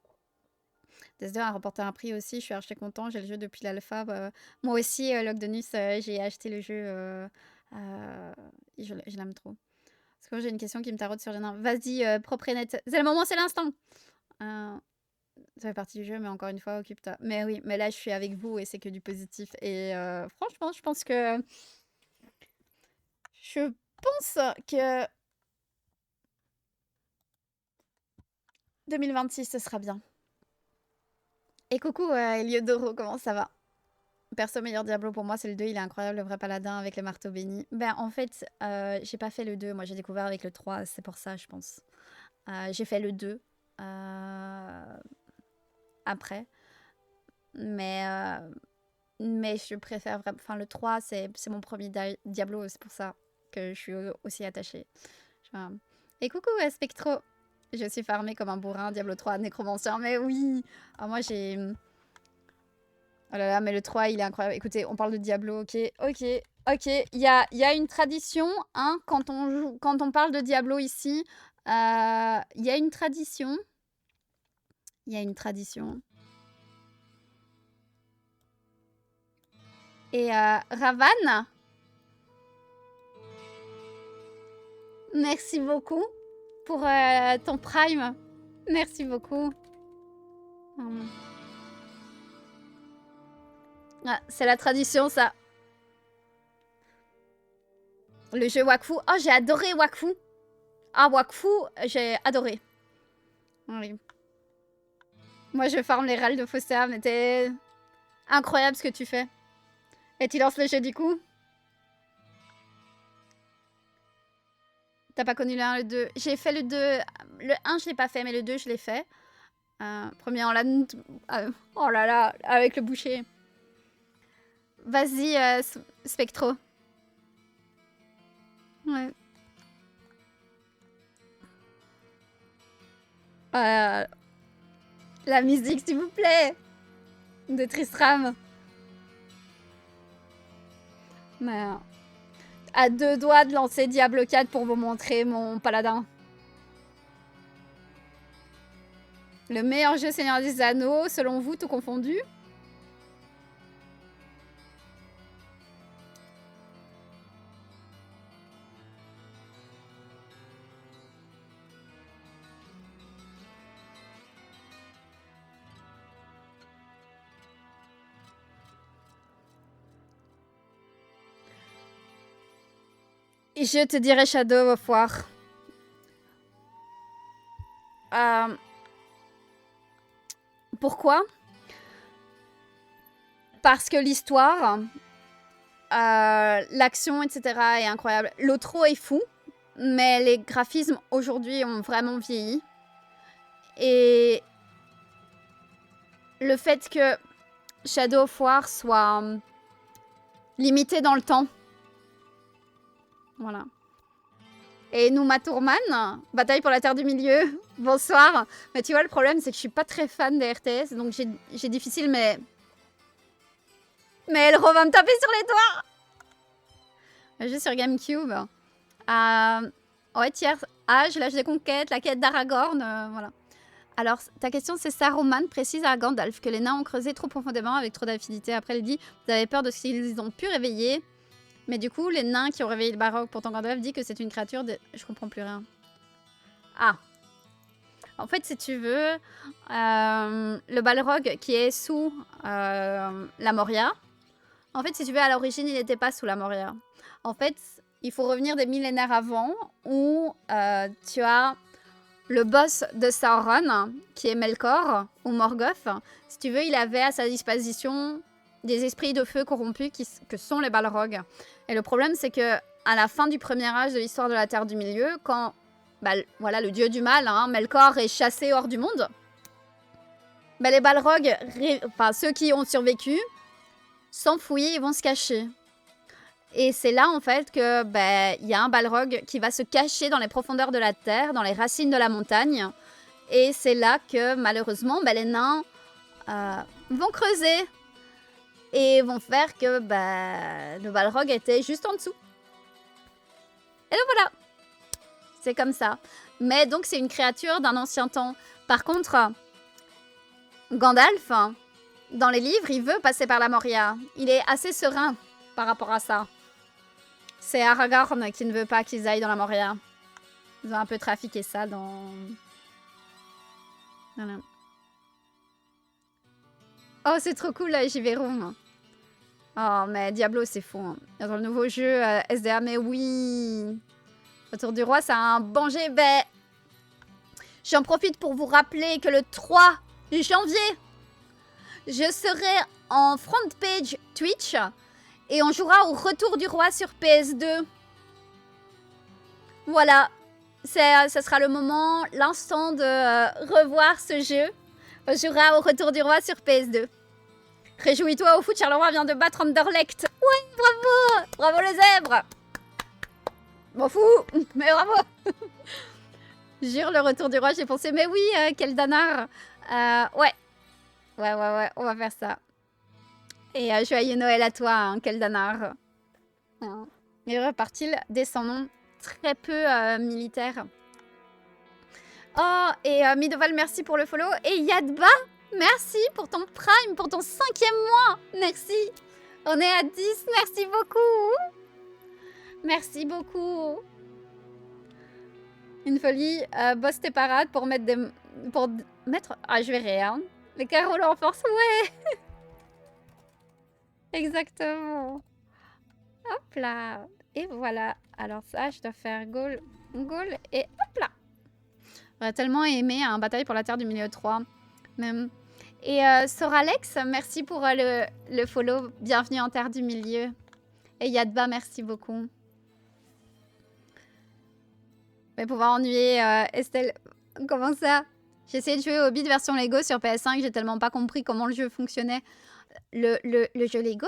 DS2 a remporté un prix aussi, je suis archi content, j'ai le jeu depuis l'alpha. Moi aussi, Logdenus, j'ai acheté le jeu, je l'aime trop. Parce que j'ai une question qui me taraude sur les nains. Vas-y, propre et net, c'est le moment, c'est l'instant. Euh, Ça fait partie du jeu, mais encore une fois, occupe-toi. Mais oui, mais là, je suis avec vous et c'est que du positif. Et franchement, je pense que... Je pense que 2026, ce sera bien. Et coucou, Eliodoro, comment ça va? Perso, meilleur Diablo pour moi, c'est le 2. Il est incroyable, le vrai paladin avec le marteau béni. Ben, en fait, j'ai pas fait le 2. Moi, j'ai découvert avec le 3. C'est pour ça, je pense. J'ai fait le 2 après. Mais je préfère vraiment... Enfin, le 3, c'est mon premier Diablo. C'est pour ça que je suis aussi attachée. Genre... Et coucou, Spectro. Je suis farmée comme un bourrin, Diablo 3, nécromancien. Mais oui! Ah, moi, j'ai... Oh là là, mais le 3, il est incroyable. Écoutez, on parle de Diablo, ok, ok, ok. Il y a une tradition, hein, quand on parle de Diablo ici. Il y a une tradition. Il y a une tradition. Et Ravan, merci beaucoup pour ton prime. Merci beaucoup. Ah, c'est la tradition, ça. Le jeu Wakfu. Oh, j'ai adoré Wakfu. Ah, Wakfu, j'ai adoré. Oui. Moi, je farm les râles de Fossa, mais t'es incroyable ce que tu fais. Et tu lances le jeu du coup? T'as pas connu le 1, le 2? J'ai fait le 2. Le 1, je l'ai pas fait, mais le 2, je l'ai fait. Premier en LAN. Oh là là, avec le boucher. Vas-y, Spectro. Ouais. La musique, s'il vous plaît. De Tristram. Mais, à 2 doigts de lancer Diablo 4 pour vous montrer mon paladin. Le meilleur jeu Seigneur des Anneaux, selon vous, tout confondu? Je te dirais Shadow of War. Pourquoi? Parce que l'histoire, l'action, etc. est incroyable. L'outro est fou, mais les graphismes aujourd'hui ont vraiment vieilli. Et le fait que Shadow of War soit limité dans le temps. Voilà. Et Numa Tourman, bataille pour la Terre du Milieu. Bonsoir. Mais tu vois, le problème, c'est que je suis pas très fan des RTS, donc j'ai difficile, mais... Mais elle va me taper sur les doigts. Juste sur GameCube. Ouais, tiers âge, l'âge des conquêtes, la quête d'Aragorn, voilà. Alors, ta question, c'est Saruman précise à Gandalf que les nains ont creusé trop profondément avec trop d'affinité. Après, il dit, vous avez peur de ce qu'ils ont pu réveiller. Mais du coup, les nains qui ont réveillé le Balrog, pourtant Gandalf dit que c'est une créature de... Je comprends plus rien. Ah. En fait, si tu veux, le Balrog qui est sous la Moria, en fait, si tu veux, à l'origine, il n'était pas sous la Moria. En fait, il faut revenir des millénaires avant où tu as le boss de Sauron, qui est Melkor, ou Morgoth. Si tu veux, il avait à sa disposition des esprits de feu corrompus que sont les Balrogs. Et le problème, c'est que à la fin du premier âge de l'histoire de la Terre du Milieu, quand voilà, le dieu du mal, hein, Melkor, est chassé hors du monde, les Balrogs, enfin ceux qui ont survécu, s'enfouissent et vont se cacher. Et c'est là, en fait, que il y a un Balrog qui va se cacher dans les profondeurs de la terre, dans les racines de la montagne. Et c'est là que, malheureusement, les nains vont creuser et vont faire que le Balrog était juste en dessous. Et donc voilà. C'est comme ça. Mais donc, c'est une créature d'un ancien temps. Par contre, Gandalf, dans les livres, il veut passer par la Moria. Il est assez serein par rapport à ça. C'est Aragorn qui ne veut pas qu'ils aillent dans la Moria. Ils ont un peu trafiqué ça dans Voilà. Oh, c'est trop cool, là, j'y vais room. Oh, mais Diablo, c'est fou. Hein. Dans le nouveau jeu SDA, mais oui. Retour du roi, c'est un bon jeu. Ben, j'en profite pour vous rappeler que le 3 janvier, je serai en front page Twitch et on jouera au Retour du roi sur PS2. Voilà, ça sera le moment, l'instant de revoir ce jeu. On jouera au Retour du roi sur PS2. Réjouis-toi au foot, Charleroi vient de battre Anderlecht. Ouais, bravo. Bravo les zèbres. M'en fous, mais bravo. Jure, le Retour du roi, j'ai pensé, mais oui, quel danard. Ouais, on va faire ça. Et joyeux Noël à toi, hein, quel danard. Hein. Et repart-il des sans nom très peu militaires. Oh, et Midoval, merci pour le follow. Et Yadba, merci pour ton prime, pour ton 5e mois. Merci. On est à 10, merci beaucoup. Merci beaucoup. Une folie. Boss tes parades pour mettre des... Pour mettre... Ah, je verrai, hein. Les Carolos en force, ouais. Exactement. Hop là. Et voilà. Alors ça, je dois faire goal et hop là. J'aurais tellement aimé un bataille pour la terre du milieu 3. Même. Et Soralex, merci pour le follow. Bienvenue en terre du milieu. Et Yadba, merci beaucoup. Je vais pouvoir ennuyer Estelle. Comment ça? J'ai essayé de jouer au Hobbit version Lego sur PS5. J'ai tellement pas compris comment le jeu fonctionnait. Le jeu Lego?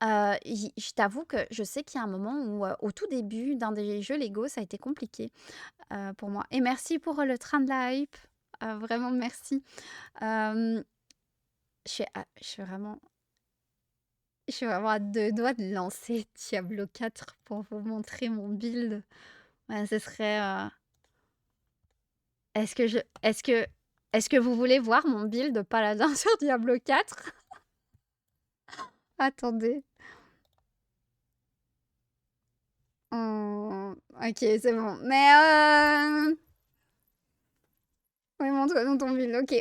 Je t'avoue que je sais qu'il y a un moment où, au tout début d'un des jeux Lego, ça a été compliqué pour moi. Et merci pour le train de la hype. Vraiment, merci. Je suis vraiment à 2 doigts de lancer Diablo 4 pour vous montrer mon build. Ouais, ce serait... Est-ce que vous voulez voir mon build paladin sur Diablo 4? Attendez. Ok, c'est bon. Mais oui, montre-nous ton build. Ok.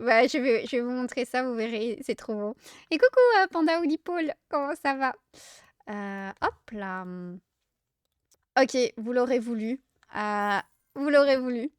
Bah, je vais vous montrer ça, vous verrez, c'est trop beau. Et coucou, Panda Oulipole, comment ça va? Hop là. Ok, vous l'aurez voulu. Vous l'aurez voulu.